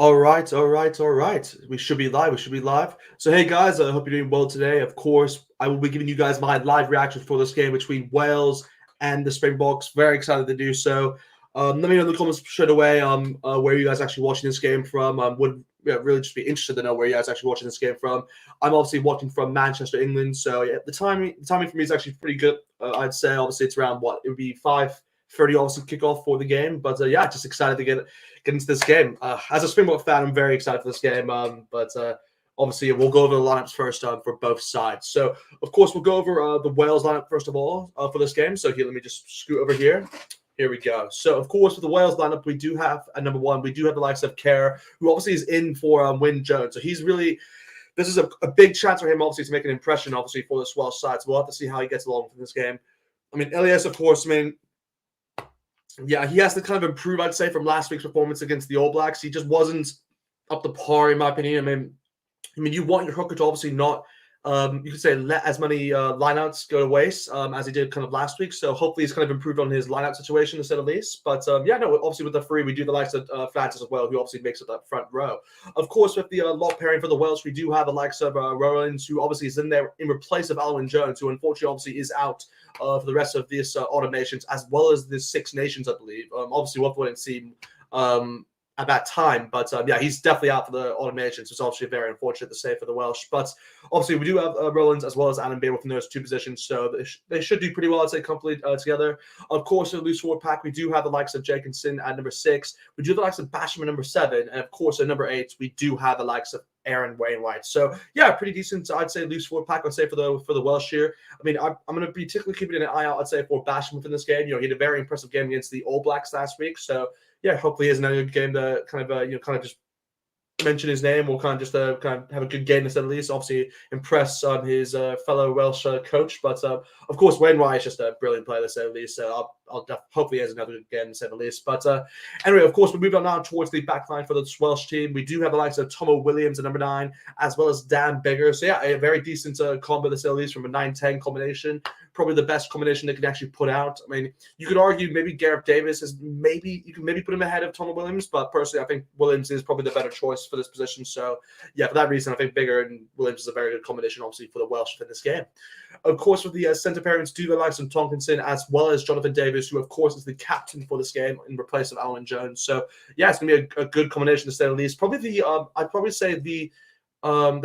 All right. We should be live. So, hey guys, I hope you're doing well today. Of course, I will be giving you guys my live reaction for this game between Wales and the Springboks. Very excited to do so. Let me know in the comments straight away where you guys actually watching this game from. Would really just be interested to know where you guys actually watching this game from. I'm obviously watching from Manchester, England. So yeah, the timing for me is actually pretty good. I'd say obviously it's around what it would be 5:30 obviously kickoff for the game. But yeah, just excited to get into this game. As a Springbok fan, I'm very excited for this game. But obviously, we'll go over the lineups first for both sides. So, of course, we'll go over the Wales lineup first of all for this game. So here, let me just scoot over here. Here we go. So, of course, with the Wales lineup, we do have a number one. We do have the likes of Kerr, who obviously is in for Wyn Jones. So he's really this is a big chance for him, obviously, to make an impression, obviously, for this Welsh side. So we'll have to see how he gets along in this game. I mean, Elias, of course, yeah, he has to kind of improve, I'd say, from last week's performance against the All Blacks. He just wasn't up to par, in my opinion. I mean, you want your hooker to obviously not, you could say, let as many lineouts go to waste as he did kind of last week. So hopefully he's kind of improved on his lineout situation instead of least. But yeah, no, obviously with the three, we do the likes of Francis as well, who obviously makes up that front row. Of course, with the lock pairing for the Welsh, we do have the likes of Rowlands, who obviously is in there in replace of Alwyn Jones, who unfortunately obviously is out for the rest of this automations, as well as the Six Nations, I believe. Obviously, we'll wait and see at that time. But yeah, he's definitely out for the automations. It's obviously very unfortunate to say for the Welsh. But obviously, we do have Rowlands as well as Adam Beale within those two positions. So they should do pretty well, I'd say, comfortably together. Of course, in the loose forward pack, we do have the likes of Jenkinson at number 6. We do have the likes of Basham at number 7. And of course, at number 8, we do have the likes of Aaron Wainwright. So yeah, pretty decent, I'd say, loose forward pack, I'd say, for the Welsh here. I mean, I'm going to be particularly keeping an eye out, I'd say, for Basham within this game. He had a very impressive game against the All Blacks last week. So yeah, hopefully he has another good game to kind of just mention his name or kind of just kind of have a good game instead at least. Obviously impress his fellow Welsh coach, but of course Wainwright is just a brilliant player to say the least. So I'll hopefully he has another good game to say the least. But anyway, of course we move on now towards the back line for the Welsh team. We do have the likes of Tomo Williams at number 9, as well as Dan Biggar. So yeah, a very decent combo to say the least from a 9-10 combination. Probably the best combination they can actually put out. I mean, you could argue maybe Gareth Davis is you can maybe put him ahead of Tomo Williams, but personally I think Williams is probably the better choice for this position. So yeah, for that reason, I think Biggar and Williams is a very good combination, obviously, for the Welsh in this game. Of course, with the centre pairings, do the likes of Tonkinson as well as Jonathan Davis, who of course is the captain for this game in replace of Alwyn Jones. So yeah, it's gonna be a good combination to say the least. Probably I'd probably say the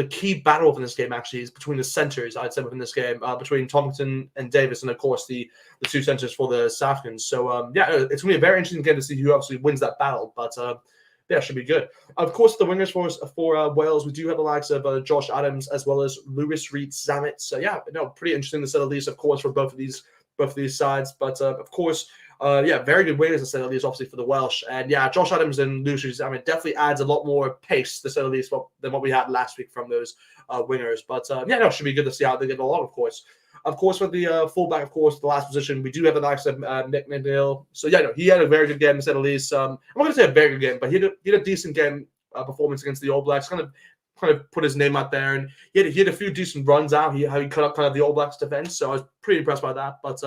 key battle within this game actually is between the centers, I'd say, within this game, between Tomlinson and Davis, and of course the two centers for the South Africans. So yeah, it's gonna be a very interesting game to see who obviously wins that battle. But yeah, should be good. Of course, the wingers for Wales, we do have the likes of Josh Adams as well as Lewis Reed Zammit. So yeah, no, pretty interesting to say the least, of course, for both of these sides. But of course, yeah, very good wingers to say the least, obviously, for the Welsh. And yeah, Josh Adams and Lewis Reed Zammit definitely adds a lot more pace to say the least than what we had last week from those wingers. But yeah, no, should be good to see how they get along, of course. Of course, with the fullback, of course, the last position, we do have the likes of Nick McNeil. So, yeah, no, he had a very good game, to say the least. I'm not going to say a very good game, but he had a decent game performance against the All Blacks. Kind of put his name out there, and he had a few decent runs out. How he cut up kind of the All Blacks defense. So I was pretty impressed by that. But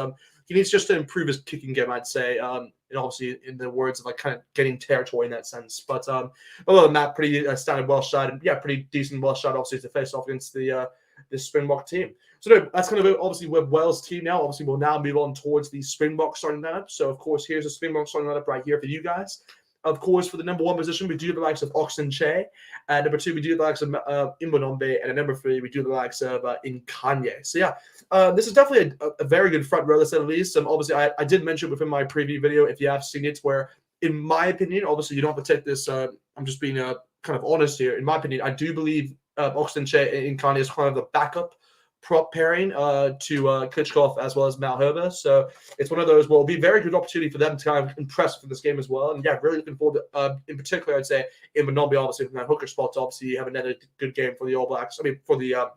he needs just to improve his kicking game, I'd say. And obviously, in the words of like kind of getting territory in that sense. But other than that, pretty standard Welsh side, and yeah, pretty decent Welsh side, obviously, to face off against this Springbok team. So no, that's kind of obviously with Wales team now. Obviously, we'll now move on towards the Springbok starting lineup. So of course, here's the Springbok starting lineup right here for you guys. Of course, for the number 1 position, we do the likes of Oxen Che. At number 2, we do the likes of Imbonombe. And at number 3, we do the likes of Nkanye. So yeah, this is definitely a very good front row, to say the least. Obviously, I did mention within my preview video, if you have seen it, where in my opinion, obviously you don't have to take this. I'm just being kind of honest here. In my opinion, I do believe Oxen Che and Nkanye is kind of the backup prop pairing to Kickoff as well as Malherbe. So it's one of those, well, it'll be a very good opportunity for them to kind of impress for this game as well. And yeah, really looking forward to, in particular, I'd say, in Monombi, obviously, from that hooker spot to obviously have another good game for the All Blacks. I mean, for the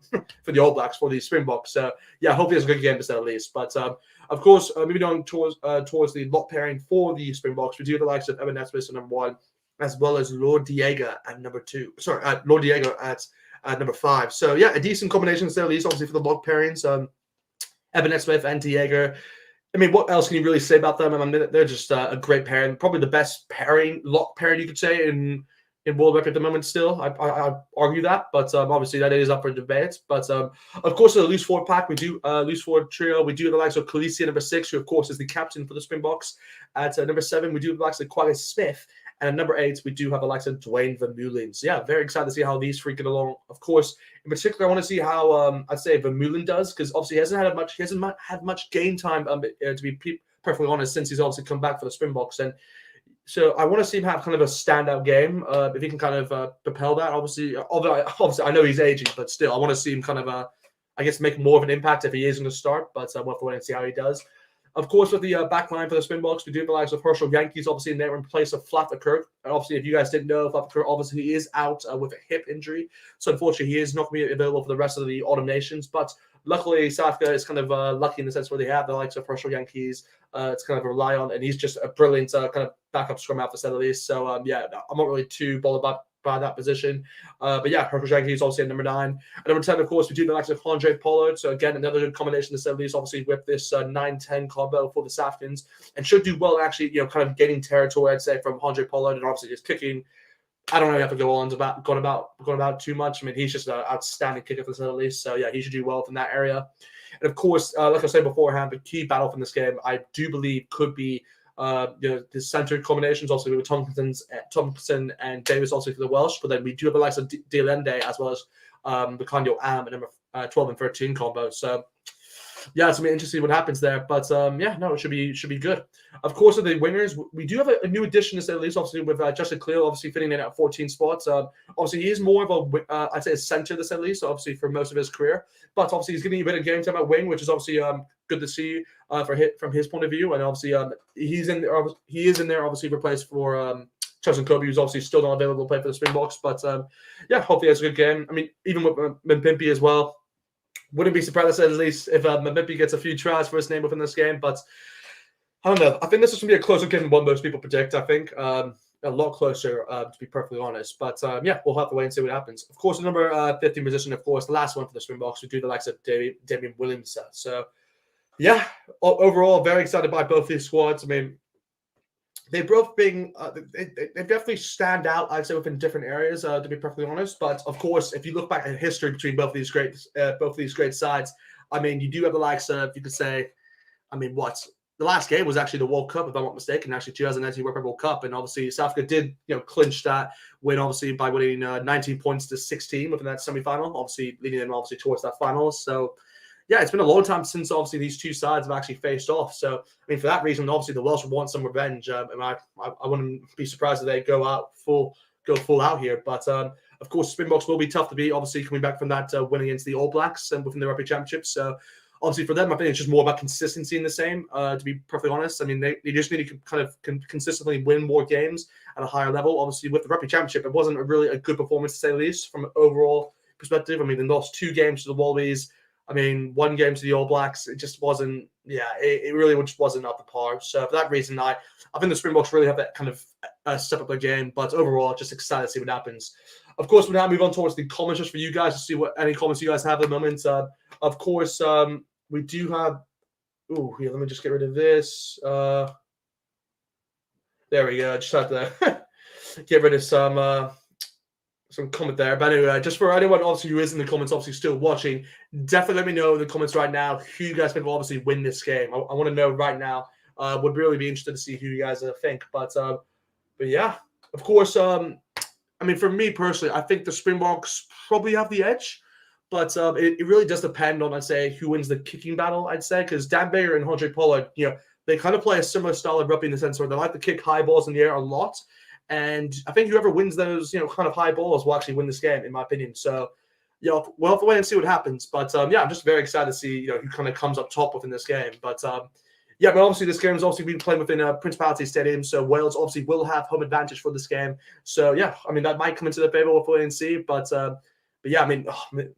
for the All Blacks, for the Springboks. So yeah, hopefully it's a good game to say the least. But of course, moving on towards the lock pairing for the Springboks, we do have the likes of Evan Nesmith at number 1, as well as Lord Diego at number 2. Sorry, Lord Diego at number 5. So yeah, a decent combination to say the least, obviously, for the lock pairings. Evan Nesmith and Diego. I mean, what else can you really say about them? I mean, they're just a great pairing, probably the best lock pairing you could say in in world record at the moment still. I argue that, but obviously that is up for debate. But of course, in the loose forward pack, we do loose forward trio. We do the likes of Khaleesi, number 6, who of course is the captain for the Springboks. At number 7, we do the likes of Quagga Smith. And at number 8, we do have the likes of Dwayne Vermeulen. So yeah, very excited to see how these three get along. Of course, in particular, I want to see how I'd say Vermeulen does, because obviously he hasn't had much game time to be perfectly honest, since he's obviously come back for the Springboks. And so I want to see him have kind of a standout game. If he can kind of propel that, obviously, I know he's aging, but still, I want to see him kind of, I guess, make more of an impact if he is going to start. But we'll have to wait and see how he does. Of course, with the back line for the Springboks, we do have the likes of Herschel Yankees, obviously, in there in place of Flather Kirk. And obviously, if you guys didn't know, Flather Kirk, obviously, he is out with a hip injury. So, unfortunately, he is not going to be available for the rest of the autumn nations. But luckily, South Africa is kind of lucky in the sense where they have the likes of Herschel Yankees to kind of rely on. And he's just a brilliant kind of backup scrum half, to say the least. So, yeah, I'm not really too bothered by that position. But yeah, Herschel Yankees obviously at number 9. At number 10, of course, we do the likes of Andre Pollard. So again, another good combination to say the least, obviously, with this 9-10 combo for the South Africans, and should do well actually, kind of gaining territory, I'd say, from Andre Pollard, and obviously just kicking. I don't really have to go on about too much. I mean, he's just an outstanding kicker to say the least. So yeah, he should do well from that area. And of course, like I said beforehand, the key battle from this game, I do believe, could be the center combinations, also with Thompson and Davis, also for the Welsh. But then we do have the likes of Delende as well as the Kanyo Am and number 12 and 13 combo. So yeah, it's gonna be interesting what happens there. But yeah, no, it should be good. Of course, with the wingers, we do have a new addition to say the least, obviously with Justin Clear, obviously fitting in at 14 spots. Obviously, he is more of a I'd say a center to say the least, obviously for most of his career. But obviously, he's getting a bit of game time at wing, which is obviously good to see from his point of view. And obviously, he is in there, obviously replaced for Chelsea Kobe, who's obviously still not available to play for the Springboks. But yeah, hopefully, he has a good game. I mean, even with Mpimpi as well. Wouldn't be surprised, to say the least, if Mpimpi gets a few tries for his name within this game. But I don't know. I think this is going to be a closer game than what most people predict. I think a lot closer, to be perfectly honest. But yeah, we'll have to wait and see what happens. Of course, the number 15 position, of course, the last one for the Springboks, we do the likes of Damian Williamson. So yeah, overall, very excited by both these squads. I mean, they've both been they definitely stand out, I'd say, within different areas, to be perfectly honest. But of course, if you look back at history between both of these great sides, I mean, you do have the likes of, you could say, I mean, the last game was actually the World Cup, if I'm not mistaken, actually 2019 World Cup, and obviously South Africa did clinch that win, obviously by winning 19 points to 16 within that semifinal, obviously leading them obviously towards that final. So yeah, it's been a long time since obviously these two sides have actually faced off. So, I mean, for that reason, obviously the Welsh want some revenge. And I wouldn't be surprised if they go full out here. But of course, Springboks will be tough to beat. Obviously, coming back from that win against the All Blacks and within the Rugby Championship. So, obviously for them, I think it's just more about consistency in the same. To be perfectly honest, I mean, they just need to kind of consistently win more games at a higher level. Obviously, with the Rugby Championship, it wasn't really a good performance to say the least from an overall perspective. I mean, they lost 2 games to the Wallabies. I mean, 1 game to the All Blacks. It just wasn't, it really just wasn't up to par. So for that reason, I think the Springboks really have that kind of step up their game. But overall, just excited to see what happens. Of course, we'll now move on towards the comments just for you guys to see what any comments you guys have at the moment. Of course, we do have. Oh, here, let me just get rid of this. There we go. Just had to get rid of some comment there. But anyway, just for anyone obviously who is in the comments, obviously still watching, definitely let me know in the comments right now who you guys think will obviously win this game. I want to know right now. Would really be interested to see who you guys think. But yeah, of course. I mean, for me personally, I think the Springboks probably have the edge. But it really does depend on, I'd say, who wins the kicking battle, I'd say, because Dan Bayer and Andre Pollard, they kind of play a similar style of rugby in the sense where they like to kick high balls in the air a lot. And I think whoever wins those, kind of high balls will actually win this game, in my opinion. So, we'll have to wait and see what happens. But, yeah, I'm just very excited to see, who kind of comes up top within this game. But, yeah, but obviously this game is obviously being played within a Principality Stadium. So Wales obviously will have home advantage for this game. So, yeah, I mean, that might come into their favor. We'll wait and see. But yeah, I mean,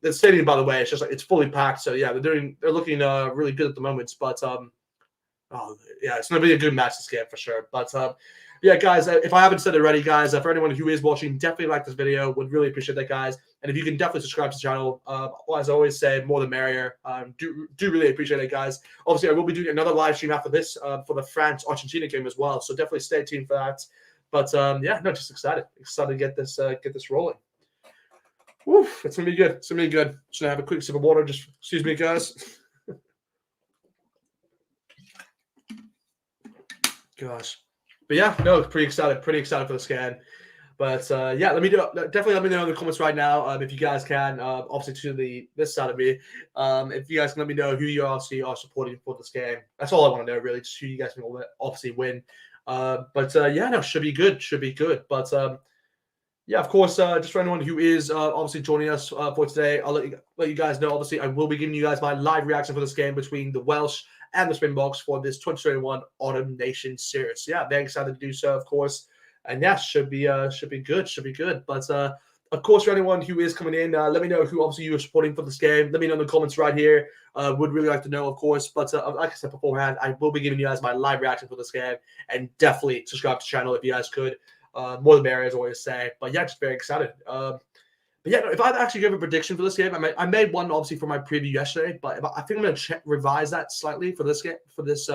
the stadium, by the way, it's just like it's fully packed. So, yeah, they're looking really good at the moment. But, yeah, it's going to be a good match this game for sure. But, yeah, guys, if I haven't said it already, guys, for anyone who is watching, definitely like this video. Would really appreciate that, guys. And if you can definitely subscribe to the channel, as I always say, more the merrier. Do really appreciate it, guys. Obviously, I will be doing another live stream after this for the France-Argentina game as well. So definitely stay tuned for that. But yeah, no, just excited to get this rolling. Woof, it's gonna be good. It's gonna be good. Just gonna have a quick sip of water. Just excuse me, guys. Gosh, but yeah, no, pretty excited for the scan. But yeah, definitely let me know in the comments right now if you guys can. Obviously to this side of me, if you guys can let me know who you obviously are supporting for this game. That's all I want to know, really. Just who you guys think will obviously win. But yeah, no, should be good. Should be good. But yeah, of course, just for anyone who is obviously joining us for today, I'll let you guys know. Obviously, I will be giving you guys my live reaction for this game between the Welsh and the Springboks for this 2021 Autumn Nation Series. Yeah, very excited to do so, of course. And yeah, should be good. Should be good. But of course, for anyone who is coming in, let me know who obviously you are supporting for this game. Let me know in the comments right here. Would really like to know, of course. But like I said beforehand, I will be giving you guys my live reaction for this game, and definitely subscribe to the channel if you guys could. More the merrier, as I always say. But yeah, just very excited. But yeah, no, if I actually give a prediction for this game, I made one obviously for my preview yesterday, but I think I'm going to revise that slightly for this game, for this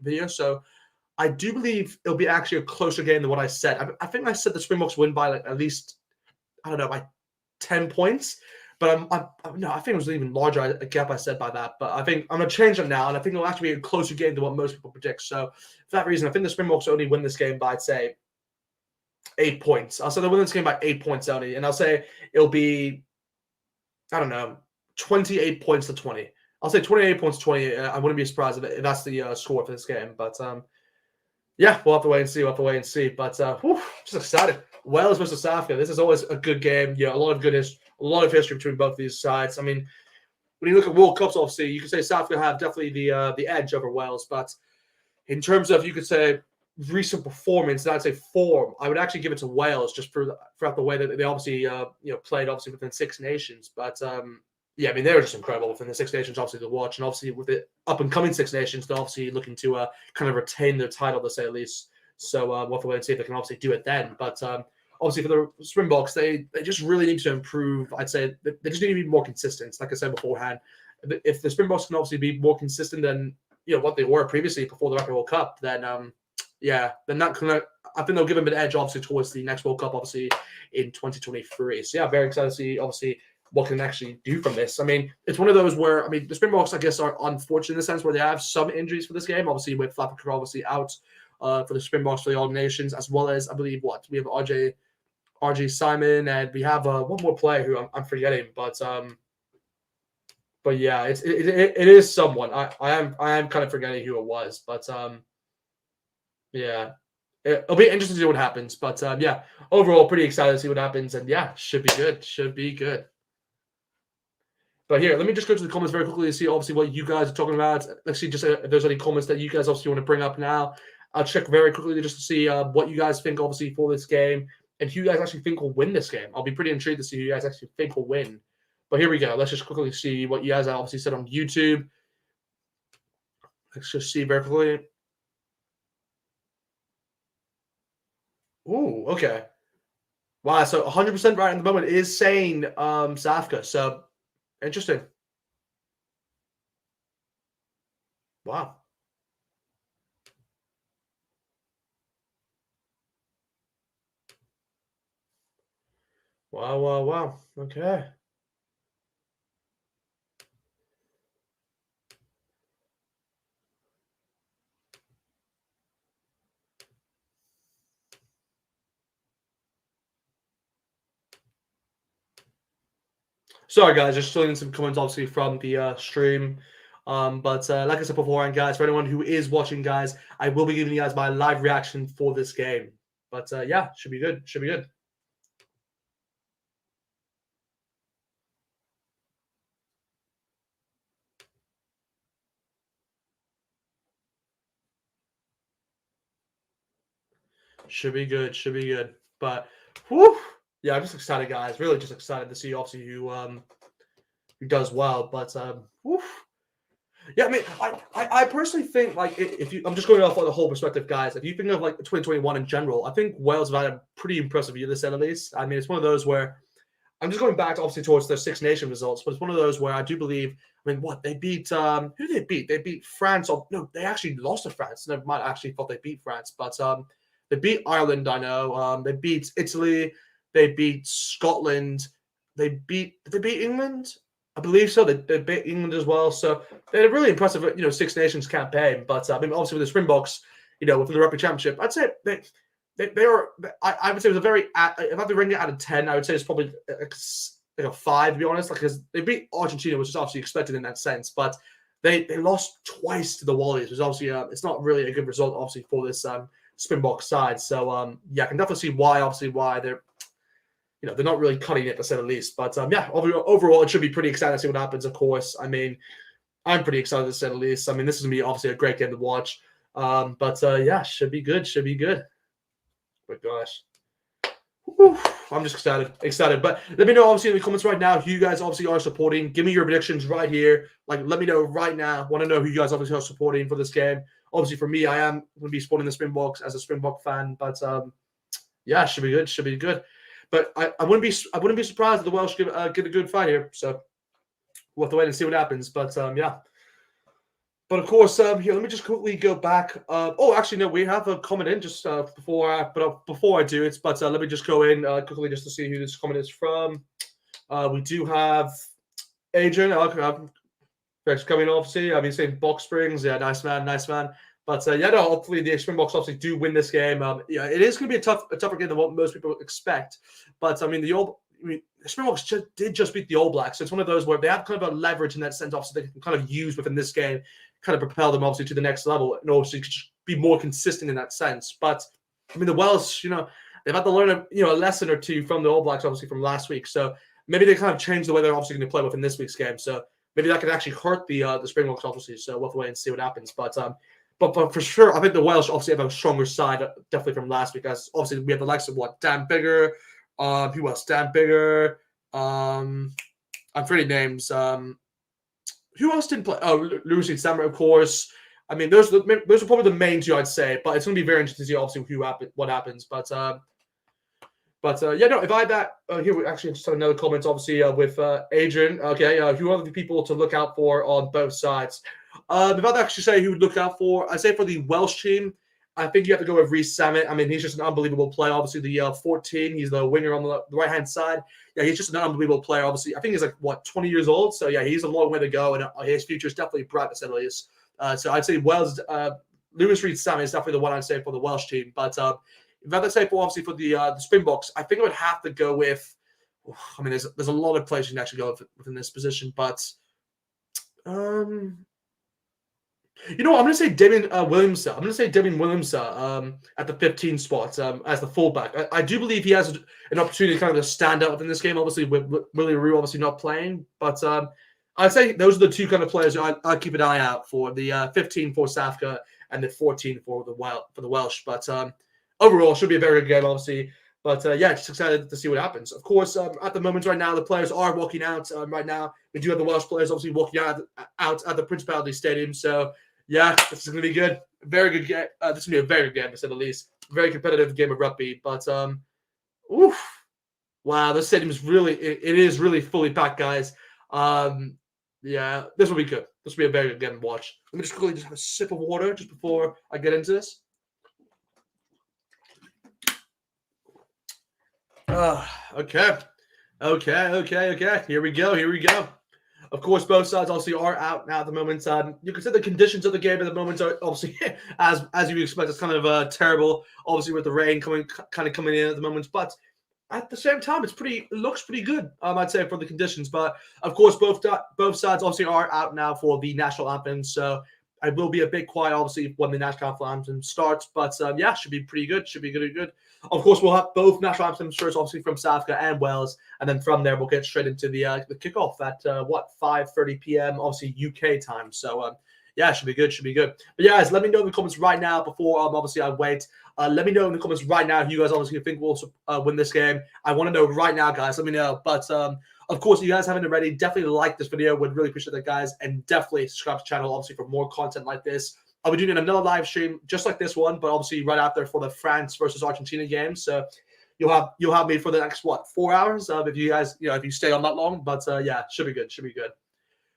video. So I do believe it'll be actually a closer game than what I said. I think I said the Springboks win by like at least, I don't know, by 10 points. But no, I think it was an even larger a gap I said by that. But I think I'm going to change it now, and I think it'll actually be a closer game than what most people predict. So for that reason, I think the Springboks only win this game by, I'd say, 8 points. I'll say they'll win this game by 8 points only, and I'll say it'll be, I don't know, 28 points to 20. I'll say 28 points to 20. I wouldn't be surprised if that's the score for this game. But yeah, we'll have to wait and see. But just excited. Wales versus South Africa. This is always a good game. Yeah, a lot of history between both of these sides. I mean, when you look at World Cups, obviously, you could say South Africa have definitely the edge over Wales. But in terms of, you could say, recent performance, and I'd say form, I would actually give it to Wales just throughout the way that they obviously played obviously within Six Nations. But yeah, I mean, they were just incredible within the Six Nations, obviously, to watch. And obviously, with the up-and-coming Six Nations, they're obviously looking to kind of retain their title, to say at least. So we'll have to wait and see if they can obviously do it then. But obviously, for the Springboks, they just really need to improve. I'd say they just need to be more consistent. Like I said beforehand, if the Springboks can obviously be more consistent than what they were previously before the Rugby World Cup, then yeah, then I think they'll give them an edge, obviously, towards the next World Cup, obviously, in 2023. So, yeah, very excited to see, obviously, what can actually do from this. I mean, it's one of those where, I mean, the Springboks, I guess, are unfortunate in the sense where they have some injuries for this game, obviously, with Flapper obviously out for the Springboks for the All Nations, as well as, I believe, we have RJ Simon, and we have one more player who I'm forgetting, but yeah, it is someone. I am kind of forgetting who it was, but yeah, it'll be interesting to see what happens. But yeah, overall, pretty excited to see what happens. And yeah, should be good. Should be good. But here, let me just go to the comments very quickly to see obviously what you guys are talking about. Let's see just if there's any comments that you guys obviously want to bring up now. I'll check very quickly just to see what you guys think obviously for this game and who you guys actually think will win this game. I'll be pretty intrigued to see who you guys actually think will win. But here we go. Let's just quickly see what you guys obviously said on YouTube. Let's just see very quickly. Ooh, okay. Wow, so 100% right at the moment is saying South Africa. So interesting. Wow. Wow. Okay. Sorry, guys, just still in some comments, obviously, from the stream. But like I said beforehand, guys, for anyone who is watching, guys, I will be giving you guys my live reaction for this game. But yeah, should be good. Should be good. Should be good. Should be good. But whew, yeah, I'm just excited, guys. Really just excited to see obviously who does well. But whew. Yeah, I mean, I personally think, like, if you, I'm just going off on the whole perspective, guys. If you think of like 2021 in general, I think Wales have had a pretty impressive year this year, at least. I mean, it's one of those where I'm just going back obviously towards their Six Nation results, but it's one of those where I do believe. I mean, what they beat? Who did they beat? They beat France. No, they actually lost to France. Never mind. I actually thought they beat France, but They beat Ireland, I know. They beat Italy. They beat Scotland. Did they beat England? I believe so. They beat England as well. So they had a really impressive, Six Nations campaign. But I mean, obviously with the Springboks, within the Rugby Championship, I'd say they are. I would say it was a very. If I had to ring it out of 10, I would say it's probably like a 5 to be honest. Because they beat Argentina, which is obviously expected in that sense, but they lost twice to the Wallabies, which is obviously it's not really a good result, obviously for this Springbok side. So yeah, I can definitely see why they're. They're not really cutting it, to say the least. But yeah, overall, it should be pretty exciting to see what happens, of course. I mean, I'm pretty excited to say the least. I mean, this is going to be obviously a great game to watch. But yeah, should be good. Should be good. Oh, my gosh. Whew, I'm just excited. But let me know, obviously, in the comments right now who you guys obviously are supporting. Give me your predictions right here. Like, let me know right now. Want to know who you guys obviously are supporting for this game. Obviously, for me, I am going to be supporting the Springboks as a Springbok fan. But yeah, should be good. Should be good. But I wouldn't be surprised if the Welsh get a good fight here. So we'll have to wait and see what happens. But yeah. But of course, here, let me just quickly go back. Oh, actually, no, we have a comment in just before I do it. But let me just go in quickly just to see who this comment is from. We do have Adrian. Thanks for coming, obviously. I've been saying Box Springs. Yeah, nice man. But yeah, no, hopefully the Springboks obviously do win this game. Yeah, it is going to be a tougher game than what most people expect. But I mean, the Springboks did just beat the All Blacks. So it's one of those where they have kind of a leverage in that sense, obviously, they can kind of use within this game, kind of propel them obviously to the next level, and obviously just be more consistent in that sense. But I mean, the Welsh, they've had to learn a lesson or two from the All Blacks, obviously from last week. So maybe they kind of changed the way they're obviously going to play within this week's game. So maybe that could actually hurt the Springboks, obviously. So we'll have to wait and see what happens. But for sure, I think the Welsh obviously have a stronger side, definitely from last week. As obviously we have the likes of Dan Bigger, who else? Dan Bigger. I'm forgetting names. Who else didn't play? Oh, Lucy Sammer, of course. I mean, those are probably the main two I'd say. But it's going to be very interesting to see obviously what happens. But yeah, no. If I had that here, we actually just have another comment, obviously with Adrian. Okay, who are the people to look out for on both sides? If I'd actually say who would look out for, I'd say for the Welsh team, I think you have to go with Reece Samet. I mean, he's just an unbelievable player. Obviously, the 14, he's the winger on the right-hand side. Yeah, he's just an unbelievable player. Obviously, I think he's 20 years old. So yeah, he's a long way to go, and his future is definitely bright, to say the least. So I'd say Wales, Lewis Reece Samet is definitely the one I'd say for the Welsh team. But if I had to say for the Springboks, I think I would have to go with. I mean, there's a lot of players you can actually go within this position, but I'm going to say Damien Williamson. I'm going to say Damien Williamson at the 15 spot as the fullback. I do believe he has an opportunity to kind of stand out in this game, obviously, with Willie Roo obviously not playing. But I'd say those are the two kind of players I'd keep an eye out for, the 15 for South Africa and the 14 for the Welsh. But overall, should be a very good game, obviously. But yeah, just excited to see what happens. Of course, at the moment right now, the players are walking out right now. We do have the Welsh players obviously walking out at the Principality Stadium. So yeah, this is going to be good. Very good game. This is going to be a very good game, to say the least. Very competitive game of rugby. But, wow, this stadium is it is really fully packed, guys. Yeah, this will be good. This will be a very good game to watch. Let me just quickly have a sip of water just before I get into this. Okay. Here we go. Of course, both sides obviously are out now at the moment. You can say the conditions of the game at the moment are obviously, as you would expect, it's kind of terrible. Obviously, with the rain coming in at the moment, but at the same time, it looks pretty good. I'd say for the conditions. But of course, both sides obviously are out now for the national anthem. So I will be a bit quiet, obviously, when the national anthem starts. But yeah, should be pretty good. Should be good. Of course, we'll have both national anthems first, obviously from South Africa and Wales, and then from there we'll get straight into the kickoff at 5:30 p.m. obviously UK time. So yeah, should be good. But yeah, guys, let me know in the comments right now before obviously I wait. Let me know in the comments right now who you guys obviously think will win this game. I want to know right now, guys. Let me know. But of course, if you guys haven't already, definitely like this video. Would really appreciate that, guys, and definitely subscribe to the channel obviously for more content like this. I'll be doing another live stream just like this one, but obviously right after for the France versus Argentina game. So you'll have me for the next 4 hours if you guys if you stay on that long. But yeah, should be good.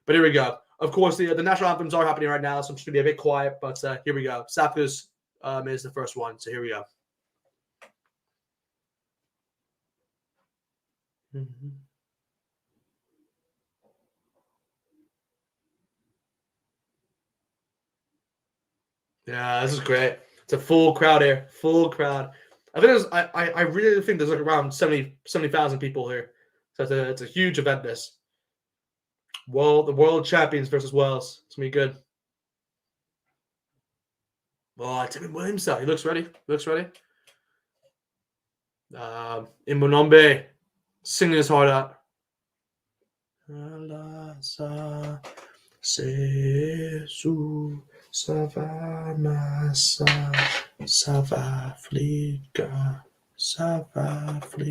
But here we go. Of course, the national anthems are happening right now, so I'm just gonna be a bit quiet. But here we go. South Africa's is the first one. So here we go. Mhm. Yeah, this is great. It's a full crowd here. Full crowd. I think there's I really think there's like around 70,000 people here. So it's a huge event this. The world champions versus Wales. It's gonna be good. Oh, Timmy Williams out. He looks ready. Looks ready. Imbonombe singing his heart out. Jesus, Savamasa, Savaflica, Savaflica.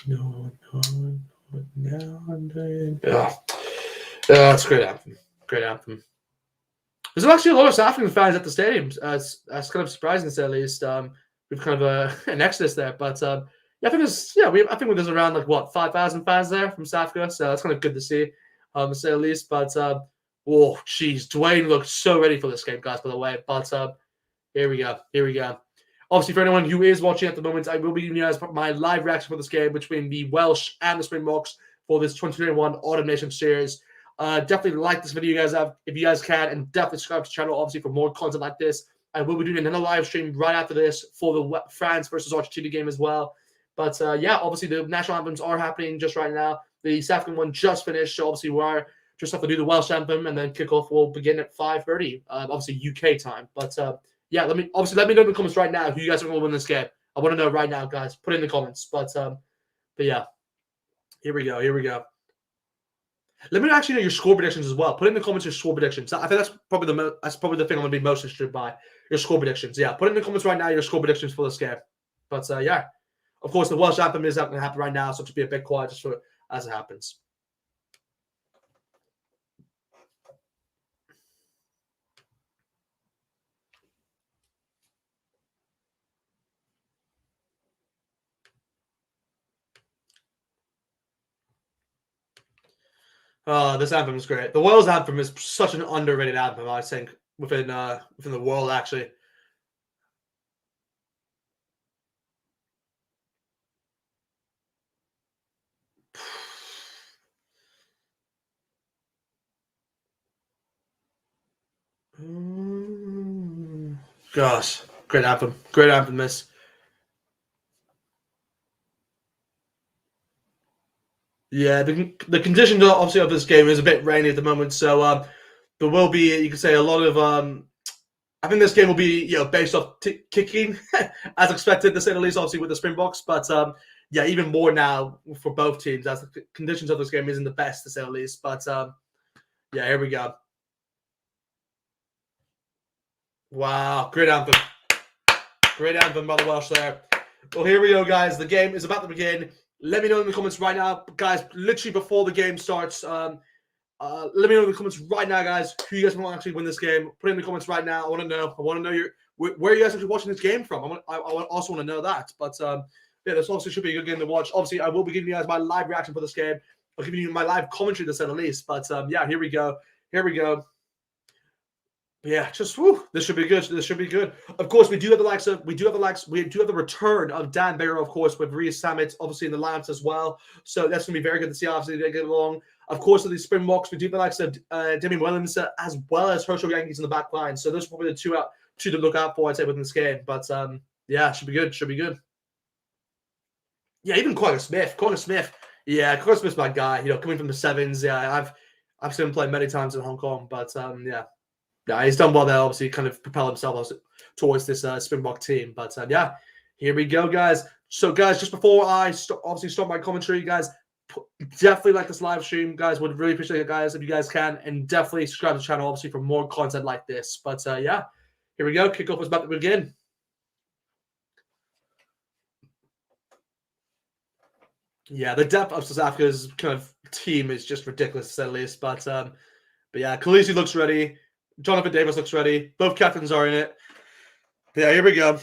No, now and then. Yeah, that's a great anthem. Great anthem. There's actually a lot of South African fans at the stadiums. That's kind of surprising to say at least. We've kind of an exodus there, but yeah, I think there's around like what 5,000 fans there from South Africa, so that's kind of good to see, to say at least. But oh, jeez, Dwayne looked so ready for this game, guys. By the way, but here we go, here we go. Obviously, for anyone who is watching at the moment, I will be giving you guys my live reaction for this game between the Welsh and the Springboks for this 2021 Autumn Nation Series. Definitely like this video, you guys have, if you guys can, and definitely subscribe to the channel, obviously, for more content like this. I will be doing another live stream right after this for the France versus Argentina game as well. But yeah, obviously the national anthems are happening just right now. The South African one just finished, so obviously we are just have to do the Welsh anthem, and then kickoff will begin at 5:30, obviously UK time. But yeah, let me know in the comments right now who you guys are going to win this game. I want to know right now, guys. Put it in the comments. But yeah, here we go. Here we go. Let me actually know your score predictions as well. Put in the comments your score predictions. I think that's probably the thing I'm going to be most interested by. Your score predictions. Yeah, put in the comments right now your score predictions for this game. But yeah, of course the Welsh anthem is not going to happen right now, so to be a bit quiet just for as it happens. This anthem is great. The Wales anthem is such an underrated anthem, I think, within the world actually. Gosh, great anthem. Great anthem, miss. Yeah, the conditions obviously of this game is a bit rainy at the moment, so there will be, you could say, a lot of I think this game will be based off kicking as expected, to say the least, obviously with the Springboks, but yeah, even more now for both teams as the conditions of this game isn't the best, to say the least. But yeah, here we go. Wow, great anthem. Great anthem by the Welsh there. Well, here we go, guys. The game is about to begin. Let me know in the comments right now, guys, literally before the game starts. Let me know in the comments right now, guys, who you guys want to actually win this game. Put it in the comments right now. I want to know. I want to know where you guys actually watching this game from. I also want to know that. But yeah, this also should be a good game to watch. Obviously, I will be giving you guys my live reaction for this game. I'll give you my live commentary, to say the least. But yeah, here we go. Here we go. Yeah, just this should be good. This should be good. Of course, we do have the return of Dan Barrow, of course, with Rhys Sammet, obviously in the lineups as well. So that's gonna be very good to see. Obviously, they get along. Of course, with these Springboks, we do have the likes of Demi Williams as well as Herschel Yankees in the back line. So those are probably the two to look out for, I'd say, within this game. But yeah, should be good. Should be good. Yeah, even Quagga Smith. Yeah, Quagga Smith's my guy. Coming from the sevens. Yeah, I've seen him play many times in Hong Kong. But yeah. Yeah, he's done well there, obviously, kind of propel himself towards this Springbok team. But yeah, here we go, guys. So, guys, just before I start my commentary, guys, definitely like this live stream, guys. Would really appreciate it, guys, if you guys can. And definitely subscribe to the channel, obviously, for more content like this. But yeah, here we go. Kickoff is about to begin. Yeah, the depth of South Africa's kind of team is just ridiculous, to say the least. But yeah, Khaleesi looks ready. Jonathan Davis looks ready. Both captains are in it. Yeah, here we go.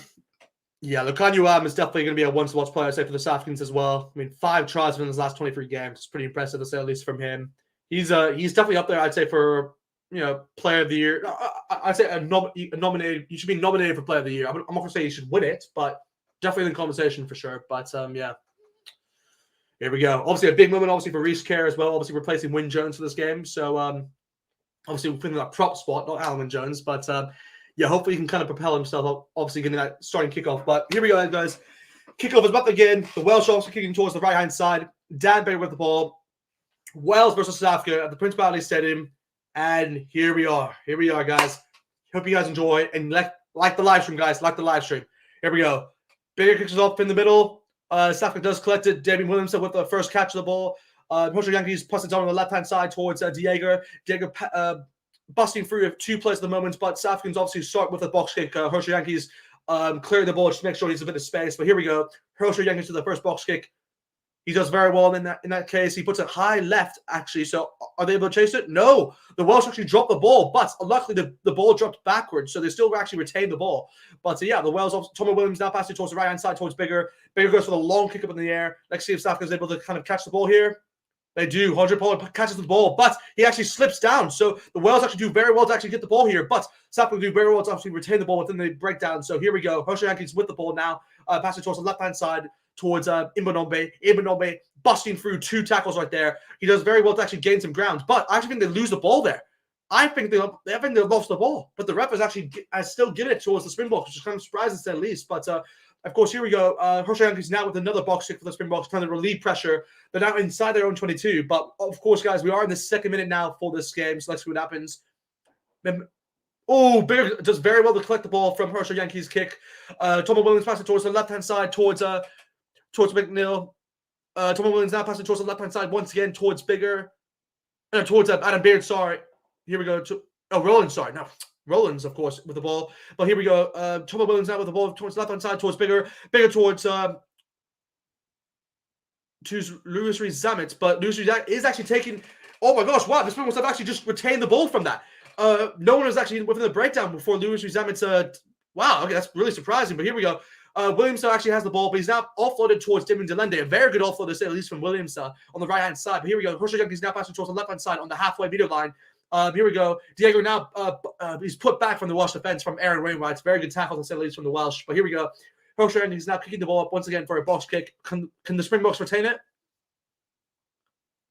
Yeah, Lukhanyo is definitely going to be a one-to-watch player, I'd say, for the South Africans as well. I mean, 5 tries in his last 23 games. It's pretty impressive, to say at least, from him. He's definitely up there, I'd say, for player of the year. I'd say nominated. You should be nominated for player of the year. I'm not going to say he should win it, but definitely in the conversation for sure. But yeah. Here we go. Obviously, a big moment, obviously, for Reece Kerr as well. Obviously, replacing Wyn Jones for this game. So, obviously, we're putting that prop spot, not Alan Wyn Jones. But, yeah, hopefully he can kind of propel himself up, obviously, getting that starting kickoff. But here we go, guys. Kickoff is about to begin. The Welsh are also kicking towards the right-hand side. Dan Bayer with the ball. Wales versus South Africa at the Principality Stadium. And here we are. Here we are, guys. Hope you guys enjoy. And like the live stream, guys. Like the live stream. Here we go. Bayer kicks it off in the middle. South Africa does collect it. Damien Williamson with the first catch of the ball. Herschel Yankees passes it down on the left-hand side towards Diego. Diego busting through 2 plays at the moment, but South Africans obviously start with a box kick. Herschel Yankees clearing the ball just to make sure he's a bit of space. But here we go. Herschel Yankees to the first box kick. He does very well in that case. He puts it high left, actually. So are they able to chase it? No. The Welsh actually dropped the ball, but luckily the ball dropped backwards, so they still actually retain the ball. But yeah, the Welsh, Tommy Williams now passing towards the right-hand side towards Bigger. Bigger goes for the long kick up in the air. Let's see if South Africa is able to kind of catch the ball here. They do. 100 Pollard catches the ball, but he actually slips down. So the Welsh actually do very well to actually get the ball here, but South Africa do very well to actually retain the ball within the breakdown. So here we go. Herschel Yankees with the ball now, passing towards the left-hand side towards Imbonombe. Imbonombe busting through 2 tackles right there. He does very well to actually gain some ground, but I actually think they lose the ball there. I think they lost the ball, but the ref has still given it towards the Springboks, which is kind of surprising to say the least. But of course, here we go. Herschel Yankees now with another box kick for the Springboks, trying to relieve pressure. They're now inside their own 22. But of course, guys, we are in the 2nd minute now for this game, so let's see what happens. Oh, Bigger does very well to collect the ball from Herschel Yankees' kick. Tommy Williams passing towards the left-hand side towards McNeil. Tommy Williams now passing towards the left-hand side once again towards Bigger. Towards Adam Beard, sorry. Here we go. Rollins, sorry. No, Rollins, of course, with the ball. But here we go. Tommy Williams now with the ball towards the left-hand side towards Bigger. Bigger towards Louis Rees-Zammit. But Louis Rees is actually taking... Oh my gosh, wow. The Springboks have actually just retained the ball from that. No one was actually within the breakdown before Louis Rees-Zammit. Wow, okay, that's really surprising. But here we go. Williams actually has the ball, but he's now offloaded towards Damien Delende. A very good offload, to say at least, from Williams on the right-hand side. But here we go. Herschel Yankees now passing towards the left-hand side on the halfway meter line. Here we go. Diego now, he's put back from the Welsh defense from Aaron Wainwright. Very good tackle, to say the least, from the Welsh. But here we go. Herschel Yankees now kicking the ball up once again for a box kick. Can the Springboks retain it?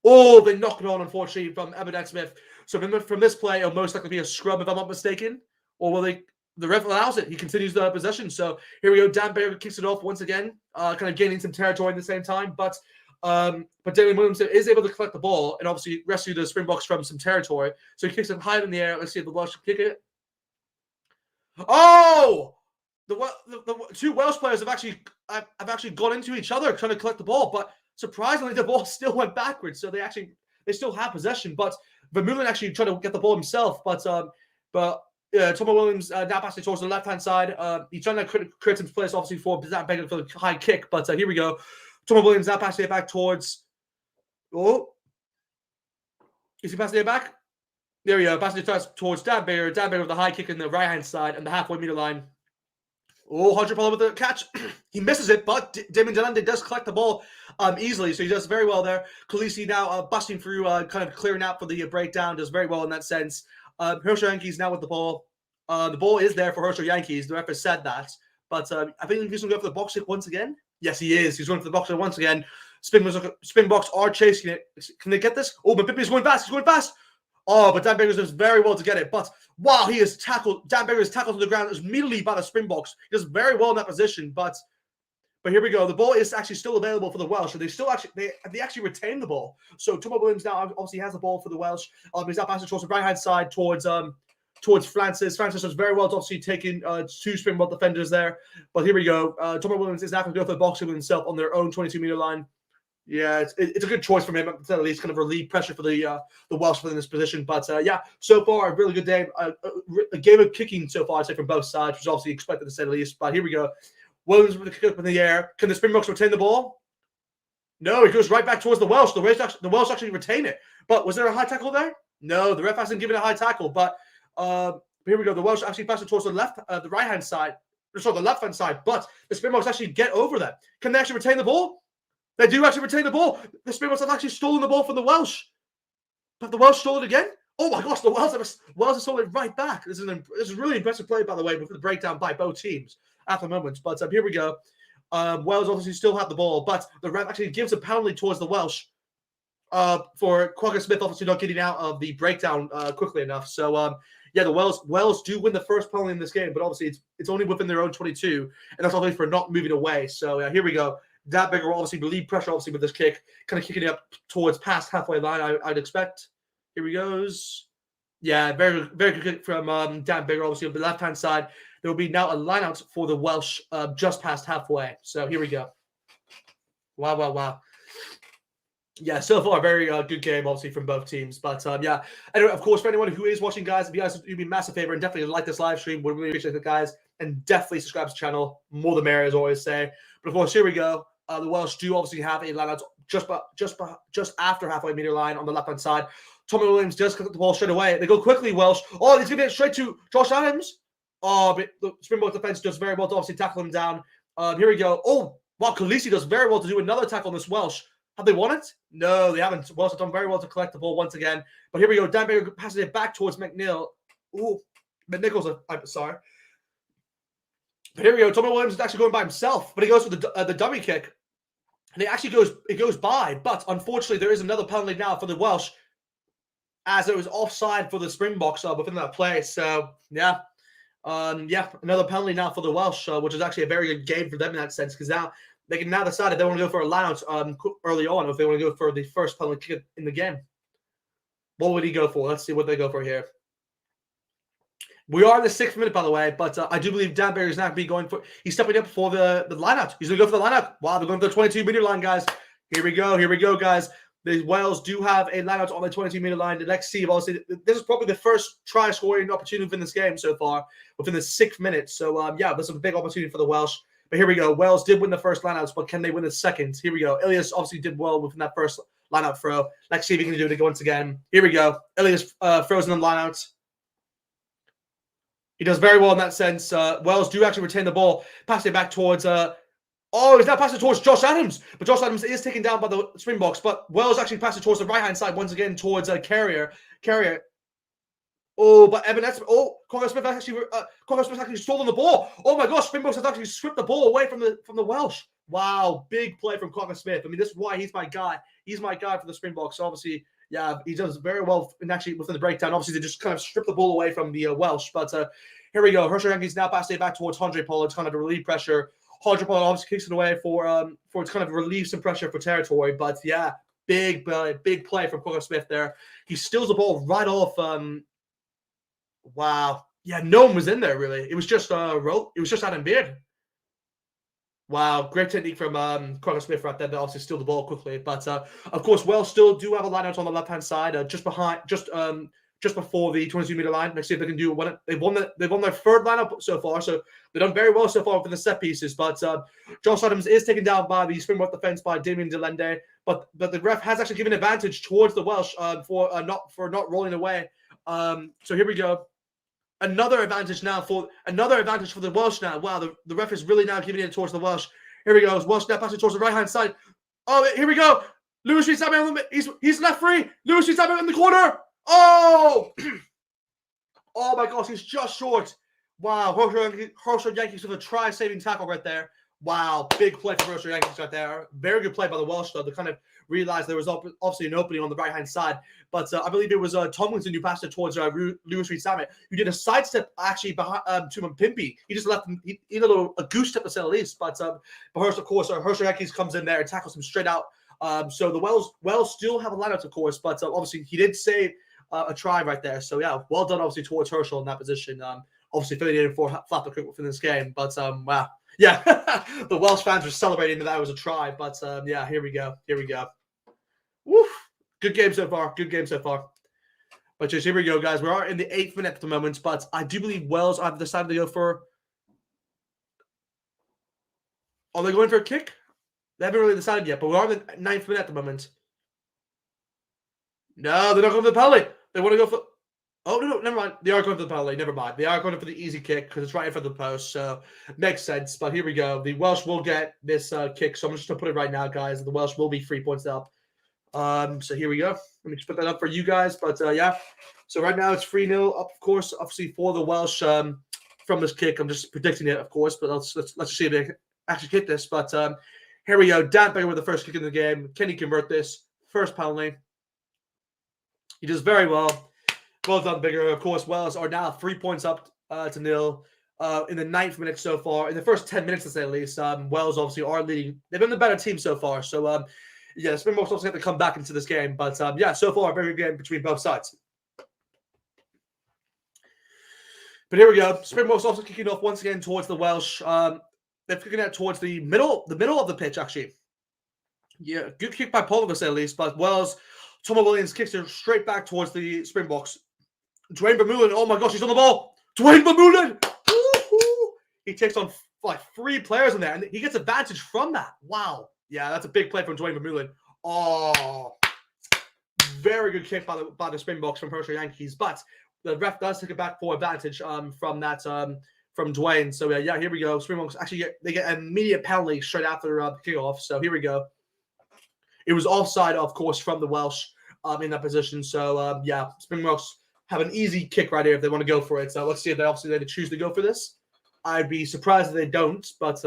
Oh, they knock it on, unfortunately, from Evan Smith. So from this play, it'll most likely be a scrum, if I'm not mistaken. Or will they... The ref allows it. He continues the possession. So here we go. Dan Bayer kicks it off once again, kind of gaining some territory at the same time. But Damien Williamson is able to collect the ball and obviously rescue the Springboks from some territory. So he kicks it high in the air. Let's see if the Welsh can kick it. Oh! The 2 Welsh players have actually gone into each other trying to collect the ball, but surprisingly the ball still went backwards. So they still have possession, but Vermeulen actually tried to get the ball himself. But Tommy Williams now passing towards the left-hand side. He's trying to create some place, obviously, for Begging for the high kick. But here we go. Tommy Williams now passing it back towards... Oh. Is he passing it back? There we go. Passing it towards Dan Bayer. Dan Bayer with the high kick in the right-hand side and the halfway meter line. Oh, 100 Pollard with the catch. He misses it, but Damien Delende does collect the ball easily, so he does very well there. Khaleesi now busting through, kind of clearing out for the breakdown. Does very well in that sense. Herschel Yankees now with the ball. The ball is there for Herschel Yankees. The ref has said that. But I think he's going to go for the box kick once again. Yes, he is. He's going for the box kick once again. Springboks are chasing it. Can they get this? Oh, but Bippy's going fast. He's going fast. Oh, but Dan Baker does very well to get it. But wow, he is tackled. Dan Baker is tackled to the ground immediately by the Springboks. He does very well in that position. But here we go. The ball is actually still available for the Welsh. So they actually retain the ball. So Tommy Williams now obviously has the ball for the Welsh. He's now passing towards the right hand side towards Francis. Francis does very well to obviously taking 2 Springbok defenders there. But here we go. Tommy Williams is now going to go for the box with himself on their own 22-meter line. Yeah, it's a good choice from him to at least kind of relieve pressure for the Welsh within this position. But yeah, so far a really good game. A game of kicking so far, I'd say, from both sides, which is obviously expected to say the least. But here we go. Williams with the kick up in the air. Can the Springboks retain the ball? No, it goes right back towards the Welsh. The Welsh actually retain it. But was there a high tackle there? No, the ref hasn't given a high tackle. But here we go. The Welsh actually pass it towards the right-hand side. Sorry, the left-hand side. But the Springboks actually get over that. Can they actually retain the ball? They do actually retain the ball. The Springboks have actually stolen the ball from the Welsh. But the Welsh stole it again? Oh my gosh, the Welsh have stolen it right back. This is really impressive play, by the way, with the breakdown by both teams at the moment. But here we go. Wales obviously still have the ball, but the ref actually gives a penalty towards the Welsh for Quagga Smith obviously not getting out of the breakdown quickly enough. So, yeah, the Wales do win the first penalty in this game, but obviously it's only within their own 22, and that's obviously for not moving away. So, here we go. Dan Bigger will obviously relieve pressure, obviously, with this kick, kind of kicking it up towards past halfway line, I'd expect. Here he goes. Yeah, very, very good kick from Dan Bigger, obviously, on the left-hand side. There will be now a line-out for the Welsh just past halfway. So here we go. Wow, wow, wow. Yeah, so far, a very good game, obviously, from both teams. But, yeah, anyway, of course, for anyone who is watching, guys, if you guys do me a massive favor and definitely like this live stream, we really appreciate it, guys. And definitely subscribe to the channel. More the merrier, as I always say. But, of course, here we go. The Welsh do obviously have a line-out just after halfway meter line on the left-hand side. Tommy Williams does cut the ball straight away. They go quickly, Welsh. Oh, he's going to get straight to Josh Adams. Oh, but the Springbok defense does very well to obviously tackle him down. Here we go. Oh, wow, Khaleesi does very well to do another tackle on this Welsh. Have they won it? No, they haven't. Welsh have done very well to collect the ball once again. But here we go. Dan Bigger passes it back towards McNeil. Ooh, McNichols, I'm sorry. But here we go. Tommy Williams is actually going by himself, but he goes for the dummy kick. And it goes by, but unfortunately there is another penalty now for the Welsh, as it was offside for the Springboks within that play. So yeah, another penalty now for the Welsh, which is actually a very good game for them in that sense, because now they can now decide if they want to go for a line-out early on, or if they want to go for the first penalty kick in the game. What would he go for? Let's see what they go for here. We are in the 6th minute, by the way, but I do believe Dan Barry is not going to be going for. He's stepping up for the line-out. He's going to go for the line-out. Wow, they're going for the 22-meter line, guys. Here we go, guys. The Wales do have a line-out on the 22-meter line. Let's see. Obviously, this is probably the first try-scoring opportunity within this game so far, within the 6th minute. So, yeah, this is a big opportunity for the Welsh. But here we go. Wales did win the first line-outs, but can they win the second? Here we go. Ilias obviously did well within that first line-out throw. Let's see if he can do it once again. Here we go. Ilias throws in the line-out. He does very well in that sense. Wales do actually retain the ball. Pass it back towards... he's now passing towards Josh Adams. But Josh Adams is taken down by the Springboks. But Wales actually passes it towards the right-hand side once again towards Carrier. Oh, but Evan Edson... Oh, Quagga Smith actually stolen the ball. Oh, my gosh. Springboks have actually stripped the ball away from the Welsh. Wow, big play from Quagga Smith. I mean, this is why he's my guy. He's my guy for the Springboks. So obviously... Yeah, he does very well actually within the breakdown. Obviously, they just kind of strip the ball away from the Welsh. But here we go. Herschel Yankees now passing it back towards Handré Pollard to kind of relieve pressure. Handré Pollard obviously kicks it away for to kind of relieve some pressure for territory. But yeah, big play from Quagga Smith there. He steals the ball right off. Wow. Yeah, no one was in there really. It was just Adam Beard. Wow, great technique from Quagga Smith right there to obviously steal the ball quickly. But of course, Wales still do have a line out on the left-hand side, just before the 22-meter line. Let's see if they can do one. They've won their third lineup so far, so they've done very well so far for the set pieces. But Josh Adams is taken down by the Springbok defense by Damien Delende. But the ref has actually given advantage towards the Welsh for not rolling away. So here we go. Another advantage for the Welsh now. Wow, the ref is really now giving it towards the Welsh. Here we go. Welsh now passing towards the right-hand side. Oh, here we go. Lewis Reed-Samuel, he's left free. Lewis Reed-Samuel in the corner. Oh! Oh my gosh, he's just short. Wow, Herschel Yankees with a try-saving tackle right there. Wow, big play for Herschel Yankees right there. Very good play by the Welsh, though. They kind of realized there was obviously an opening on the right-hand side. But I believe it was Tomlinson who passed it towards Lewis Reed-Samuel, who did a sidestep actually behind to Mpimpy. He just left him, he did a goose step to say the least. But of course, Herschel Yankees comes in there and tackles him straight out. So the Welsh still have a lineup, of course, but obviously he did save a try right there. So yeah, well done, obviously, towards Herschel in that position. Obviously, 38-4 flat the cricket within this game. But wow. Yeah, the Welsh fans were celebrating that was a try. But yeah, here we go. Woof. Good game so far. But just here we go, guys. We are in the 8th minute at the moment, but I do believe Wales have decided to go for... Are they going for a kick? They haven't really decided yet, but we are in the 9th minute at the moment. No, they're not going for the penalty. They want to go for... Oh, no, never mind. They are going for the penalty. Never mind. They are going for the easy kick because it's right in front of the post, so it makes sense. But here we go. The Welsh will get this kick, so I'm just going to put it right now, guys. The Welsh will be 3 points up. So here we go. Let me just put that up for you guys. But yeah, so right now it's 3-0 up, of course, obviously for the Welsh from this kick. I'm just predicting it, of course, but let's just see if they actually kick this. But here we go. Dan Bigger with the first kick in the game. Can he convert this? First penalty. He does very well. Well done, Bigger. Of course, Wales are now 3 points up to nil in the 9th minute so far. In the first 10 minutes, to say at least, Wales obviously are leading. They've been the better team so far. So, yeah, Springboks obviously have to come back into this game. But, yeah, so far, a very good game between both sides. But here we go. Springboks also kicking off once again towards the Welsh. They're kicking out towards the middle of the pitch, actually. Yeah, good kick by Poland, to say at least. But Wales, Thomas Williams kicks it straight back towards the Springboks. Dwayne Vermeulen, oh my gosh, he's on the ball. Dwayne Vermeulen! He takes on like 3 players in there, and he gets advantage from that. Wow. Yeah, that's a big play from Dwayne Vermeulen. Oh, very good kick by the Springboks from Hershey Yankees. But the ref does take it back for advantage from that from Dwayne. So yeah, here we go. Springboks actually get an immediate penalty straight after the kickoff. So here we go. It was offside, of course, from the Welsh in that position. So yeah, Springboks have an easy kick right here if they want to go for it. So let's see if they choose to go for this. I'd be surprised if they don't. But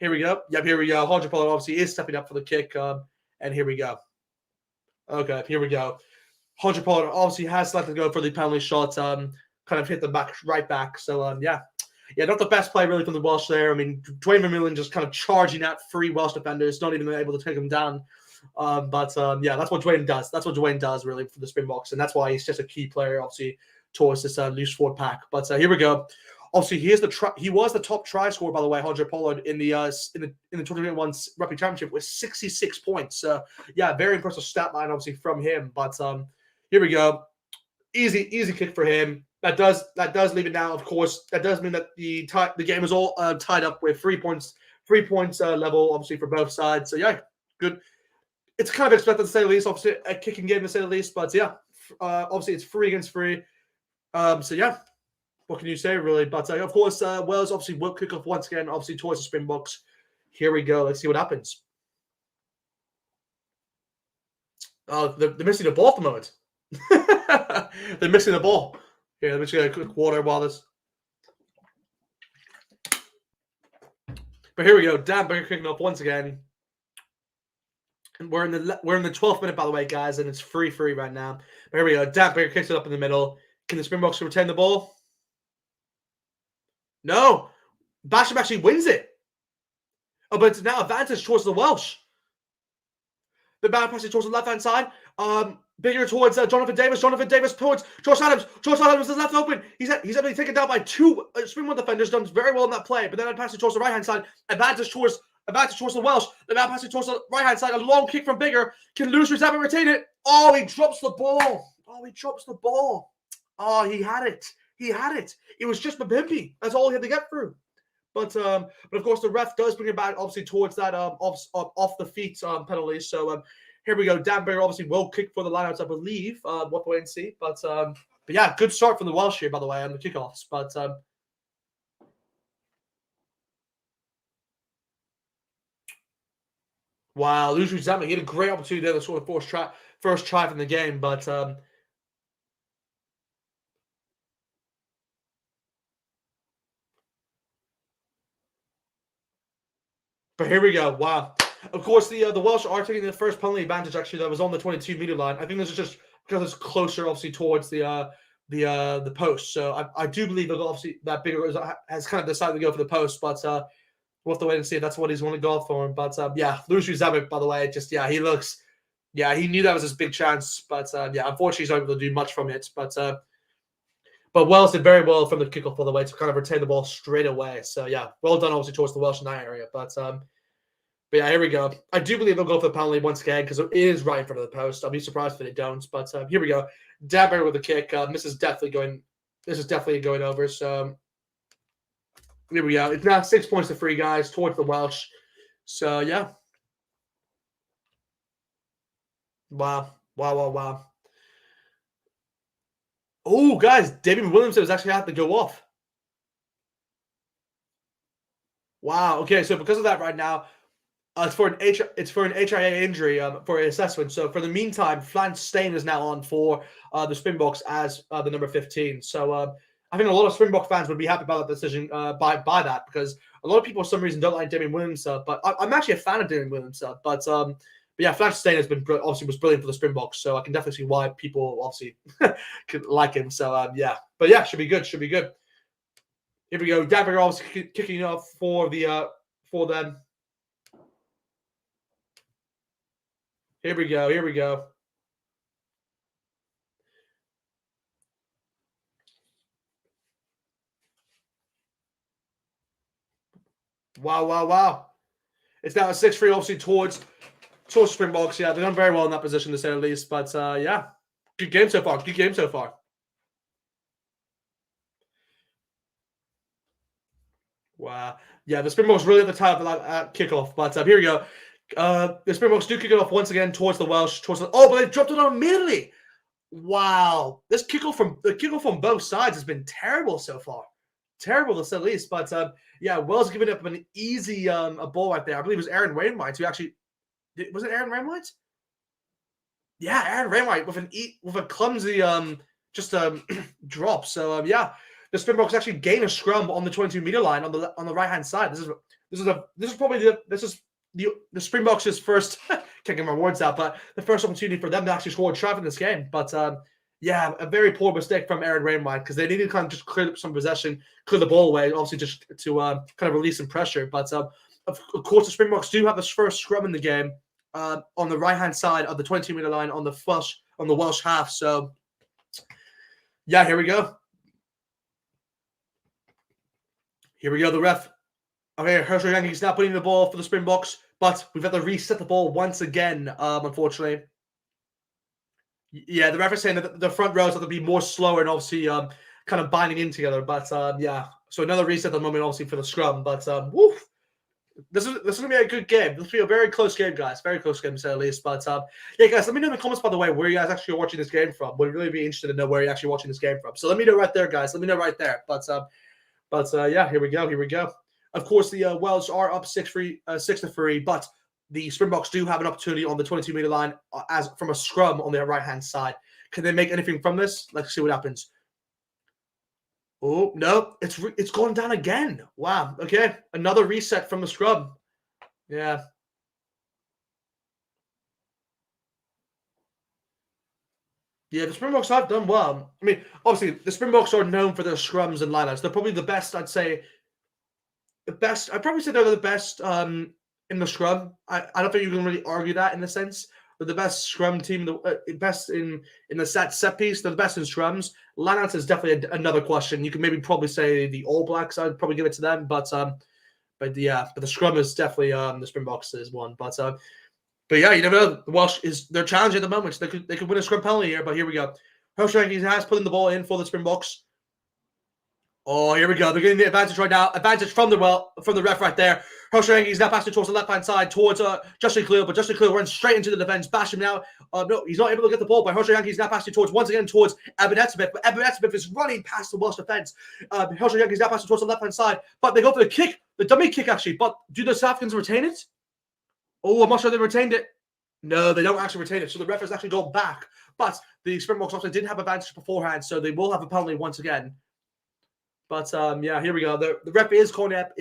here we go. Yep, here we go. Hodge Pollard obviously is stepping up for the kick. And here we go. Okay, here we go. Hodge Pollard obviously has selected to go for the penalty shot. Kind of hit the right back. So yeah. Yeah, not the best play really from the Welsh there. I mean, Dwayne Vermeulen just kind of charging at 3 Welsh defenders, not even able to take them down. But yeah, that's what Dwayne does. That's what Dwayne does really for the Springboks, and that's why he's just a key player, obviously, towards this loose forward pack. But here we go. Obviously, he was the top try scorer, by the way, Hodge Pollard in the 2021 Rugby Championship with 66 points. Yeah, very impressive stat line, obviously, from him. But here we go. Easy kick for him. That does leave it now. Of course, that does mean that the game is all tied up with 3 points. 3 points level, obviously, for both sides. So yeah, good. It's kind of expected to say the least. Obviously, a kicking game to say the least. But yeah, obviously it's 3 against 3. So yeah, what can you say really? But of course, Wales obviously will kick off once again. Obviously towards the Springboks. Here we go. Let's see what happens. They're missing the ball at the moment. They're missing the ball. Here, let me just get a quick water while this. But here we go. Dan Bigger kicking off once again. And we're in the 12th minute, by the way, guys, and it's 3-3 right now. But here we go. Dan Bigger kicks it up in the middle. Can the Springboks retain the ball? No. Basham actually wins it. Oh, but it's now advantage towards the Welsh. The bad passage towards the left-hand side. Bigger towards Jonathan Davis. Jonathan Davis towards Josh Adams. Josh Adams is left open. He's able to taken down by 2 Springboks defenders. Done very well in that play. But then passage towards the right-hand side. Advantage towards the Welsh. The now passage towards the right-hand side. A long kick from Bigger. Can lose Rizab and retain it. Oh, he drops the ball. Oh, he had it. It was just Mapimpi. That's all he had to get through. But of course, the ref does bring it back, obviously, towards that off the feet penalty. So here we go. Dan Bigger obviously will kick for the lineouts, I believe. We'll wait and see. But yeah, good start from the Welsh here, by the way, on the kickoffs. But wow, Lucian Zama, he had a great opportunity there to sort of first try from the game. But here we go. Wow. Of course, the Welsh are taking the first penalty advantage. Actually, that was on the 22-meter line. I think this is just because it's closer, obviously, towards the post. So I do believe that obviously that Bigger has kind of decided to go for the post, but we'll have to wait and see if that's what he's going to go for. But yeah, Lucian Zabic, by the way, he knew that was his big chance. But yeah, unfortunately, he's not able to do much from it. But Wales did very well from the kickoff, by the way, to kind of retain the ball straight away. So yeah, well done, obviously, towards the Welsh in that area. But yeah, here we go. I do believe they'll go for the penalty once again because it is right in front of the post. I'll be surprised if they don't. But here we go. Dabber with the kick. This is definitely going over. So here we go. It's now 6 points to 3, guys, towards the Welsh. So yeah. Wow. Oh, guys, David Williamson was actually had to go off. Wow. Okay, so because of that, right now, it's for an HIA injury for assessment. So for the meantime, Flance Stain is now on for the Springboks as the number 15. So I think a lot of Springbok fans would be happy about that decision by that, because a lot of people for some reason don't like Damien Williams, but I'm actually a fan of Damien Williams. But yeah, Flash Stain has been obviously was brilliant for the Springboks, so I can definitely see why people obviously could like him. So yeah, but yeah, should be good. Should be good. Here we go. Dapper obviously kicking off for them. Here we go. Here we go. Wow, wow, wow. It's now a 6-3, obviously, towards Springboks. Yeah, they've done very well in that position, to say the least. But yeah, good game so far. Good game so far. Wow. Yeah, the Springboks really at the top of that kickoff. But here we go. The Springboks do kick it off once again towards the Welsh. But they dropped it on immediately. Wow. This kickoff from both sides has been terrible so far. Terrible to say the least. But yeah, Wells giving up an easy a ball right there. I believe it was Aaron Wainwright who actually was it Aaron Wainwright? Yeah, Aaron Wainwright with a clumsy drop. So yeah, the Springboks actually gain a scrum on the 22-meter line on the right hand side. This is probably the Springboks' first can't get my words out, but the first opportunity for them to actually score a try in this game. But yeah, a very poor mistake from Aaron Wainwright, because they needed to kind of just clear up some possession, clear the ball away, obviously just to kind of release some pressure. But of course, the Springboks do have this first scrum in the game on the right hand side of the 22-meter line on the Welsh half. So yeah, here we go. Here we go. The ref. Okay, Herschel Yankees now putting the ball for the Springboks, but we've had to reset the ball once again, unfortunately. Yeah, the ref is saying that the front rows have to be more slower and obviously kind of binding in together. But yeah, so another reset at the moment, obviously, for the scrum. But woof, this is gonna be a good game. This will be a very close game, guys. Very close game, to say the least. But yeah, guys, let me know in the comments, by the way, where you guys actually are watching this game from. Would really be interested to know where you're actually watching this game from. So let me know right there, guys. Let me know right there. But yeah, here we go. Here we go. Of course, the Welsh are up 6-3, but the Springboks do have an opportunity on the 22-meter line as from a scrum on their right-hand side. Can they make anything from this? Let's see what happens. Oh, no, it's gone down again. Wow. Okay, another reset from the scrum. Yeah. Yeah, the Springboks have done well. I mean, obviously, the Springboks are known for their scrums and lineouts. They're probably the best, I'd say. I'd probably say they're the best in the scrum. I don't think you can really argue that in a sense. They're the best scrum team, the best in the set piece. They're the best in scrums. Lineouts is definitely another question. You can maybe probably say the All Blacks. I'd probably give it to them, but yeah, but the scrum is definitely the Springboks is one. But yeah, you never know. The Welsh they're challenging at the moment. So they could win a scrum penalty here. But here we go. Herschel has put in the ball in for the Springboks. Oh, here we go. They're getting the advantage right now. Advantage from the ref right there. Herschel is now passing towards the left-hand side, towards Justin Clear, but Justin Clear runs straight into the defense. Bash him now. No, he's not able to get the ball, but Herschel is now passing once again towards Eben Etzebeth, but Eben Etzebeth is running past the Welsh defense. Herschel is now passing towards the left-hand side, but they go for the kick, the dummy kick actually, but do the South Africans retain it? Oh, I'm not sure they retained it. No, they don't actually retain it, so the ref has actually gone back, but the Springboks also didn't have advantage beforehand, so they will have a penalty once again. But yeah, here we go. The ref is calling up.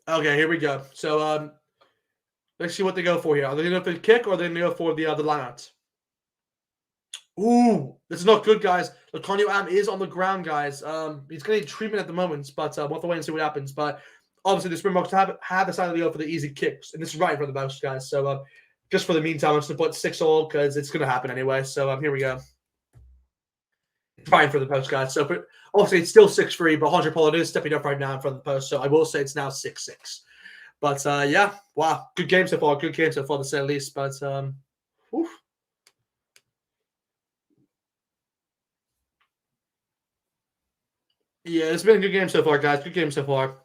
Okay, here we go. So let's see what they go for here. Are they going to go for the kick or are they going to go for the lineouts? Ooh, this is not good, guys. Laconio Am is on the ground, guys. He's getting treatment at the moment, but we'll have to wait and see what happens. But obviously, the Springboks have decided to go for the easy kicks, and this is right for the most, guys. So just for the meantime, I'm just going to put 6-all because it's going to happen anyway. So here we go. Fine for the post, guys. So obviously, it's still 6-3, but Andre Pollard is stepping up right now in front of the post. So I will say it's now 6-6. But yeah, wow, good game so far. Good game so far, to say the least. But oof. Yeah, it's been a good game so far, guys. Good game so far.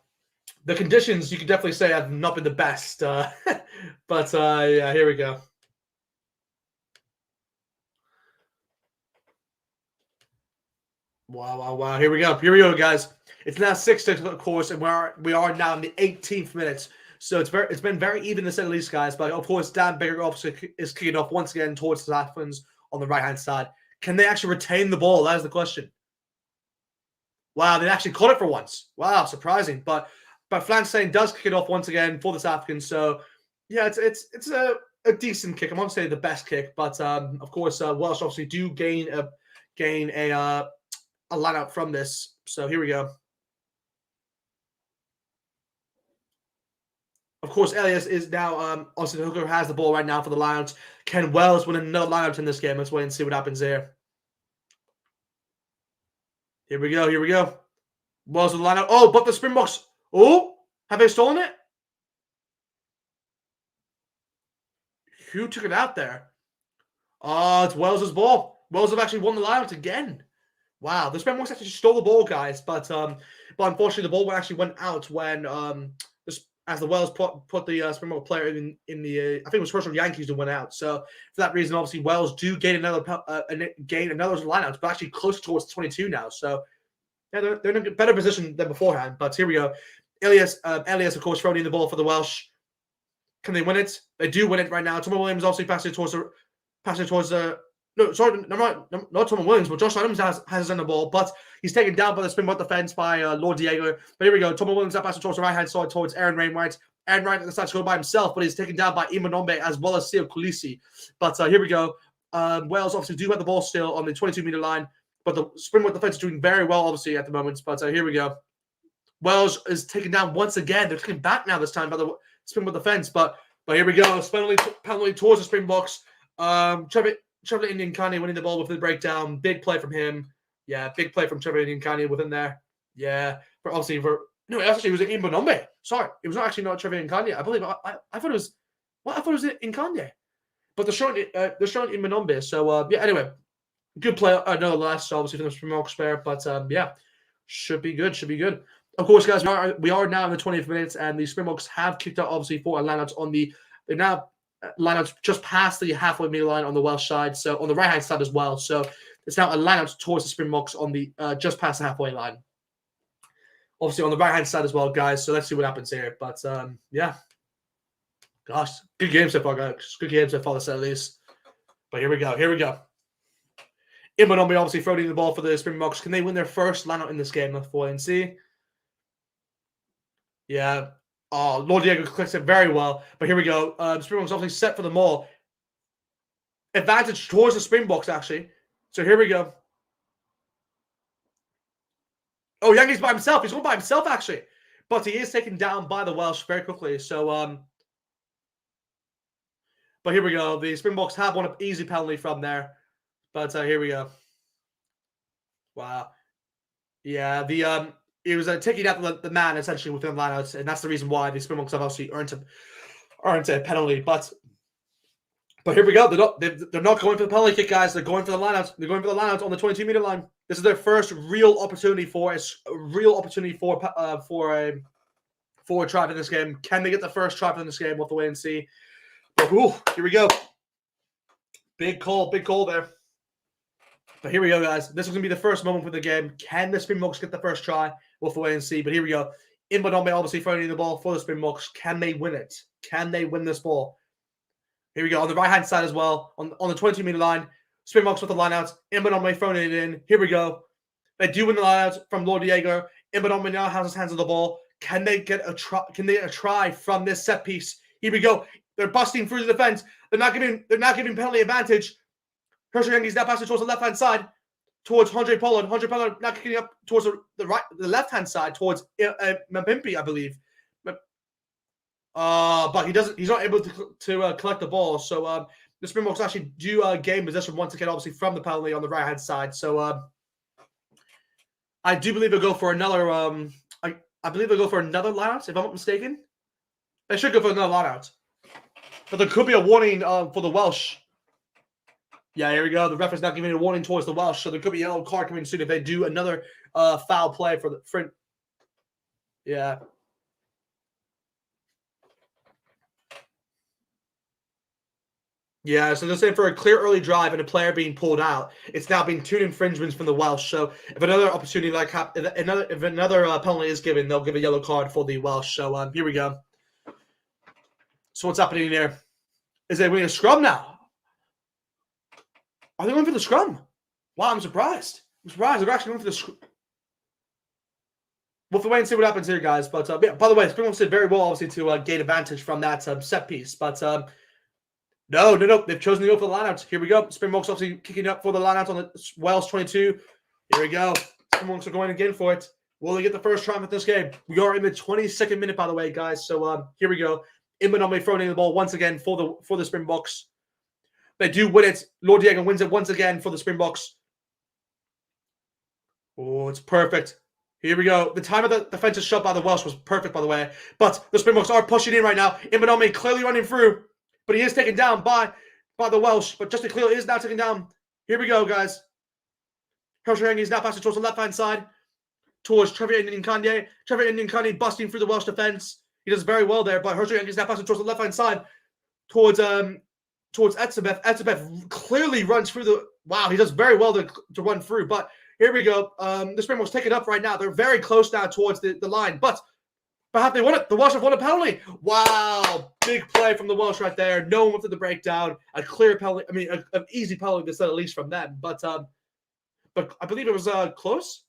The conditions, you can definitely say, have not been the best. But yeah, here we go. Wow, wow, wow. Here we go. Here we go, guys. It's now 6-6, of course, and we are now in the 18th minute. So it's been very even to say the least, guys. But of course, Dan Bigger obviously is kicking off once again towards the South Africans on the right hand side. Can they actually retain the ball? That is the question. Wow, they actually caught it for once. Wow, surprising. But Flanstein does kick it off once again for the South Africans. So yeah, it's a decent kick. I won't say the best kick, but of course, Welsh obviously do gain a line out from this. So here we go. Of course, Elias is now obviously the hooker has the ball right now for the lineouts. Can Wells win another lineout in this game? Let's wait and see what happens there. Here we go. Here we go. Wells with the lineout. Oh, but the Springboks. Oh, have they stolen it? Who took it out there? Oh, it's Wells' ball. Wells have actually won the lineout again. Wow, the Springboks actually stole the ball, guys. But unfortunately, the ball actually went out when as the Wells put the Springbok player in the I think it was Herschel Yankees who went out. So for that reason, obviously Wells do gain another lineout, but actually close towards 22 now. So yeah, they're in a better position than beforehand. But here we go. Elias, of course, throwing in the ball for the Welsh. Can they win it? They do win it right now. Thomas Williams obviously passing towards the. No, sorry, not Thomas Williams, but Josh Adams has in the ball, but he's taken down by the Springbok defense by Lord Diego. But here we go. Thomas Williams up passing towards the right hand side towards Aaron Wainwright. Aaron Wainwright decides to go by himself, but he's taken down by Imanombe as well as Seo Kulisi. But here we go. Wales obviously do have the ball still on the 22-meter line, but the Springbok defense is doing very well, obviously, at the moment. But here we go. Wales is taken down once again. They're taken back now this time by the Springbok defense. But here we go. Penalty towards the Springboks. Trevor Indian Kanye winning the ball within the breakdown. Big play from him. Yeah, big play from Trevor Indian Kanye within there. Yeah, it was Imbonombe. Sorry, it was not Trevor Indian Kanye. I believe I thought it was. Well, I thought it was Nkanye. But they're showing Imbonombe. So yeah. Anyway, good play. Nonetheless, obviously from the Springboks player. But yeah, should be good. Should be good. Of course, guys, we are now in the 20th minutes, and the Springboks have kicked out obviously for a lineout on the. They're now lineouts just past the halfway meter line on the Welsh side, so on the right hand side as well. So it's now a lineout towards the Springboks on the just past the halfway line. Obviously on the right hand side as well, guys. So let's see what happens here. But yeah, gosh, good game so far, guys. Good game so far, to say the least. But here we go. Here we go. Imbonombe obviously throwing the ball for the Springboks. Can they win their first lineout in this game? Let's wait and see. Yeah. Oh, Lord Diego clicks it very well. But here we go. Springboks obviously set for the maul. Advantage towards the Springboks, actually. So here we go. Oh, Yankees by himself. He's going by himself, actually. But he is taken down by the Welsh very quickly. So, but here we go. The Springboks have won an easy penalty from there. But here we go. Wow. Yeah, it was taking out the man essentially within the lineouts, and that's the reason why the Springboks have obviously earned a penalty. But here we go. They're not going for the penalty kick, guys. They're going for the lineouts. They're going for the lineouts on the 22-meter line. This is their first real opportunity for a try in this game. Can they get the first try in this game? We'll have to wait and see. But here we go. Big call there. But here we go, guys. This is going to be the first moment for the game. Can the Springboks get the first try? We'll have to wait and see. But here we go. Imbonombe obviously throwing the ball for the Springboks. Can they win it? Can they win this ball? Here we go. On the right-hand side as well. On the 22-meter line. Springboks with the lineouts. Imbonombe throwing it in. Here we go. They do win the lineouts from Lord Diego. Imbonombe now has his hands on the ball. Can they get a try? Can they get a try from this set piece? Here we go. They're busting through the defense. They're not giving penalty advantage. Herschel Yankees now passing towards the left-hand side, towards Andre Pollard. Andre Pollard now kicking up towards the left-hand side, towards Mpimpi, I believe. But he's not able to collect the ball. So the Springboks actually do gain possession once again, obviously from the penalty on the right-hand side. So I do believe they'll go for another. I believe they'll go for another lineout, if I'm not mistaken. They should go for another lineout, but there could be a warning for the Welsh. Yeah, here we go. The ref is now giving a warning towards the Welsh, so there could be a yellow card coming soon if they do another foul play for the front. Yeah. Yeah, so they're saying for a clear early drive and a player being pulled out, it's now been 2 infringements from the Welsh. So if another opportunity if another penalty is given, they'll give a yellow card for the Welsh. So here we go. So what's happening here? Is they winning a scrum now? Are they going for the scrum? Wow, I'm surprised. They're actually going for the scrum. We'll have to wait and see what happens here, guys. But yeah, by the way, Springboks did very well, obviously, to gain advantage from that set piece. But no. They've chosen to go for the lineouts. Here we go. Springboks obviously kicking up for the lineouts on the Wales 22. Here we go. Springboks are going again for it. Will they get the first triumph at this game? We are in the 22nd minute, by the way, guys. So here we go. Imbanome throwing in the ball once again for the Springboks. They do win it. Lord Diego wins it once again for the Springboks. Oh, it's perfect. Here we go. The time of the defensive shot by the Welsh was perfect, by the way. But the Springboks are pushing in right now. Imbanome clearly running through, but he is taken down by the Welsh. But Justin Cleal is now taken down. Here we go, guys. Hershey is now passing towards the left-hand side, towards Trevor Indian-Kanye. Trevor Indian-Kanye busting through the Welsh defense. He does very well there, but Hershey is now passing towards the left-hand side, towards Etzebeth. Etzebeth clearly runs through the... Wow, he does very well to run through, but... Here we go. The Springboks take it up right now. They're very close now towards the line, but perhaps they won it. The Welsh have won a penalty. Wow. Big play from the Welsh right there. No one went to the breakdown. A clear penalty. I mean, an easy penalty to say at least from them. But I believe it was close.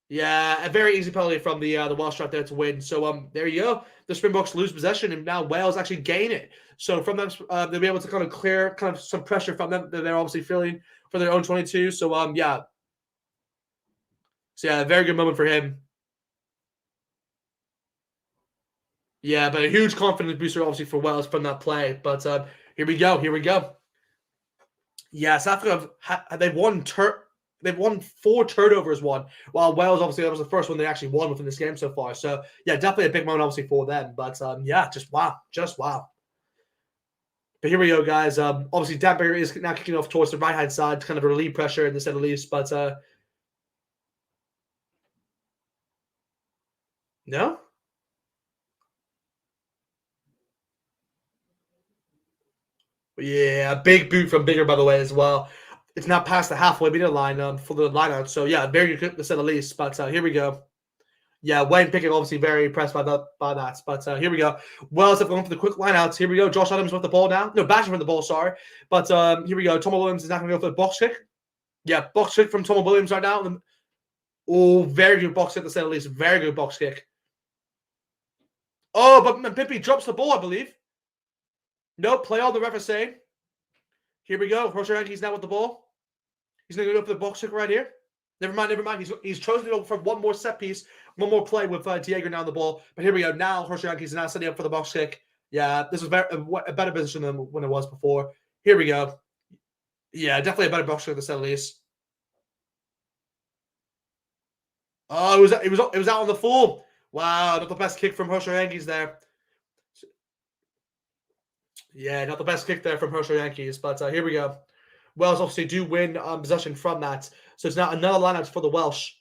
Yeah, a very easy penalty from the Welsh right there to win. So there you go. The Springboks lose possession, and now Wales actually gain it. So from them, they'll be able to kind of clear some pressure from them that they're obviously feeling for their own 22. So yeah. So yeah, very good moment for him. Yeah, but a huge confidence booster obviously for Wales from that play. But here we go. Yeah, South Africa they've won 4 turnovers won, while Wales obviously that was the first one they actually won within this game so far. So yeah, definitely a big moment obviously for them. But yeah, just wow. But here we go, guys. Obviously, Dan Barry is now kicking off towards the right-hand side to kind of relieve pressure in the set of least. But no? Yeah, big boot from Bigger, by the way, as well. It's now past the halfway meter line for the lineout. So, yeah, very good to say the least. But here we go. Yeah, Wayne Pickett obviously very impressed by that. But here we go. Wells have gone for the quick lineouts. Here we go. Josh Adams with the ball now. No, Basham with the ball, sorry. But here we go. Tomo Williams is not going to go for the box kick. Yeah, box kick from Tomo Williams right now. Oh, very good box kick to say the least. Very good box kick. Oh, but Pippi drops the ball, I believe. Nope, play on the ref is saying. Here we go. Hershey Yankees now with the ball. He's going to go for the box kick right here. Never mind. He's chosen to go for one more set piece, one more play with Diego now on the ball. But here we go. Now Hershey Yankees is now setting up for the box kick. Yeah, this is a better position than when it was before. Here we go. Yeah, definitely a better box kick to say the least. Oh, it was out on the full. Wow, not the best kick from Hershey Yankees there. Yeah, not the best kick there from Hershey Yankees. But here we go. Wales obviously do win possession from that. So it's now another lineout for the Welsh.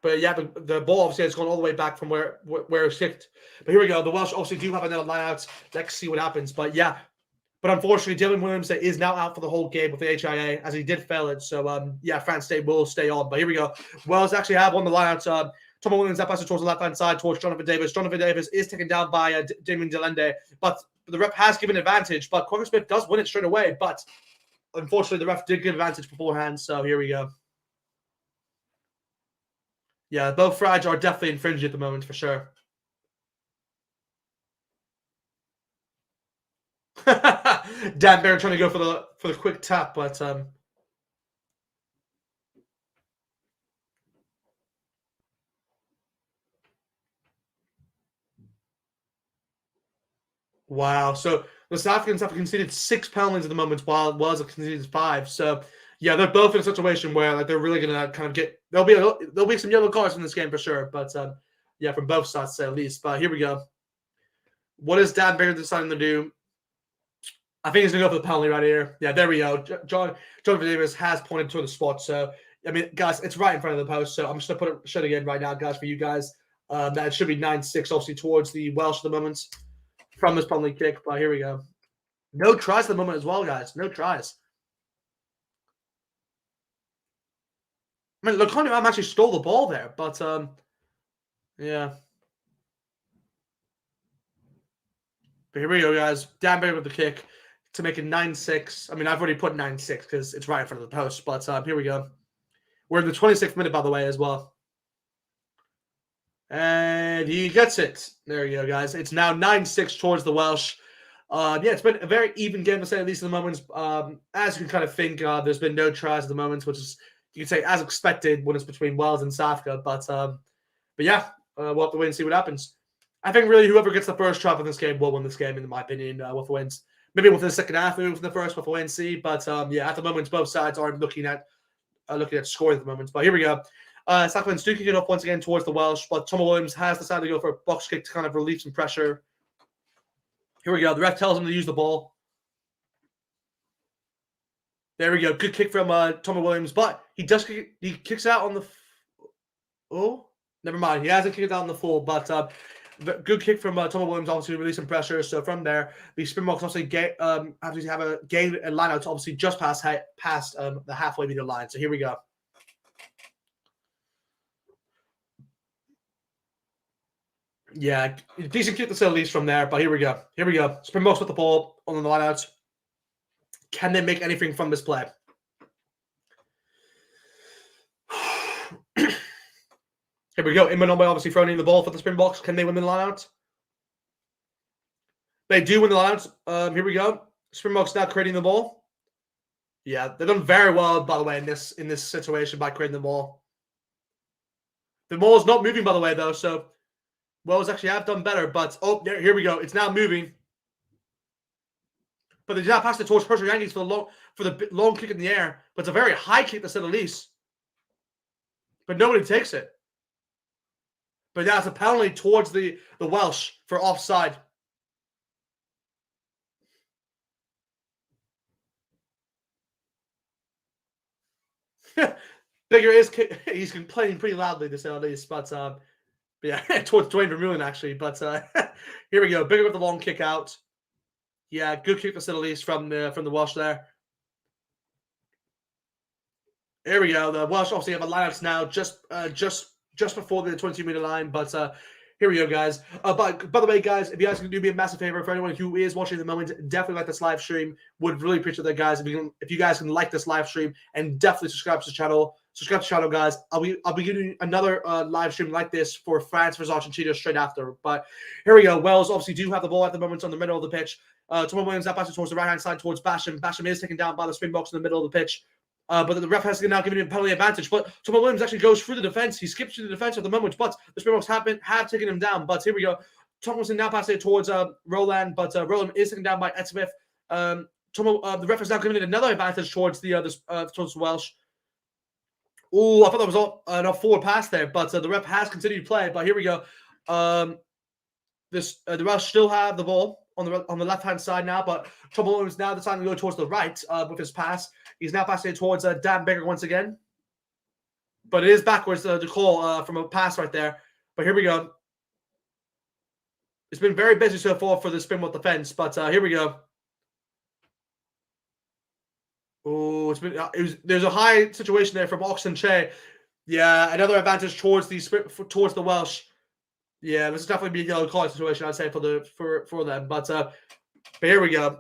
But yeah, the ball obviously has gone all the way back from where it's kicked. But here we go. The Welsh obviously do have another lineout. Let's see what happens. But yeah. But unfortunately, Dylan Williams is now out for the whole game with the HIA as he did fail it. So yeah, France State will stay on. But here we go. Wales actually have won the lineout. Tom Williams that passes towards the left-hand side towards Jonathan Davis. Jonathan Davis is taken down by Damien Delende. But the ref has given advantage. But Quagga Smith does win it straight away. But unfortunately, the ref did give advantage beforehand. So here we go. Yeah, both frags are definitely infringed at the moment for sure. Dan Barrett trying to go for the quick tap, but wow. So the South Africans have conceded 6 penalties at the moment, while Wales have conceded 5. So yeah, they're both in a situation where like they're really gonna kind of get there'll be some yellow cards in this game for sure. But yeah, from both sides to say at least. But here we go. What is Dan Barrett deciding to do? I think he's going to go for the penalty right here. Yeah, there we go. Jonathan Davis has pointed to the spot. So, I mean, guys, it's right in front of the post. So I'm just going to put it shut again right now, guys, for you guys. That should be 9-6, obviously, towards the Welsh at the moment from this penalty kick. But here we go. No tries at the moment as well, guys. No tries. I mean, Laconia actually stole the ball there. But Yeah. But here we go, guys. Dan Baker with the kick to make it 9-6. I mean, I've already put 9-6 because it's right in front of the post. But here we go. We're in the 26th minute, by the way, as well. And he gets it. There you go, guys. It's now 9-6 towards the Welsh. Yeah, it's been a very even game to say at least in the moments. As you can kind of think, there's been no tries at the moment, which is, you can say, as expected when it's between Wales and South Africa. But yeah, we'll have to wait and see what happens. I think really whoever gets the first try in this game will win this game, in my opinion, with the wins. Maybe within the second half, maybe within the first, with a win and see. But yeah, at the moment, both sides aren't looking at scoring at the moment. But here we go. South Africans do kick it up once again towards the Welsh, but Thomas Williams has decided to go for a box kick to kind of relieve some pressure. Here we go. The ref tells him to use the ball. There we go. Good kick from Thomas Williams, but he kicks out on the. Oh, never mind. He hasn't kicked out on the full, but good kick from Thomas Williams, obviously release some pressure. So from there, the Springboks obviously gain a line out to obviously just past the halfway meter line. So here we go. Yeah, decent kick to say the least from there, but here we go. Here we go. Springboks with the ball on the lineouts. Can they make anything from this play? Here we go. Immanuel obviously throwing in the ball for the Springboks. Can they win the lineouts? They do win the lineouts. Here we go. Springboks now creating the ball. Yeah, they've done very well, by the way, in this situation by creating the ball. The ball is not moving, by the way, though, so Wales actually have done better, but here we go. It's now moving. But they did not pass it towards Herschel Yankees for the long kick in the air. But it's a very high kick to say the least. But nobody takes it. But yeah, it's a penalty towards the Welsh for offside. Bigger he's complaining pretty loudly to say the least, but yeah, towards Dwayne Vermeulen actually. But here we go. Bigger with the long kick out. Yeah, good kick to say the least from the Welsh there. Here we go. The Welsh obviously have a lineouts now, just before the 22-meter line. But here we go, guys. By the way, guys, if you guys can do me a massive favor, for anyone who is watching at the moment, definitely like this live stream. Would really appreciate that, guys. If you guys can like this live stream and definitely subscribe to the channel. Subscribe to the channel, guys. I'll be giving another live stream like this for France versus Argentina straight after. But here we go. Wales obviously do have the ball at the moment on the middle of the pitch. Thomas Williams now passing towards the right-hand side towards Basham. Basham is taken down by the Springboks in the middle of the pitch. But the ref has now given him a penalty advantage. But Thomas Williams actually goes through the defense. He skips through the defense at the moment, but the Springboks have taken him down. But here we go. Thomas now passing it towards Roland, but Roland is taken down by Ed Smith. The ref has now given it another advantage towards the Welsh. Oh, I thought that was an forward pass there, but the ref has continued to play. But here we go. The Welsh still have the ball on the left-hand side now, but Thomas Williams now deciding to go towards the right with his pass. He's now passing it towards Dan Baker once again. But it is backwards, the call from a pass right there. But here we go. It's been very busy so far for the Springbok defense, but here we go. Oh, there's a high situation there from Oxen Che. Yeah, another advantage towards the Welsh. Yeah, this is definitely be a yellow card situation, I'd say, for them. But here we go.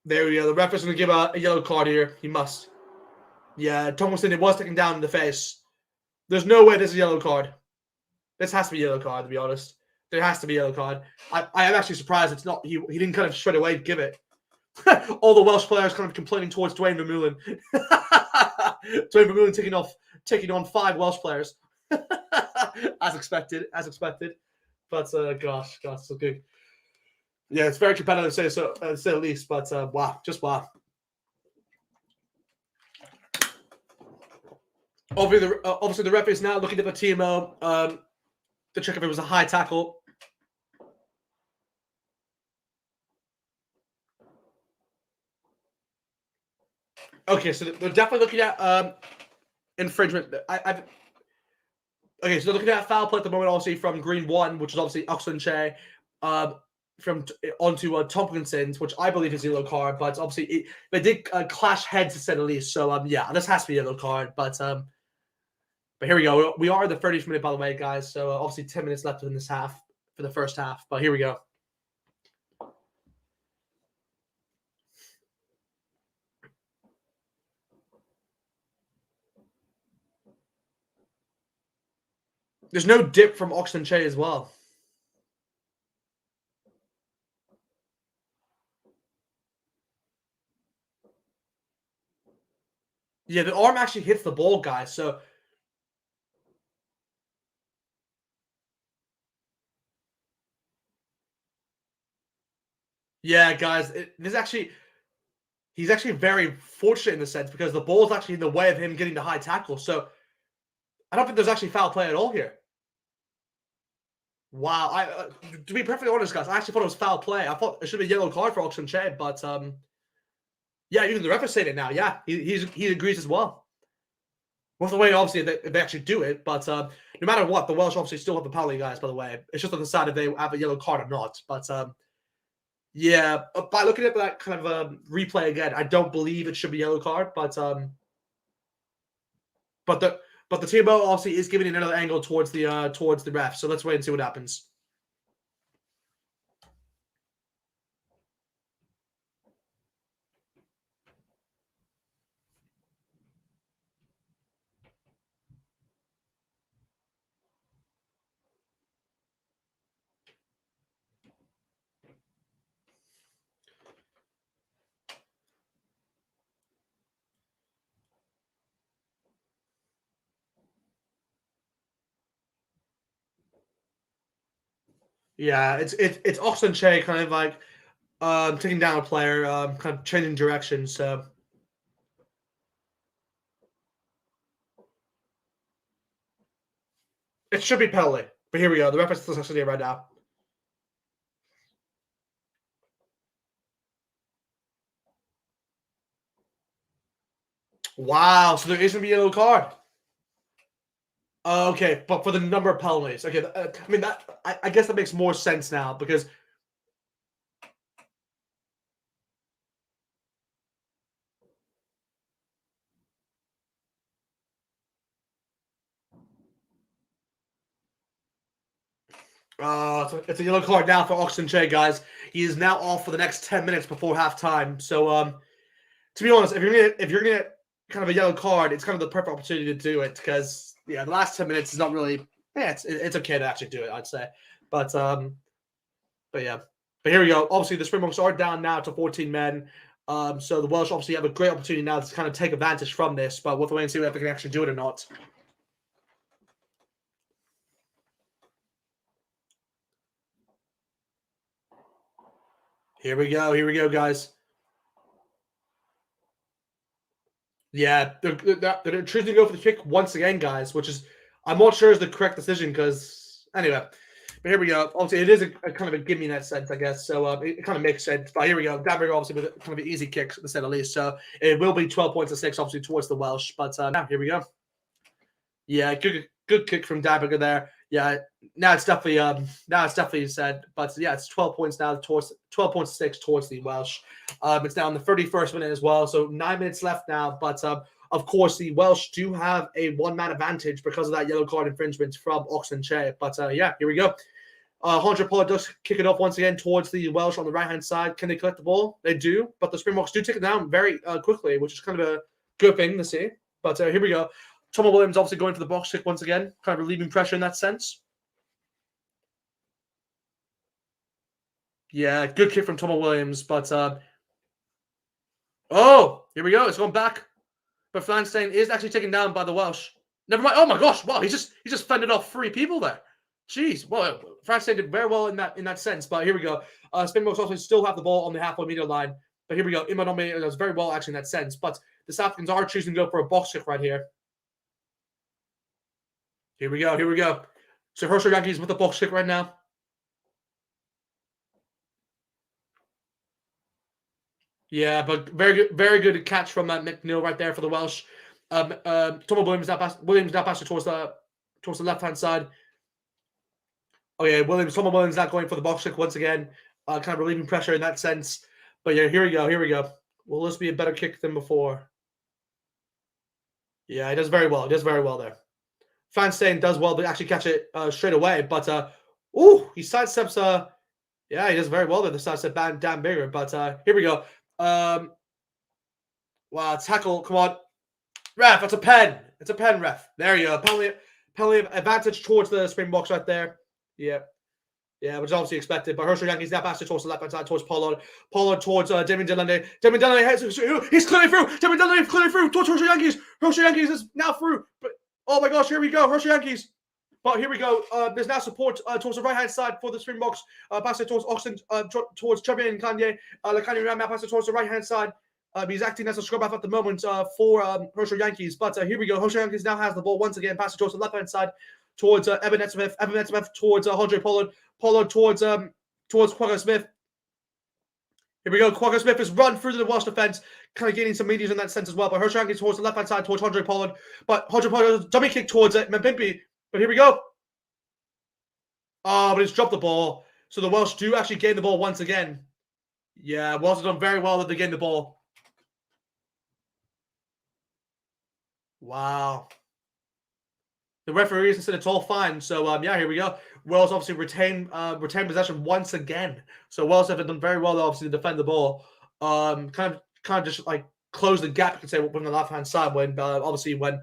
There we go. The ref is going to give a yellow card here. He must. Yeah, Tomlinson, it was taken down in the face. There's no way this is a yellow card. This has to be a yellow card, to be honest. There has to be a yellow card. I am actually surprised it's not. He didn't kind of straight away give it. All the Welsh players kind of complaining towards Dwayne Vermeulen. Dwayne Vermeulen taking on 5 Welsh players. as expected. But gosh, so good. Yeah, it's very competitive, to say the least. But wow, just wow. Obviously, the ref is now looking at the TMO to check if it was a high tackle. Okay, so they're definitely looking at infringement. Okay, so they're looking at foul play at the moment, obviously from Green 1, which is obviously Oxen Che. onto Tompkinson's, which I believe is a yellow card, but obviously they did clash heads to say the least. So yeah, this has to be a yellow card. But here we go. We are in the 30th minute, by the way, guys. So obviously 10 minutes left in this half for the first half. But here we go. There's no dip from Oxen Che as well. Yeah, the arm actually hits the ball, guys. So yeah, guys, he's actually very fortunate in the sense because the ball's actually in the way of him getting the high tackle. So I don't think there's actually foul play at all here. Wow, to be perfectly honest, guys, I actually thought it was foul play. I thought it should be a yellow card for Oxen Che, but yeah, even the ref is saying it now. Yeah, he agrees as well. With the way, obviously, they actually do it, but no matter what, the Welsh obviously still have the penalty, guys, by the way. It's just on the side if they have a yellow card or not. But yeah, by looking at that kind of replay again, I don't believe it should be yellow card, but the TMO obviously is giving another angle towards the ref. So let's wait and see what happens. Yeah, it's Oxen Che kind of like taking down a player, kind of changing direction. So it should be penalty. But here we go. The ref is discussing it right now. Wow, so there isn't a yellow card. Okay, but for the number of penalties. Okay, I mean I guess that makes more sense now because it's a yellow card now for Oxen Che, guys. He is now off for the next 10 minutes before halftime. So to be honest, if you're gonna get kind of a yellow card, it's kind of the perfect opportunity to do it because yeah, the last 10 minutes is not really it's okay to actually do it, I'd say. But yeah. But here we go. Obviously the Springboks are down now to 14 men. So the Welsh obviously have a great opportunity now to kind of take advantage from this, but we'll wait and see if they can actually do it or not. Here we go, guys. Yeah, they're choosing to go for the kick once again, guys, which is I'm not sure is the correct decision because anyway. But here we go. Obviously, it is a kind of a gimme in that sense, I guess. So it kind of makes sense. But here we go. Dabber obviously with kind of an easy kick, to say the least. So it will be 12 points to 6, obviously, towards the Welsh. But now, here we go. Yeah, good kick from Dabber there. Yeah, now it's definitely said. But yeah, it's 12 points now towards 12 points to 6 towards the Welsh. It's now in the 31st minute as well. So 9 minutes left now. But of course, the Welsh do have a one-man advantage because of that yellow card infringement from Oxen Che. But yeah, here we go. Hunter Pollard does kick it off once again towards the Welsh on the right-hand side. Can they collect the ball? They do, but the Springboks do take it down very quickly, which is kind of a good thing to see. But here we go. Tomo Williams obviously going for the box kick once again, kind of relieving pressure in that sense. Yeah, good kick from Tomo Williams, but oh, here we go. It's going back. But Flanstein is actually taken down by the Welsh. Never mind. Oh my gosh! Wow, he just fended off 3 people there. Jeez. Well, Flanstein did very well in that sense. But here we go. Springboks also still have the ball on the halfway meter line. But here we go. Imanome does very well actually in that sense. But the South Africans are choosing to go for a box kick right here. Here we go. So Herschel Yankees with the box kick right now. Yeah, but very good catch from McNeil right there for the Welsh. Tomo Williams now passed towards the left hand side. Oh yeah, Tomo Williams not going for the box kick once again. kind of relieving pressure in that sense. But yeah, here we go. Here we go. Will this be a better kick than before? Yeah, he does very well. He does very well there. Franstein does well to actually catch it straight away. But, he sidesteps. Yeah, he does very well there. The sidestep Dan Bigger. But here we go. Wow, tackle. Come on. Ref, it's a pen. It's a pen, ref. There you go. Penalty advantage towards the Springboks right there. Yeah. Yeah, which is obviously expected. But Herschel Yankees now passes towards the left-hand side, towards Pollard. Pollard towards Damien Delande. Damien Delande he's clearly through. Damien Delande clearly through towards Herschel Yankees. Herschel Yankees is now through. But, oh my gosh, here we go. Herschel Yankees. But here we go. There's now support towards the right-hand side for the Springboks. Pass it towards Oxen, towards Trevor and Kanye. Kanye now passes towards the right-hand side. He's acting as a scrub half at the moment for Herschel Yankees. But here we go. Herschel Yankees now has the ball once again. Pass it towards the left-hand side. Towards Evan Etzemeth. Evan Etzemeth towards Andre Pollard. Pollard towards Quagga Smith. Here we go. Quagga Smith is run through to the Welsh defense, kind of gaining some medias in that sense as well. But Herschel Yankees towards the left-hand side, towards Andre Pollard. But Andre Pollard, dummy kick towards Mpimpi. But here we go. Oh, but he's dropped the ball. So the Welsh do actually gain the ball once again. Yeah, Welsh have done very well that they gained the ball. Wow. The referees said it's all fine. So, yeah, here we go. Wales obviously retain possession once again. So Wales have done very well, obviously, to defend the ball. Kind of just like close the gap, you could say, from the left-hand side when obviously when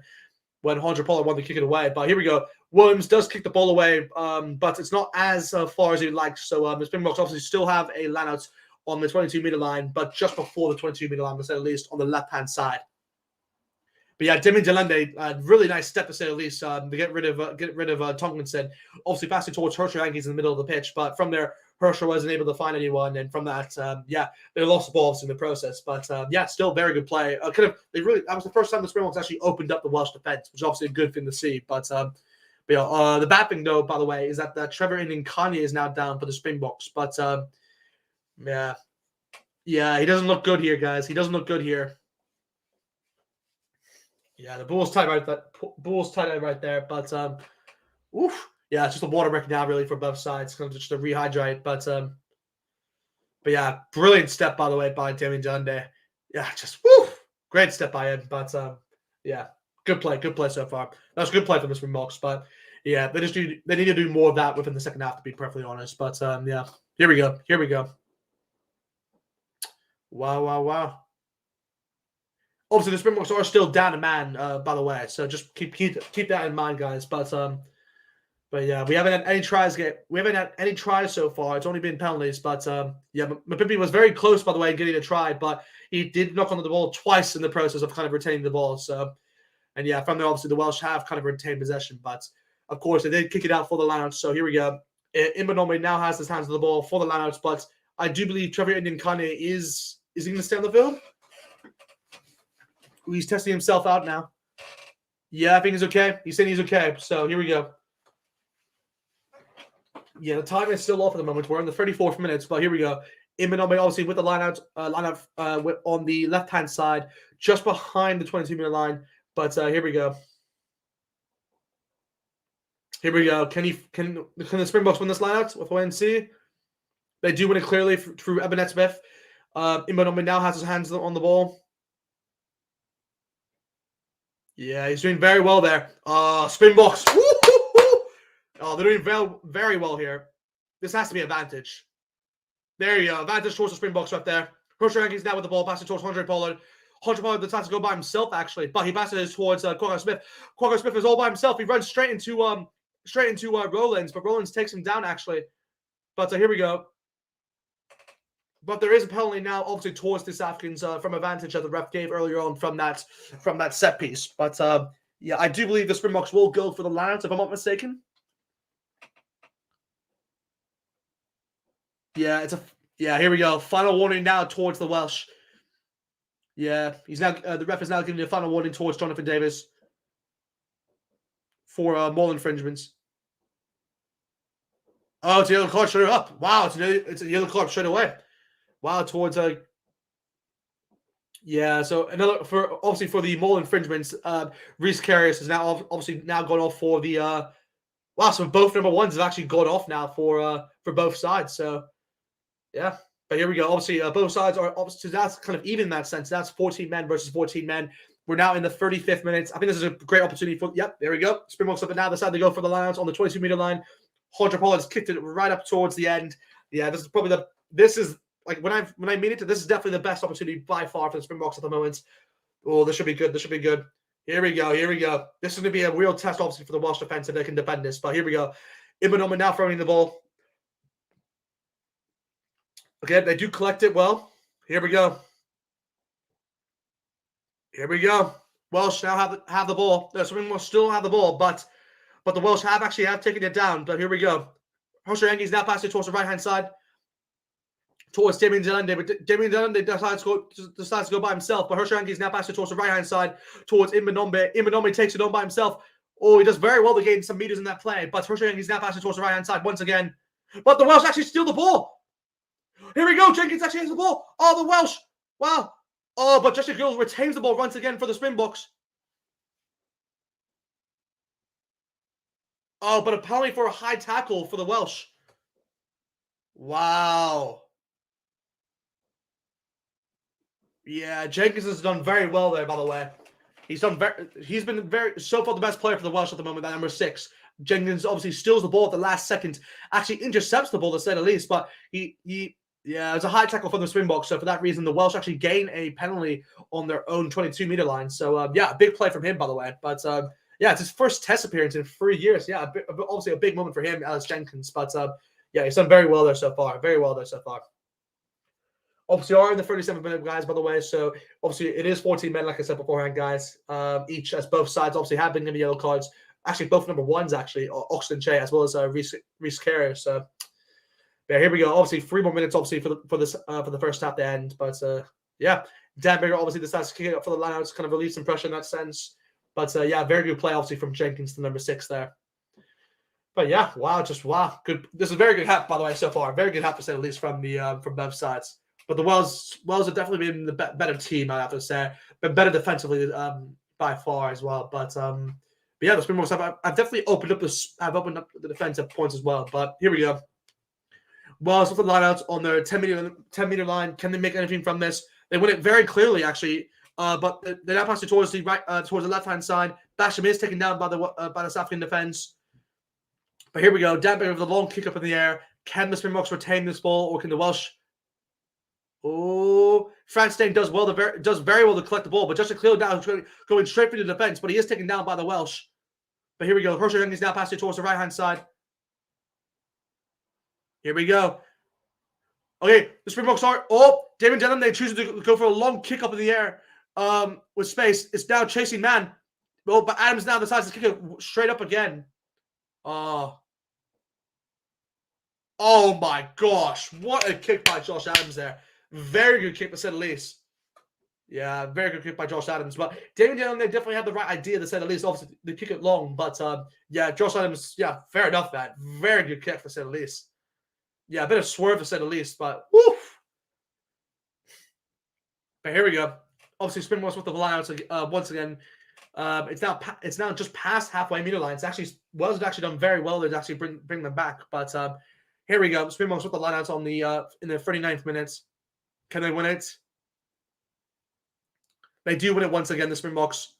Andre Pollard wanted to kick it away. But here we go. Williams does kick the ball away, but it's not as far as he'd like. So the Springboks obviously still have a line-out on the 22-meter line, but just before the 22-meter line, to say the least, on the left-hand side. But yeah, Damien Delande, really nice step to say the least, to get rid of Tomlinson. Obviously, passing towards Herschel Yankees in the middle of the pitch, but from there, Herschel wasn't able to find anyone, and from that, yeah, they lost the ball obviously in the process. But yeah, still very good play. That was the first time the Springboks actually opened up the Welsh defense, which is obviously a good thing to see. But yeah, the bad thing though, by the way, is that Trevor Kanye is now down for the Springboks. But yeah, he doesn't look good here, guys. He doesn't look good here. Yeah, the Bulls tight right there. But yeah, it's just a water break now, really, for both sides, kind of just to rehydrate. But yeah, brilliant step, by the way, by Damien Delande. Yeah, just great step by him. But yeah, good play so far. That's good play from the Springboks. But yeah, they need to do more of that within the second half, to be perfectly honest. But yeah, here we go. Wow. Obviously, the Springboks are still down a man, by the way. So just keep that in mind, guys. But yeah, we haven't had any tries yet. We haven't had any tries so far. It's only been penalties. But yeah, Mpimpi was very close, by the way, getting a try, but he did knock on the ball twice in the process of kind of retaining the ball. So, and yeah, from there, obviously, the Welsh have kind of retained possession. But of course, they did kick it out for the lineouts. So here we go. Imbanome now has his hands on the ball for the lineouts, but I do believe Trevor Kanye is he going to stay on the field? He's testing himself out now. Yeah, I think he's okay. He's saying he's okay. So here we go. Yeah, the time is still off at the moment. We're in the 34th minutes, but here we go. Imbanome obviously with the line out on the left-hand side, just behind the 22-meter line. But here we go. Here we go. Can the Springboks win this line-out with ONC? They do win it clearly through Evan Etzemeth. Imbanome now has his hands on the ball. Yeah, he's doing very well there. Springboks. Oh, they're doing very well here. This has to be advantage. There you go. Advantage towards the Springboks right there. Herschel Yankees now with the ball, passing towards Andre Pollard. Andre Pollard decides to go by himself, actually, but he passes towards Quagga Smith. Quagga Smith is all by himself. He runs straight into Rollins, but Rollins takes him down, actually. But here we go. But there is a penalty now, obviously, towards the South Africans from advantage that the ref gave earlier on from that set piece. But yeah, I do believe the Springboks will go for the line-out, if I'm not mistaken. Yeah, here we go. Final warning now towards the Welsh. Yeah, he's now the ref is now giving a final warning towards Jonathan Davis for more infringements. Oh, it's a yellow card straight up. Wow, it's a yellow card straight away. Wow, towards yeah. So for the more infringements, Reece Carius is now obviously gone off for the wow. So both number ones have actually gone off now for both sides. So Yeah. But here we go. Obviously, both sides are obviously that's kind of even in that sense. That's 14 men versus 14 men. We're now in the 35th minutes. I think this is a great opportunity for. Yep, there we go. Springboks up and now. Decide to go for the lineouts on the 22-meter line. Hunter Pollard has kicked it right up towards the end. Yeah, this is probably the. This is like when I mean it. This is definitely the best opportunity by far for the Springboks at the moment. Oh, this should be good. This should be good. Here we go. Here we go. This is going to be a real test, obviously, for the Welsh defense if they can defend this. But here we go. Imanoma now throwing the ball. Okay, they do collect it well. Here we go. Here we go. Welsh now have the ball. The Springboks still have the ball, but the Welsh have taken it down. But here we go. Hoshirangi is now passing towards the right-hand side. Towards Damien Delende, but Damien Delende decides to go by himself. But Hoshirangi is now passing towards the right-hand side towards Imanombe. Imanombe takes it on by himself. Oh, he does very well to gain some meters in that play. But Hoshirangi is now passing towards the right-hand side once again. But the Welsh actually steal the ball. Here we go. Jenkins actually has the ball. Oh, the Welsh. Wow. Oh, but Justin Gill retains the ball once again for the Springboks. Oh, but a penalty for a high tackle for the Welsh. Wow. Yeah, Jenkins has done very well there, by the way. He's been so far the best player for the Welsh at the moment, that number 6. Jenkins obviously steals the ball at the last second, actually intercepts the ball to say the least, but yeah, it was a high tackle from the Springboks, so for that reason, the Welsh actually gain a penalty on their own 22-meter line. So, yeah, a big play from him, by the way. But, yeah, it's his first test appearance in 3 years. Yeah, obviously a big moment for him, Alex Jenkins. But, yeah, he's done very well there so far. Very well there so far. Obviously, are in the 37th minute, guys, by the way. So, obviously, it is 14 men, like I said beforehand, guys. Each, as both sides obviously have been given yellow cards. Actually, both number 1s, actually, Oxton Che, as well as Reece Carrier. So, yeah, here we go. Obviously, 3 more minutes, obviously, for the first half to end. But, yeah, Dan Bigger obviously decides to kick it up for the lineouts, kind of relieve some pressure in that sense. But, yeah, very good play, obviously, from Jenkins to number 6 there. But, yeah, wow, wow. Good. This is a very good half, by the way, so far. Very good half, to say the least, from both sides. But the Welsh have definitely been the better team, I have to say. Been better defensively by far as well. But yeah, the Springboks have definitely opened up the defensive points as well. But here we go. Welsh with the lineouts on their 10-meter line. Can they make anything from this? They win it very clearly, actually. But they now pass it towards the left-hand side. Basham is taken down by the South African defense. But here we go. Dan Bigger with a long kick up in the air. Can the Springboks retain this ball, or can the Welsh? Oh, Franz Steyn does very well to collect the ball, but Justin Cleo now going straight for the defense, but he is taken down by the Welsh. But here we go. Herschel Young is now passing towards the right-hand side. Here we go. Okay, the Springboks are. Oh, David Denham, they choose to go for a long kick up in the air with space. It's now chasing man. Oh, but Adams now decides to kick it straight up again. Oh my gosh. What a kick by Josh Adams there. Very good kick, to say the least. Yeah, very good kick by Josh Adams. But David Young, they definitely had the right idea, to say the least. Obviously, they kick it long. But, yeah, Josh Adams, yeah, fair enough, man. Very good kick, to say the least. Yeah, a bit of swerve, to say the least. But, woof. But here we go. Obviously, Springboks with the lineouts once again. It's now just past halfway meter line. Wells have actually done very well to actually bring them back. But here we go. Springboks with the lineouts on in the 39th minutes. Can they win it? They do win it once again, the Springboks.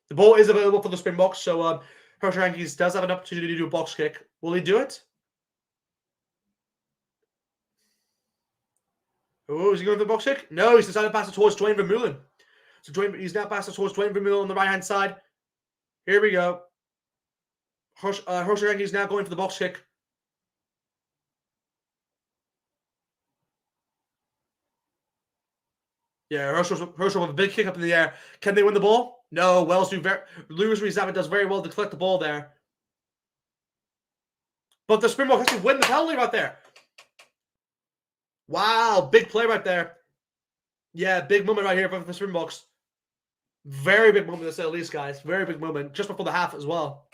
The ball is available for the Springboks, so Hershrankis does have an opportunity to do a box kick. Will he do it? Oh, is he going for the box kick? No, he's decided to pass it towards Dwayne Vermeulen. So he's now passed it towards Dwayne Vermeulen on the right-hand side. Here we go. Hershrankis is now going for the box kick. Yeah, Herschel with a big kick up in the air. Can they win the ball? No, Wells do Lewis Rezavid does very well to collect the ball there. But the Springboks actually win the penalty right there. Wow, big play right there. Yeah, big moment right here for the Springboks. Very big moment, to say the least, guys. Very big moment, just before the half as well.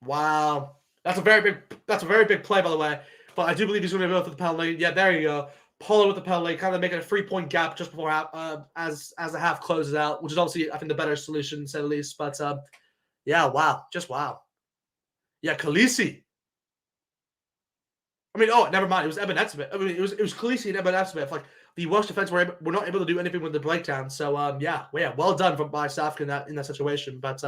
Wow, that's a very big play, by the way. But I do believe he's going to go for the penalty. Yeah, there you go. Pollard with the penalty, kind of making a 3-point gap just before as the half closes out, which is obviously I think the better solution, to say the least. But yeah, wow, just wow. Yeah, Khaleesi. I mean, oh, never mind. It was Eben Etzebeth. I mean, it was Khaleesi and Eben Etzebeth. Like the Welsh defense were not able to do anything with the breakdown. So yeah, well done by South in that situation. But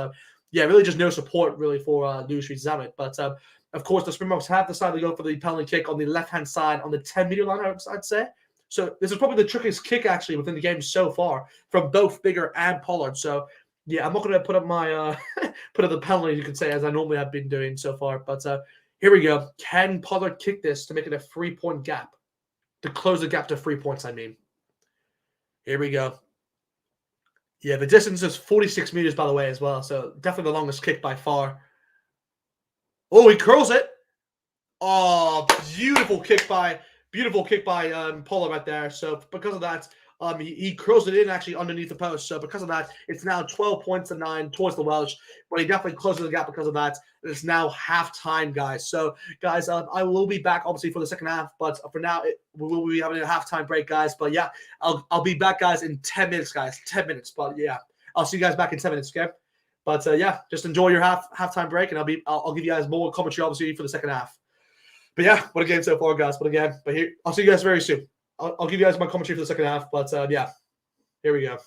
yeah, really just no support really for Louis Zamet. But of course, the Springboks have decided to go for the penalty kick on the left-hand side on the 10-meter line, I'd say. So this is probably the trickiest kick actually within the game so far from both Bigger and Pollard. So yeah, I'm not going to put up my put up the penalty, you could say, as I normally have been doing so far. But here we go. Can Pollard kick this to make it a 3-point gap? To close the gap to 3 points, I mean. Here we go. Yeah, the distance is 46 meters, by the way, as well. So definitely the longest kick by far. Oh, he curls it. Oh, beautiful kick by Pollard right there. So because of that, he curls it in actually underneath the post. So because of that, it's now 12 points to 9 towards the Welsh. But he definitely closes the gap because of that. It's now halftime, guys. So guys, I will be back obviously for the second half, but for now we will be having a halftime break, guys. But yeah, I'll be back, guys, in 10 minutes, guys. 10 minutes. But yeah, I'll see you guys back in 10 minutes, okay? But yeah, just enjoy your halftime break, and I'll give you guys more commentary obviously for the second half. But yeah, what a game so far, guys. But here, I'll see you guys very soon. I'll give you guys my commentary for the second half. But yeah, here we go.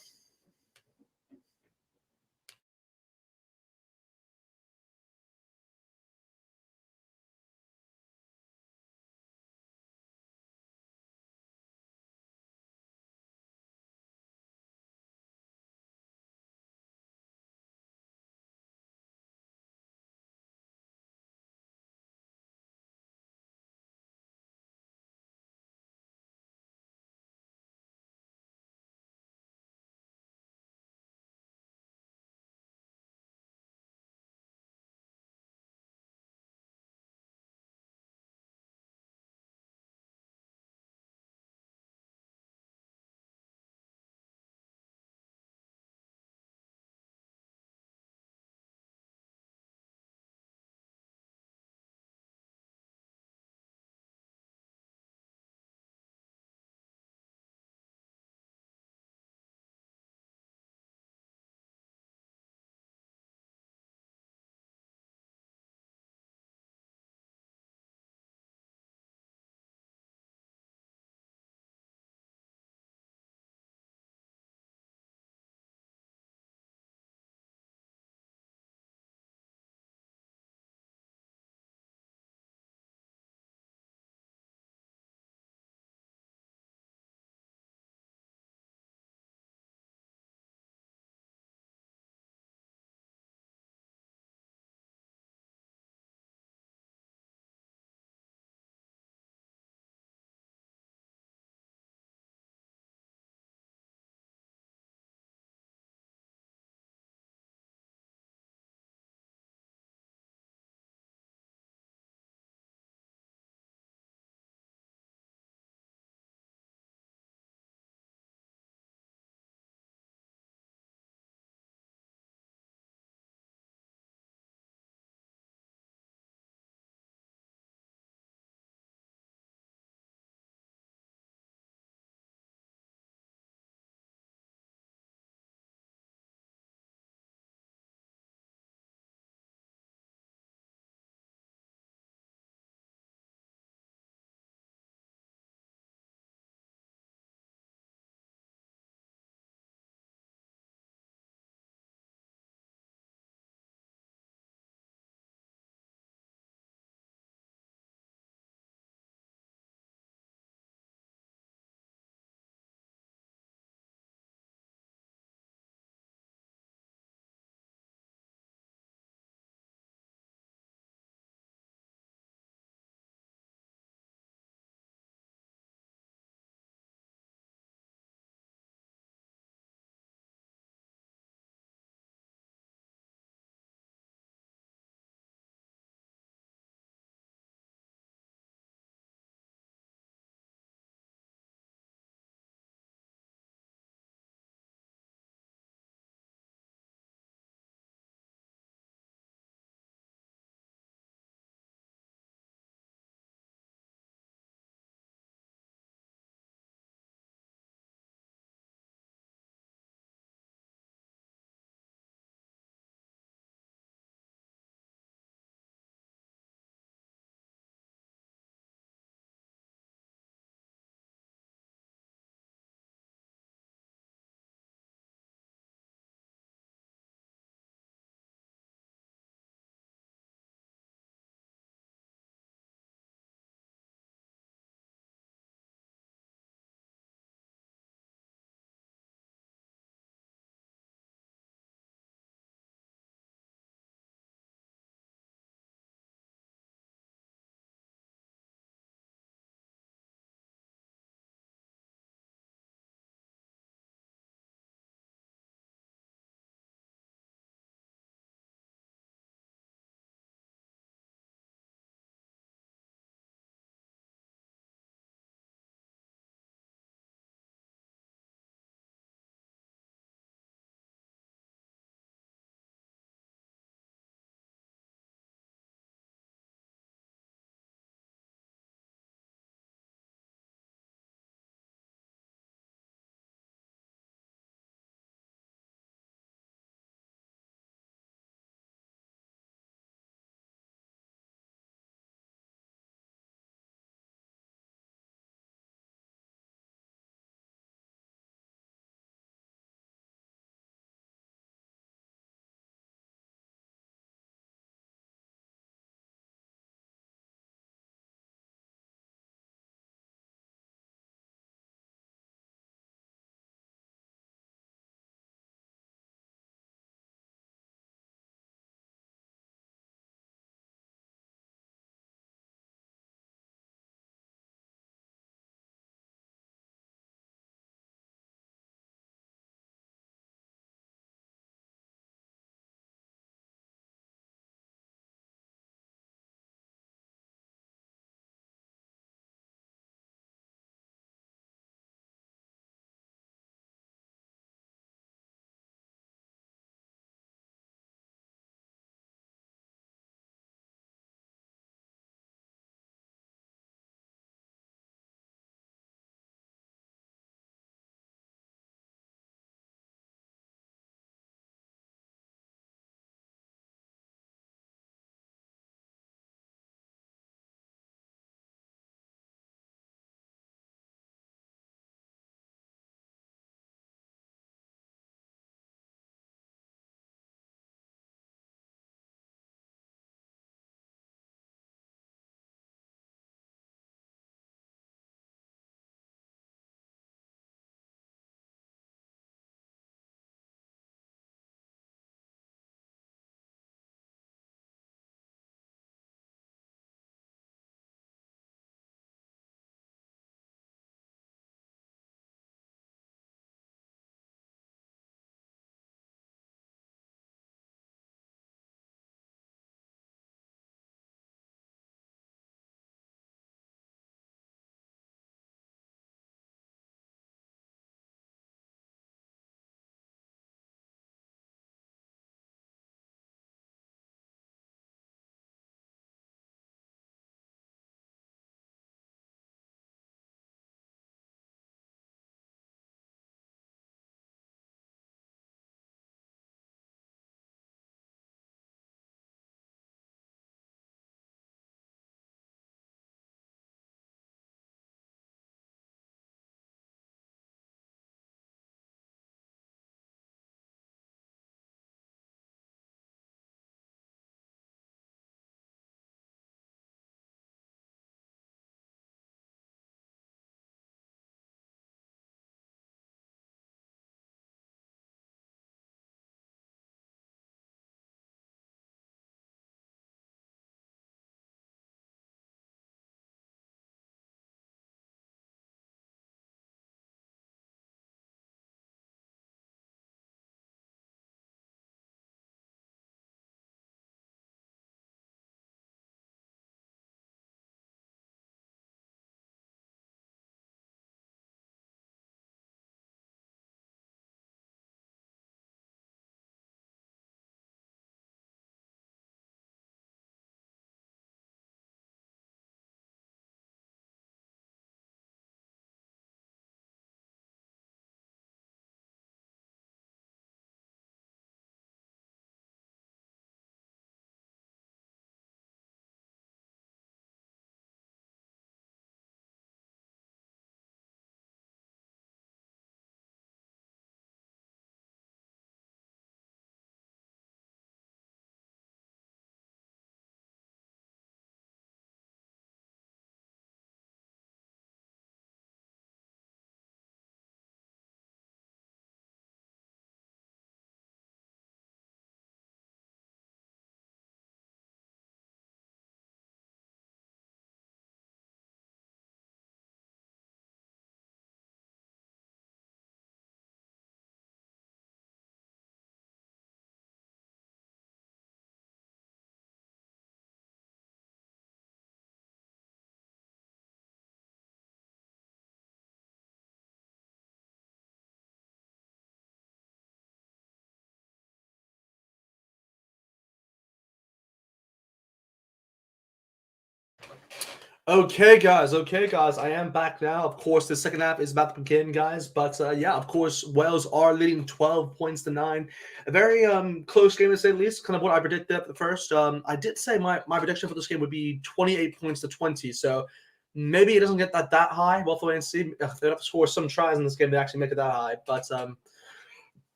Okay, guys. Okay, guys. I am back now. Of course, the second half is about to begin, guys. But yeah, of course, Wales are leading 12 points to 9. A very close game to say the least. Kind of what I predicted at the first. I did say my prediction for this game would be 28 points to 20. So maybe it doesn't get that high. We'll wait and see. They have to score some tries in this game to actually make it that high. But you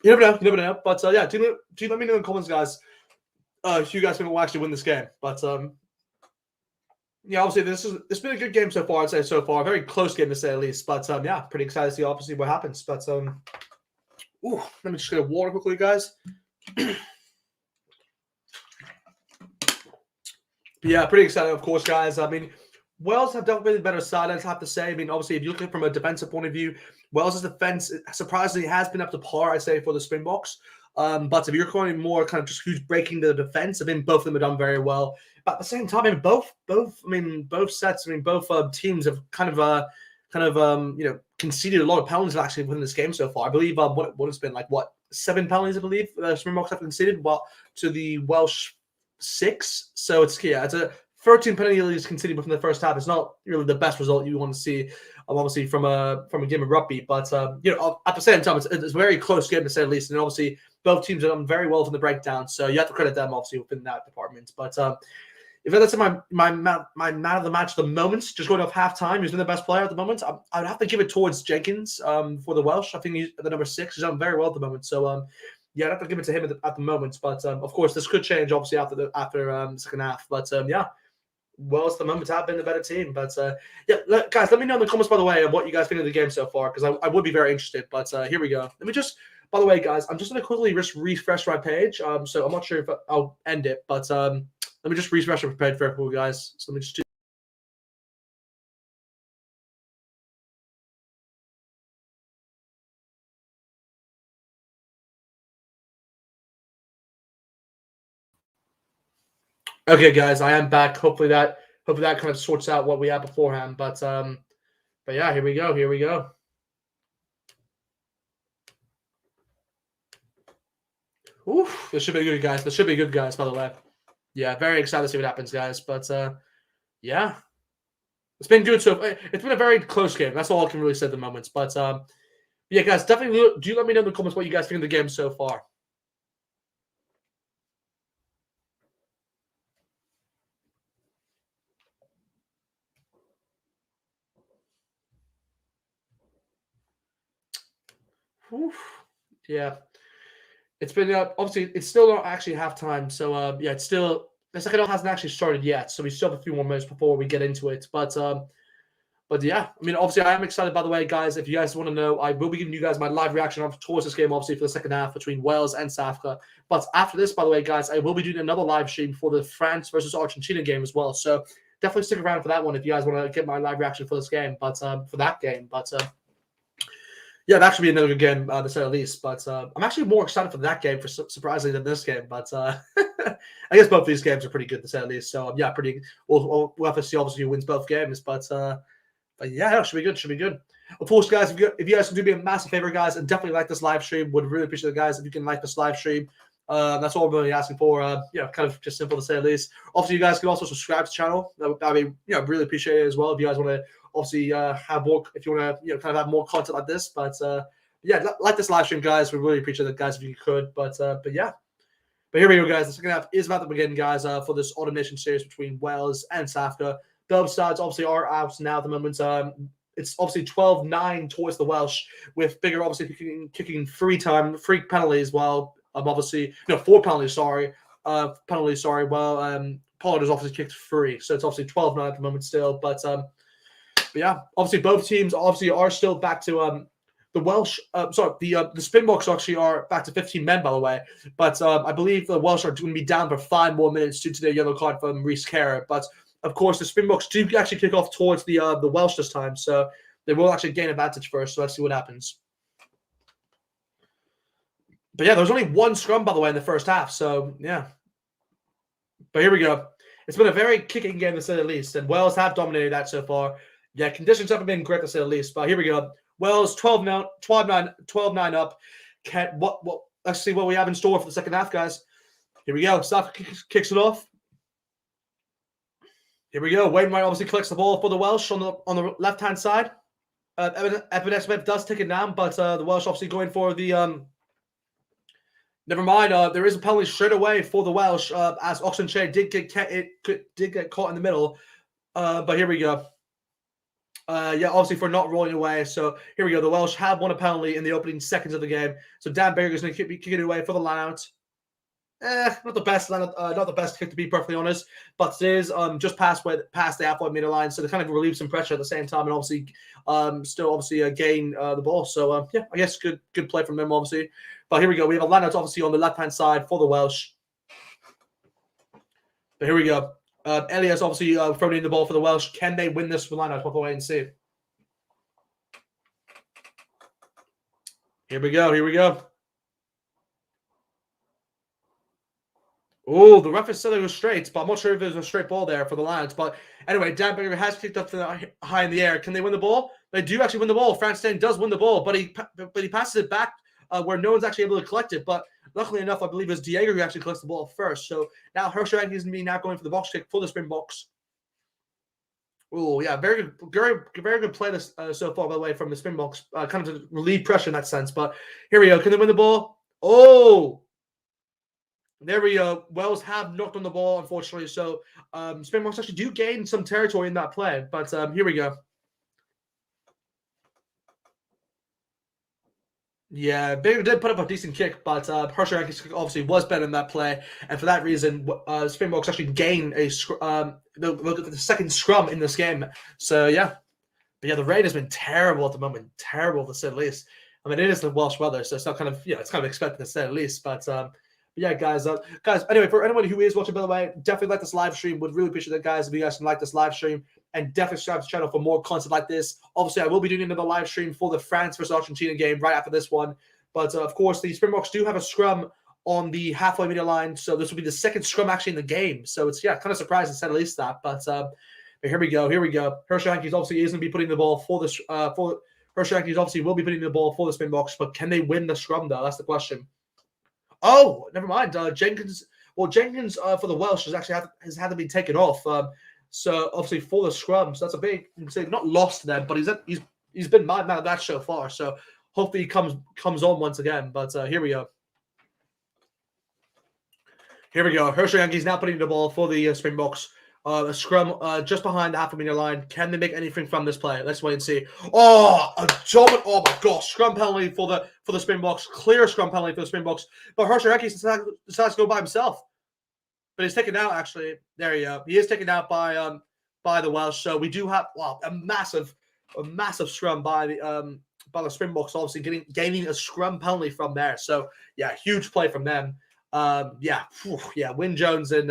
never know. You never know. But yeah, do let me know in the comments, guys. If you guys think we'll actually win this game. But yeah, obviously it's been a good game so far. I'd say so far, a very close game to say the least. But yeah, pretty excited to see obviously what happens. But ooh, let me just get a water quickly, guys. Yeah, pretty excited, of course, guys. I mean, Wales have definitely been the better side, I'd have to say. I mean, obviously, if you look at it from a defensive point of view, Wales' defense surprisingly has been up to par, I'd say, for the Springboks. But if you're calling more kind of just who's breaking the defense, I mean, both of them have done very well. But at the same time, I mean, both sets, I mean, both teams have kind of conceded a lot of penalties actually within this game so far. I believe what it's been like, what, 7 penalties, I believe, Springboks have conceded, well, to the Welsh 6. So it's a 13 penalties conceded within the first half. It's not really the best result you want to see, obviously from a game of rugby. But at the same time, it's a very close game to say the least. And obviously, both teams have done very well from the breakdown. So you have to credit them obviously within that department. But if that's my man of the match at the moment, just going off halftime, who's been the best player at the moment, I would have to give it towards Jenkins for the Welsh. I think he's the number 6. He's done very well at the moment. So yeah, I'd have to give it to him at the moment. But of course, this could change obviously after the second half. But yeah. Wales at the moment have been the better team. But yeah, guys, let me know in the comments, by the way, of what you guys think of the game so far, because I would be very interested. But here we go. Let me just, by the way, guys, I'm just going to quickly just refresh my page. So I'm not sure if I'll end it, but let me just refresh my page for you guys. So let me just do. Okay, guys, I am back. Hopefully that kind of sorts out what we had beforehand. But yeah, here we go. Here we go. Oof, this should be good, guys. This should be good, guys, by the way. Yeah, very excited to see what happens, guys. But yeah, it's been good. So it's been a very close game. That's all I can really say at the moment. But yeah, guys, definitely do let me know in the comments what you guys think of the game so far. Oof. Yeah, it's been obviously it's still not actually halftime. So yeah, it's still the second half hasn't actually started yet. So we still have a few more minutes before we get into it. But yeah, I mean, obviously, I am excited, by the way, guys. If you guys want to know, I will be giving you guys my live reaction towards this game, obviously, for the second half between Wales and South Africa. But after this, by the way, guys, I will be doing another live stream for the France versus Argentina game as well. So definitely stick around for that one if you guys want to get my live reaction for this game, but for that game. But yeah, that should be another good game, to say the least. But I'm actually more excited for that game, surprisingly, than this game. But I guess both these games are pretty good, to say the least. So yeah, we'll have to see, obviously, who wins both games. But yeah, it should be good. Should be good. Of course, guys, if you guys can do me a massive favor, guys, and definitely like this live stream, would really appreciate it, guys, if you can like this live stream. That's all I'm really asking for. Kind of just simple to say the least. Obviously, you guys can also subscribe to the channel. That would be, really appreciate it as well. If you guys want to, obviously, have more, if you want to, kind of have more content like this. But yeah, like this live stream, guys. We really appreciate it, guys, if you could. But yeah. But here we go, guys. The second half is about to begin, guys, for this Automation series between Wales and South Africa. Both sides obviously are out now at the moment. It's obviously 12-9 towards the Welsh, with Bigger obviously kicking free penalties, while obviously 4 penalties. Sorry, While Pollard has obviously kicked free, so it's obviously 12-9 at the moment still. But yeah, obviously both teams obviously are still back to the Welsh. The Springboks actually are back to 15 men, by the way. But I believe the Welsh are going to be down for 5 more minutes due to their yellow card from Rhys Carrott. But of course, the Springboks do actually kick off towards the Welsh this time, so they will actually gain advantage first. So let's see what happens. But yeah, there was only 1 scrum, by the way, in the first half. So yeah. But here we go. It's been a very kicking game, to say the least, and Wales have dominated that so far. Yeah, conditions haven't been great, to say the least. But here we go. Wales 12-9 up. Let's see what we have in store for the second half, guys. Here we go. South kicks it off. Here we go. Wainwright obviously collects the ball for the Welsh on the left-hand side. Evan Smith does take it down, but the Welsh obviously going for the never mind. There is a penalty straight away for the Welsh as Oxenche did get caught in the middle. But here we go. Yeah, obviously for not rolling away. So here we go. The Welsh have won a penalty in the opening seconds of the game. So Dan Berger is going to keep kicking it away for the line-out. Not the best not the best kick to be perfectly honest, but it is just past the halfway meter line, so to kind of relieve some pressure at the same time, and obviously still obviously gain the ball. So yeah, I guess good play from them obviously. But here we go. We have a line-out obviously on the left-hand side for the Welsh. But here we go. Elias obviously throwing in the ball for the Welsh. Can they win this line-out? We'll wait and see. Here we go. Here we go. Oh, the ref said it was straight, but I'm not sure if it was a straight ball there for the Lions. But anyway, Dan Berger has kicked up to the high in the air. Can they win the ball? They do actually win the ball. Franz Stein does win the ball, but he passes it back where no one's actually able to collect it. But luckily enough, I believe it was Diego who actually collects the ball first. So now Herschel is going to be now going for the box kick for the Springboks. Oh, yeah, very good play this so far, by the way, from the Springboks. Kind of to relieve pressure in that sense. But here we go. Can they win the ball? Oh! There we go. Wells have knocked on the ball, unfortunately. So Springboks actually do gain some territory in that play. But here we go. Yeah, Baker did put up a decent kick, but Herschel kick obviously was better in that play. And for that reason, Springboks actually gain the second scrum in this game. So, yeah. But, yeah, the rain has been terrible at the moment. Terrible, to say the least. I mean, it is the Welsh weather, so it's not kind of, it's kind of expected to say the least. But yeah, guys. Anyway, for anyone who is watching, by the way, definitely like this live stream. Would really appreciate that, guys, if you guys can like this live stream. And definitely subscribe to the channel for more content like this. Obviously, I will be doing another live stream for the France versus Argentina game right after this one. But, of course, the Springboks do have a scrum on the halfway meter line. So this will be the second scrum actually in the game. So it's, kind of surprising to say the least that. But here we go. Here we go. Herschel obviously is going to be putting the ball for this. Herschel obviously will be putting the ball for the Springboks. But can they win the scrum, though? That's the question. Oh, never mind. Jenkins for the Welsh has had to be taken off. So obviously for the scrum, so that's a big, not lost to them, but he's been my man of that so far. So hopefully he comes on once again. But here we go. Here we go. Herschel Yankees now putting the ball for the Springboks. A scrum just behind the half-a-meter line. Can they make anything from this play? Let's wait and see. Oh, oh my gosh. Scrum penalty for the Springboks. Clear scrum penalty for the Springboks. But Herschel Yankees decides to go by himself. But he's taken out, actually. There you go. He is taken out by the Welsh. So we do have a massive scrum by the Springboks, obviously gaining a scrum penalty from there. So yeah, huge play from them. Wyn Jones and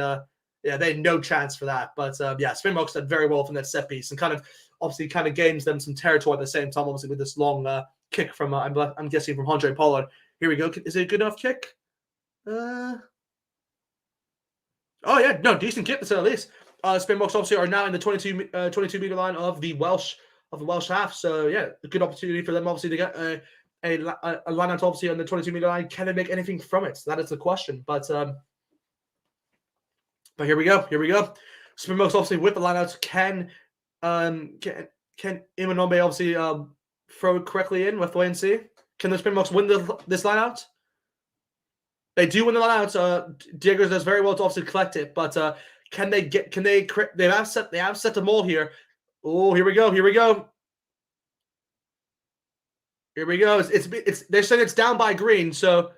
they had no chance for that. But Springboks did very well from that set piece and kind of gains them some territory at the same time, obviously with this long kick from I'm guessing from Andre Pollard. Here we go. Is it a good enough kick? Oh, yeah. No, decent kick, to say the least. Springboks obviously are now in the 22-meter line of the Welsh half. So, yeah, a good opportunity for them, obviously, to get a line out, obviously, on the 22-meter line. Can they make anything from it? That is the question. But here we go. Here we go. Springboks, obviously, with the line out, can Imanombe, obviously, throw it correctly in with Wayne-C? Can the Springboks win this line out? They do win the line out. Diego does very well to obviously collect it, but they have set the maul here. Oh, here we go. Here we go. Here we go. They're saying it's down by green, so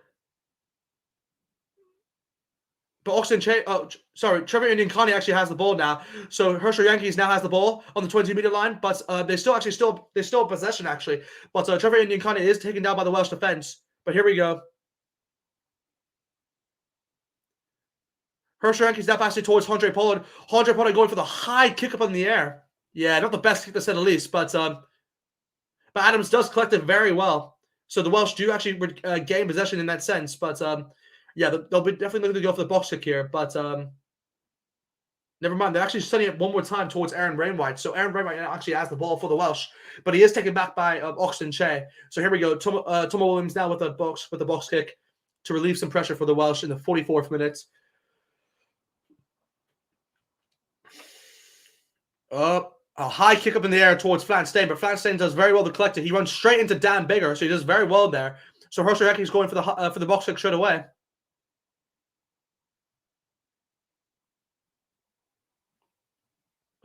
but Trevor Indiankani actually has the ball now. So Herschel Yankees now has the ball on the 20-meter line, but they're still in possession actually. But Trevor Indiankani is taken down by the Welsh defense. But here we go. Herschel Yankees now passing towards Andre Pollard. Andre Pollard going for the high kick up in the air. Yeah, not the best kick to say the least, but Adams does collect it very well. So the Welsh do actually gain possession in that sense. But they'll be definitely looking to go for the box kick here. But never mind. They're actually sending it one more time towards Aaron Wainwright. So Aaron Wainwright actually has the ball for the Welsh, but he is taken back by Oxton Che. So here we go. Tomo Williams now with the box kick to relieve some pressure for the Welsh in the 44th minute. A high kick up in the air towards Flanstein, but Flanstein does very well to collect it. He runs straight into Dan Bigger, so he does very well there. So Hershey is going for the box kick straight away.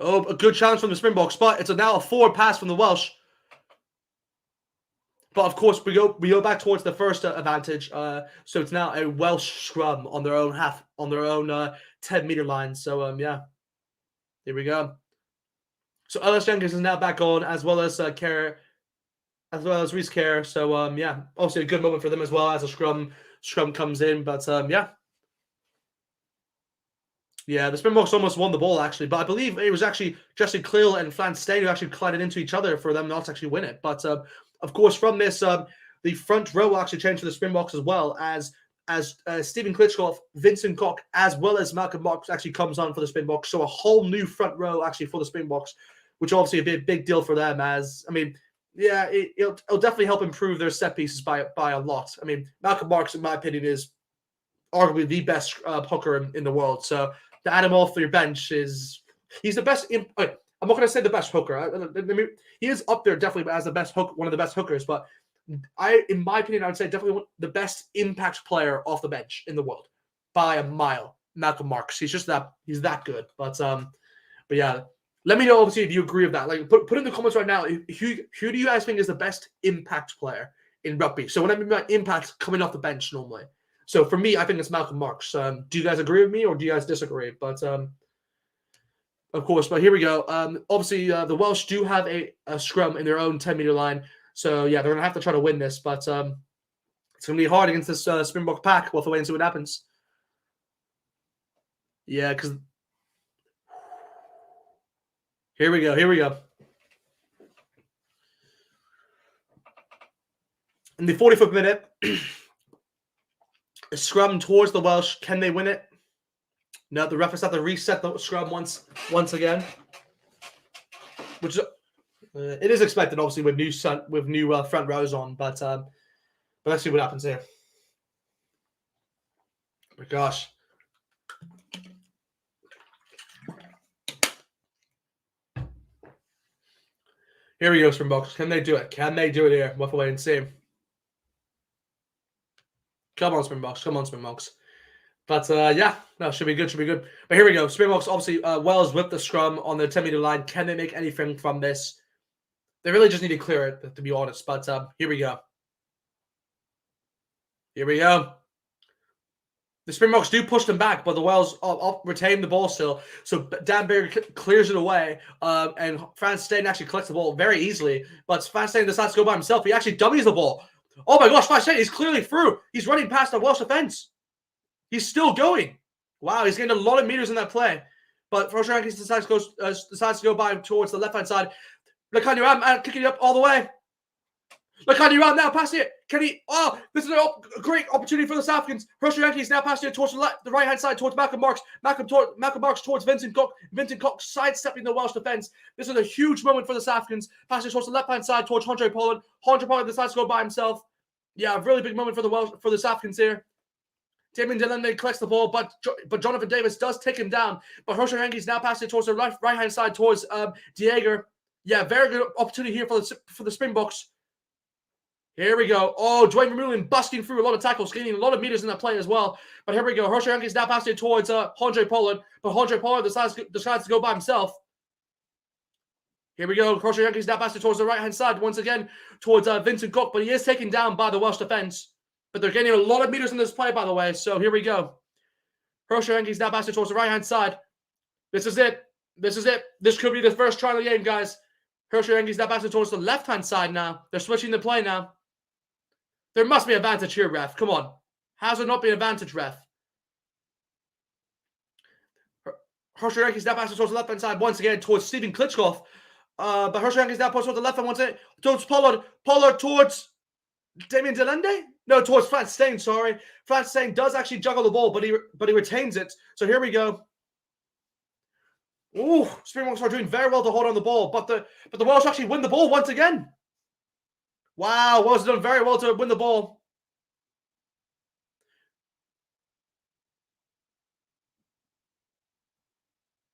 Oh, a good challenge from the Springboks, but it's now a forward pass from the Welsh. But of course, we go back towards the first advantage. So it's now a Welsh scrum on their own 10-meter line. So yeah, here we go. So Ellis Jenkins is now back on, as well as Kerr, as well as Reese Kerr. So yeah, obviously a good moment for them as well as a scrum comes in. But yeah. Yeah, the Springboks almost won the ball, actually. But I believe it was actually Jesse Cleal and Flanstein who actually collided into each other for them not to actually win it. But, of course, from this, the front row will actually change for the Springboks as well as Stephen Klitschko, Vincent Koch, as well as Malcolm Marks actually comes on for the Springboks. So a whole new front row actually for the Springboks, which obviously a big deal for them as, I mean, yeah, it'll definitely help improve their set pieces by a lot. I mean, Malcolm Marks, in my opinion, is arguably the best hooker in the world. So to add him off your bench he's the best. I'm not going to say the best hooker. He is up there definitely as one of the best hookers. But in my opinion, I would say definitely the best impact player off the bench in the world by a mile. Malcolm Marks. He's that good. But yeah, let me know obviously if you agree with that. Like put in the comments right now. Who do you guys think is the best impact player in rugby? So when I mean by impact, coming off the bench normally. So for me, I think it's Malcolm Marks. Do you guys agree with me or do you guys disagree? But of course, but here we go. Obviously, the Welsh do have a scrum in their own 10-meter line. So yeah, they're going to have to try to win this. But it's going to be hard against this Springbok pack. We'll have to wait and see what happens. Yeah, because here we go. In the 45th minute, a scrum towards the Welsh. Can they win it? No, the ref has to reset the scrum once again, which it is expected, obviously, with new front rows on. But let's see what happens here. Oh my gosh. Here we go, Springboks. Can they do it? Can they do it here? We'll have to wait and see. Come on, Springboks. But yeah, no, should be good. But here we go. Springboks, obviously, Wales with the scrum on the 10-meter line. Can they make anything from this? They really just need to clear it, to be honest. But here we go. The Springboks do push them back, but the Wales retain the ball still. So Dan Berry clears it away, and Flanstein actually collects the ball very easily. But Flanstein decides to go by himself. He actually dummies the ball. Oh my gosh, Flanstein, he's clearly through. He's running past the Welsh defense. He's still going. Wow, he's getting a lot of meters in that play. But Rosharakis decides to go by towards the left-hand side. Lekanyuram kicking it up all the way. Lekanyuram now passing it. Can he? Oh, this is a great opportunity for the South Africans. Rosharakis now passing it towards the right-hand side towards Malcolm Marks. Malcolm Marks towards Vincent Koch. Vincent Koch sidestepping the Welsh defense. This is a huge moment for the South Africans. Passing towards the left-hand side towards Andre Pollard. Andre Pollard decides to go by himself. Yeah, a really big moment for the South Africans here. Damien Delende collects the ball, but Jonathan Davis does take him down. But Rosharakis now passing it towards the right-hand side towards Diego. Yeah, very good opportunity here for the Springboks. Here we go. Oh, Dwayne Vermeulen busting through a lot of tackles, gaining a lot of meters in that play as well. But here we go. Rosharakis now passing it towards Andre Pollard. But Andre Pollard decides to go by himself. Here we go. Rosharakis now passing it towards the right-hand side once again towards Vincent Koch. But he is taken down by the Welsh defense. But they're getting a lot of meters in this play, by the way. So here we go. Rosharakis now passing towards the right-hand side. This is it. This could be the first try of the game, guys. Rosharakis now passing towards the left-hand side now. They're switching the play now. There must be an advantage here, ref. Come on. How's there not be an advantage, ref? Rosharakis now passing towards the left-hand side once again towards Stephen Klitschko. But Rosharakis now passing towards the left-hand once again towards Pollard. Pollard towards Damien Delende? No, towards Flanstein, sorry. Flanstein does actually juggle the ball, but he retains it. So here we go. Ooh, Springboks are doing very well to hold on the ball, but the Welsh actually win the ball once again. Wow, Welsh done very well to win the ball.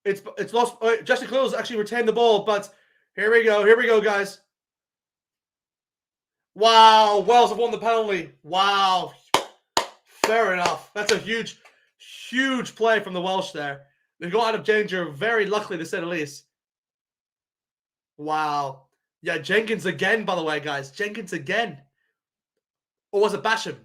It's lost. Jesse Close actually retained the ball, but here we go. Here we go, guys. Wow, Wales have won the penalty. Wow. Fair enough. That's a huge, huge play from the Welsh there. They got out of danger very luckily, to say the least. Wow. Yeah, Jenkins again, by the way, guys. Jenkins again. Or was it Basham?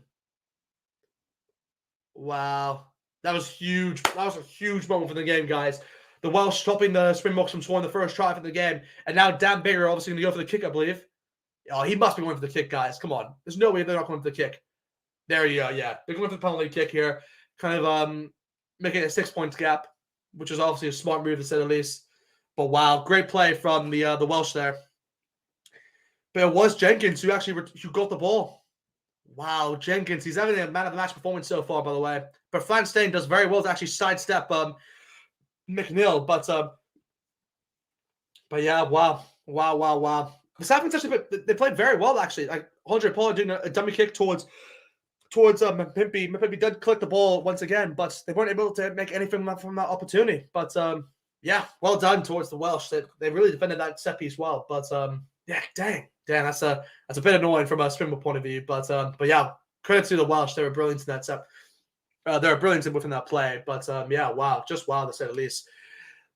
Wow. That was huge. That was a huge moment for the game, guys. The Welsh stopping the Springboks from scoring the first try for the game. And now Dan Bigger obviously going to go for the kick, I believe. Oh, he must be going for the kick, guys. Come on. There's no way they're not going for the kick. There you go, yeah. They're going for the penalty kick here. Kind of making a 6-point gap, which is obviously a smart move to say the least. But wow, great play from the Welsh there. But it was Jenkins who actually who got the ball. Wow, Jenkins. He's having a man of the match performance so far, by the way. But Frank Steyn does very well to actually sidestep McNeil. But yeah, wow. The South Africans actually, they played very well, actually. Like Andre Pollard doing a dummy kick towards Mpimpy. Mpimpy did collect the ball once again, but they weren't able to make anything from that opportunity. But yeah, well done towards the Welsh. They really defended that set piece well. But yeah, dang, that's a bit annoying from a Springbok point of view. But yeah, credit to the Welsh. They were brilliant in that set. They were brilliant within that play. But yeah, wow, just wow to say the least.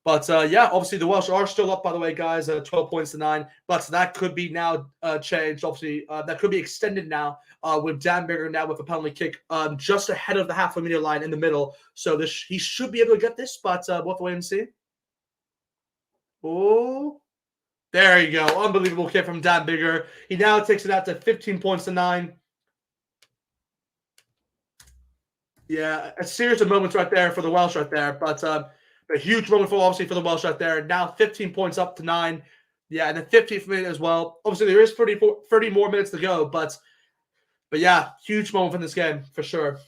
But yeah, obviously the Welsh are still up, by the way, guys, 12 points to 9. But that could be now changed. Obviously, that could be extended now with Dan Bigger now with a penalty kick just ahead of the halfway meter line in the middle. So he should be able to get this, but we'll have to wait and see. Oh, there you go. Unbelievable kick from Dan Bigger. He now takes it out to 15 points to 9. Yeah, a series of moments right there for the Welsh right there. But a huge moment obviously for the Welsh right there. Now 15 points up to 9. Yeah, and the 15th minute as well. Obviously, there is 30 more minutes to go, but yeah, huge moment in this game for sure.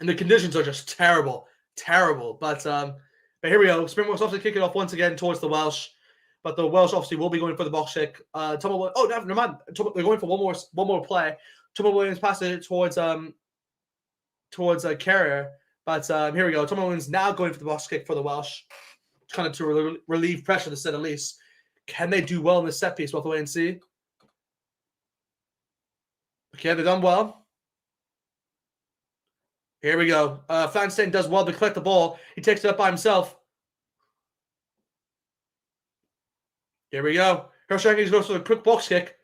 And the conditions are just terrible. But here we go. Springboks obviously kick it off once again towards the Welsh. But the Welsh obviously will be going for the box kick. Never mind. They're going for one more play. Thomas Williams passes it towards Carrier. But here we go. Thomas Williams now going for the box kick for the Welsh, kind of to relieve pressure, to say the least. Can they do well in this set piece? We'll have to wait and see. Okay, they've done well. Here we go. Van Steen does well to collect the ball. He takes it up by himself. Here we go. Hirsch goes for the quick box kick.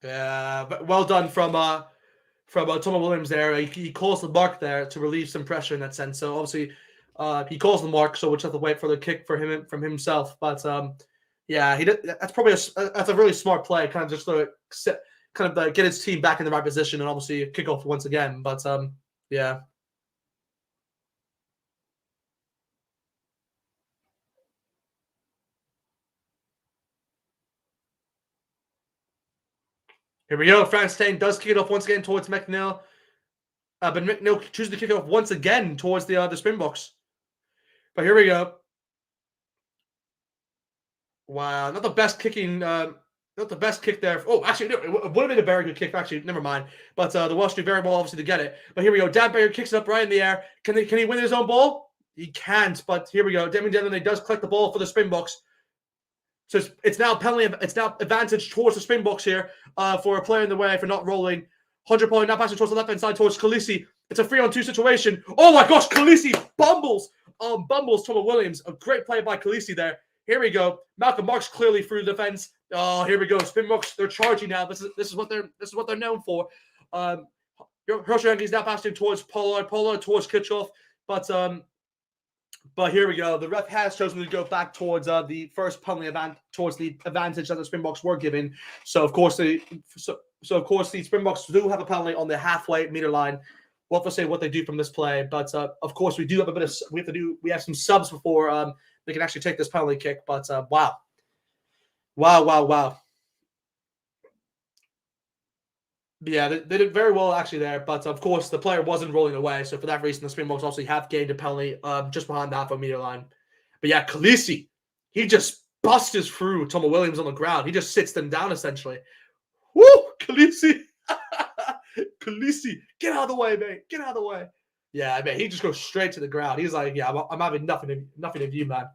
Yeah, well done from Thomas Williams there. He calls the mark there to relieve some pressure in that sense. So obviously, he calls the mark, so we'll just have to wait for the kick from himself. But yeah, that's probably that's a really smart play, kind of just to get his team back in the right position and obviously kick off once again. But yeah. Here we go. Frank Steyn does kick it off once again towards McNeil. But McNeil chooses to kick it off once again towards the Springboks. But here we go. Wow, not the best kicking, not the best kick there. Oh, actually, no, it would have been a very good kick. Actually, never mind. But the Welsh do very well, obviously, to get it. But here we go. Dan Barry kicks it up right in the air. Can he win his own ball? He can't. But here we go. Damien Denley does collect the ball for the Springboks. So it's now penalty. It's now advantage towards the Springboks here for a player in the way for not rolling. 100 point now passing towards the left hand side towards Khaleesi. It's a 3-on-2 situation. Oh my gosh, Khaleesi bumbles Thomas Williams. A great play by Khaleesi there. Here we go. Malcolm Marks clearly through the defense. Oh, here we go. Springboks, they're charging now. This is what they're known for. Hirsch is now passing towards Pollard towards Kickoff. But here we go. The ref has chosen to go back towards the first penalty towards the advantage that the Springboks were given. So of course the Springboks do have a penalty on the halfway meter line. We'll have to say what they do from this play, but of course we do have a bit of we have some subs before they can actually take this penalty kick. But wow. Yeah, they did very well actually there, but of course the player wasn't rolling away, so for that reason the Springboks obviously have gained a penalty just behind the half meter line. But yeah, Khaleesi, he just busts through Thomas Williams on the ground. He just sits them down essentially. Woo, Khaleesi. Khaleesi, get out of the way, mate. Get out of the way. Yeah, man, he just goes straight to the ground. He's like, yeah, I'm having nothing of you, man.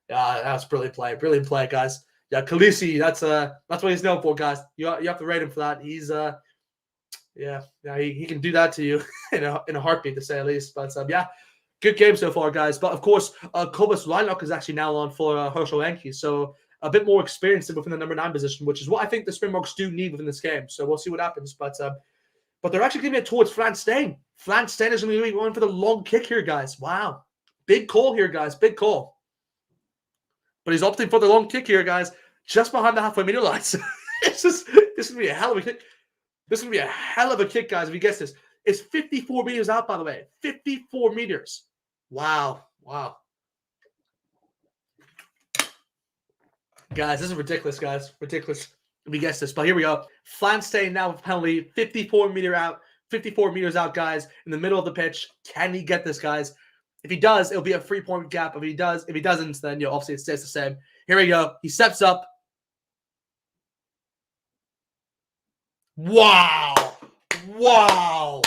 Yeah, that's brilliant play, guys. Yeah, Khaleesi, that's what he's known for, guys. You have to rate him for that. He's yeah, he can do that to you in a heartbeat, to say the least. But yeah, good game so far, guys. But of course, Cobus Reinlock is actually now on for Herschel Enke, so a bit more experience within the number 9 position, which is what I think the Springboks do need within this game. So we'll see what happens. But they're actually giving it towards Frans Steen. Frans Steen is going to be going for the long kick here, guys. Wow, big call here, guys. Big call. But he's opting for the long kick here, guys, just behind the halfway meter line. So this is going to be a hell of a kick. This is going to be a hell of a kick, guys, if you guess this. It's 54 meters out, by the way. 54 meters. Wow. Wow. Guys, this is ridiculous, guys. Ridiculous if you guess this. But here we go. Frans Steen now with penalty. 54 meters out, guys, in the middle of the pitch. Can he get this, guys? If he does, it'll be a 3-point gap. If he doesn't, then obviously it stays the same. Here we go. He steps up. Wow. Wow.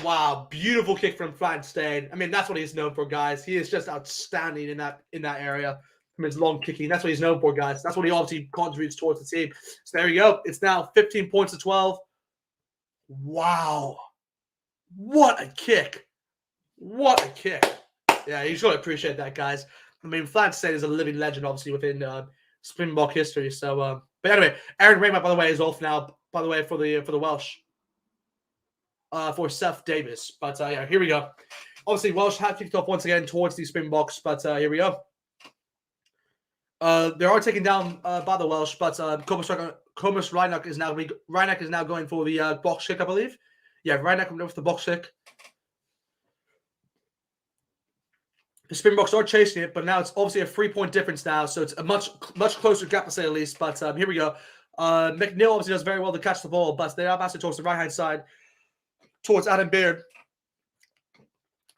Wow. Beautiful kick from Frans Steen. I mean, that's what he's known for, guys. He is just outstanding in that area. From his long kicking. That's what he's known for, guys. That's what he obviously contributes towards the team. So there you go. It's now 15 points to 12. Wow. What a kick. What a kick. Yeah, you should appreciate that, guys. I mean, Frans Steen is a living legend, obviously, within Springbok history. So, but anyway, Aaron Raymond, by the way, is off now, by the way, for the Welsh. For Seth Davis. But yeah, here we go. Obviously, Welsh have kicked off once again towards the Springboks, but here we go. They are taken down by the Welsh, but Cobus Reinach is now going for the box kick, I believe. Yeah, Reinach coming up with the box kick. The Springboks are chasing it, but now it's obviously a 3-point difference now, so it's a much closer gap, to say the least. But here we go. McNeil obviously does very well to catch the ball, but they are passing towards the right-hand side, towards Adam Beard.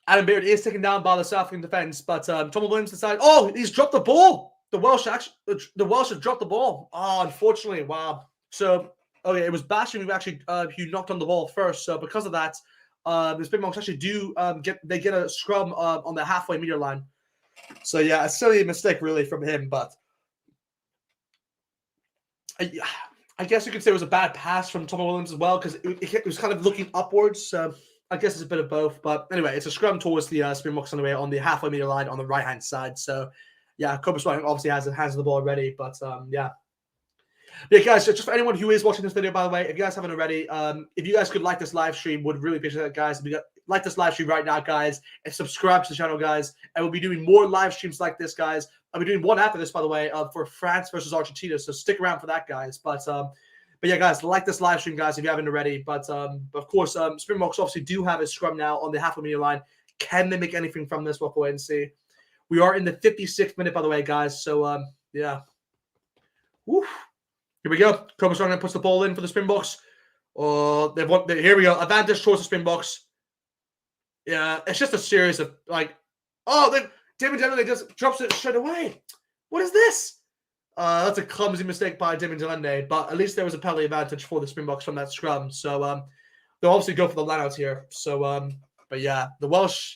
Adam Beard is taken down by the South African defense, but Tom Williams decided, oh, he's dropped the ball. The Welsh have dropped the ball. Oh, unfortunately, wow. So, okay, it was Basham who knocked on the ball first. So because of that, the Springboks actually do get a scrum on the halfway meter line. So yeah, a silly mistake really from him, but I guess you could say it was a bad pass from Tom Williams as well, because it was kind of looking upwards. So I guess it's a bit of both. But anyway, it's a scrum towards the Springboks on the way on the halfway meter line on the right hand side. So yeah, Cobus Reinach obviously has the ball already, but yeah. Yeah, guys, just for anyone who is watching this video, by the way, if you guys haven't already, if you guys could like this live stream, would really appreciate that, guys. If you like this live stream right now, guys, and subscribe to the channel, guys, and we'll be doing more live streams like this, guys. I'll be doing one after this, by the way, for France versus Argentina, so stick around for that, guys. But yeah, guys, like this live stream, guys, if you haven't already. But of course, Springboks obviously do have a scrum now on the halfway meter line. Can they make anything from this? We'll wait and see. We are in the 56th minute, by the way, guys. So, yeah. Woo. Here we go. Cobus Reinach puts the ball in for the Springboks. Here we go. Advantage towards the Springboks. Yeah, it's just a series of, like, Damon Delende just drops it straight away. What is this? That's a clumsy mistake by Damon Delende, but at least there was a penalty advantage for the Springboks from that scrum. So, they'll obviously go for the lineouts here. So, but yeah, the Welsh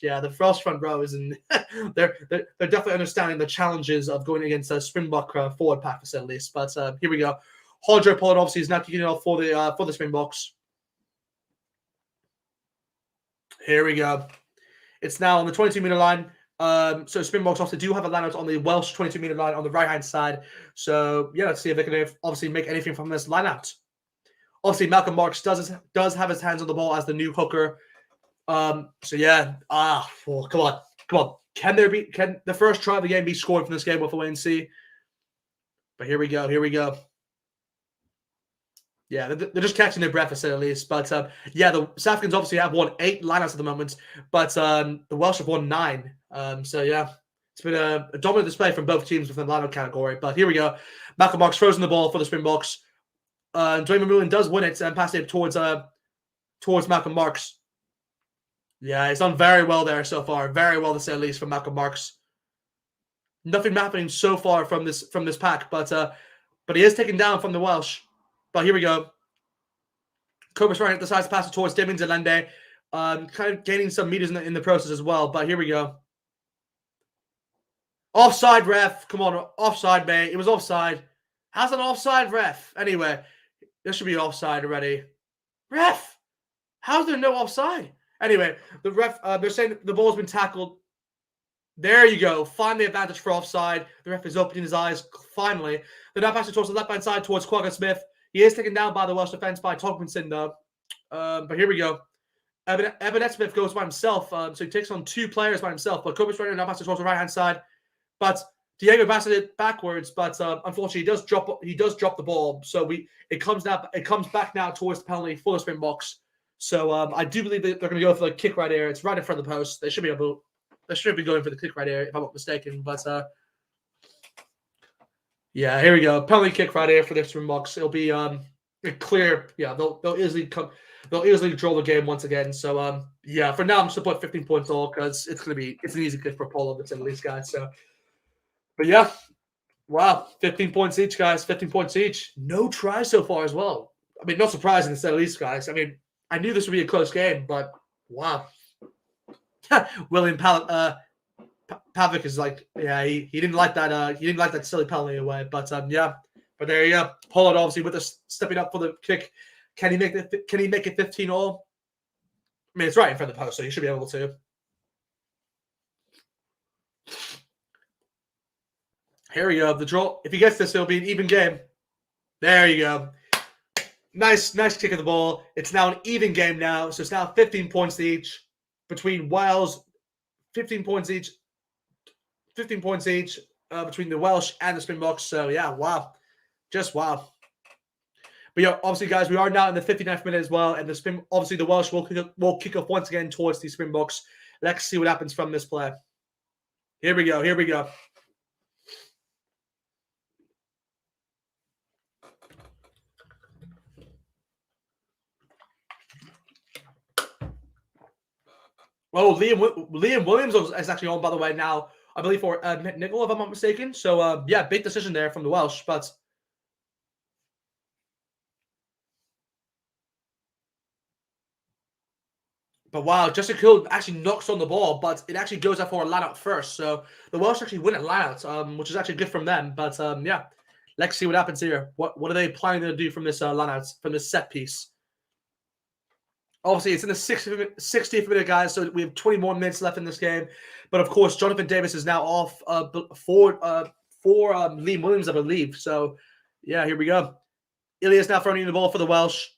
front row is in. they're definitely understanding the challenges of going against a Springbok forward pack, at least. But here we go. Hardre Pollard obviously is now kicking it off for the Springboks. Here we go. It's now on the 22-meter line. So Springboks obviously do have a lineout on the Welsh 22-meter line on the right-hand side. So yeah, let's see if they can obviously make anything from this lineout. Obviously, Malcolm Marks does have his hands on the ball as the new hooker. So yeah, come on. Can the first try of the game be scored from this game? We'll have to wait and see. But here we go. Yeah, they're just catching their breath, to say the least. But yeah, the South Africans obviously have won 8 lineouts at the moment, but the Welsh have won 9. So yeah, it's been a dominant display from both teams within the lineout category. But here we go. Malcolm Marks throws in the ball for the Springboks. Dwayne McMillan does win it and pass it towards Malcolm Marks. Yeah, he's done very well there so far. Very well, to say the least, from Malcolm Marks. Nothing happening so far from this pack, but he is taken down from the Welsh. But here we go. Cobus Ryan decides to pass it towards Dimmins and Lende, kind of gaining some meters in the process as well. But here we go. Offside, ref. Come on, offside, mate. It was offside. How's an offside, ref? Anyway, there should be offside already. Ref, how's there no offside? Anyway, the ref, they're saying the ball's been tackled. There you go. Finally, advantage for offside. The ref is opening his eyes. Finally, they're now passing towards the left-hand side towards Quagga Smith. He is taken down by the Welsh defense by Tomkinson, though. But here we go. Ebenet Smith goes by himself, so he takes on 2 players by himself. But Cobus Ryan now passes towards the right-hand side. But Diego passes it backwards, but unfortunately he does drop the ball. So it comes back now towards the penalty for the Springboks. So I do believe that they're going to go for the kick right here. It's right in front of the post. They should be going for the kick right here, if I'm not mistaken. But yeah, here we go. Penalty kick right here for the Springboks. It'll be clear. Yeah, they'll easily draw the game once again. So yeah, for now I'm just gonna put 15 points all because it's an easy kick for Polo that's in these guys. So. But yeah, wow, 15 points each, guys. 15 points each. No tries so far as well. I mean, not surprising to say the least, guys. I mean, I knew this would be a close game, but wow. William Pavic is like, yeah, he didn't like that. He didn't like that silly penalty away. But yeah, but there you go. Pollard obviously with us stepping up for the kick. Can he make it 15 all? I mean, it's right in front of the post, so he should be able to. Here we go. The draw. If he gets this, it'll be an even game. There you go. Nice kick of the ball. It's now an even game now. So it's now 15 points each between Wales. 15 points each. 15 points each between the Welsh and the Springboks. So yeah, wow. Just wow. But yeah, obviously, guys, we are now in the 59th minute as well. And obviously the Welsh will kick off once again towards the Springboks. Let's see what happens from this play. Here we go. Here we go. Oh, Liam Williams is actually on, by the way, now, I believe, for Nickel, if I'm not mistaken. So, yeah, big decision there from the Welsh. But wow, Jessica Hill actually knocks on the ball, but it actually goes out for a line-out first. So the Welsh actually win a line-out, which is actually good from them. But, yeah, let's see what happens here. What are they planning to do from this line-out, from this set piece? Obviously, it's in the 60th minute, guys, so we have 20 more minutes left in this game. But, of course, Jonathan Davis is now off for Liam Williams, I believe. So, yeah, here we go. Ilias now throwing the ball for the Welsh.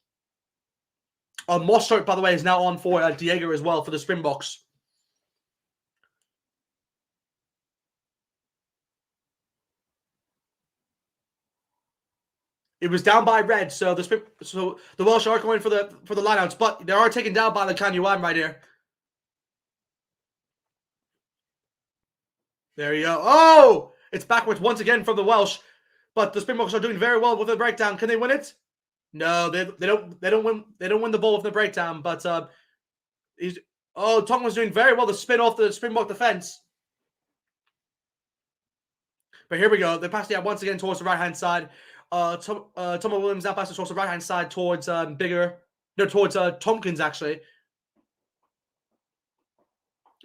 Mostert, by the way, is now on for Diego as well for the Springboks. It was down by red, so the Welsh are going for the lineouts, but they are taken down by the Kanyuan right here. There you go. Oh, it's backwards once again from the Welsh, but the Springboks are doing very well with the breakdown. Can they win it? No, they don't win the ball with the breakdown. But Tongan's doing very well to spin off the Springbok defense. But here we go. They pass it out once again towards the right hand side. Thomas Williams now passes towards the right hand side towards towards Tompkins actually.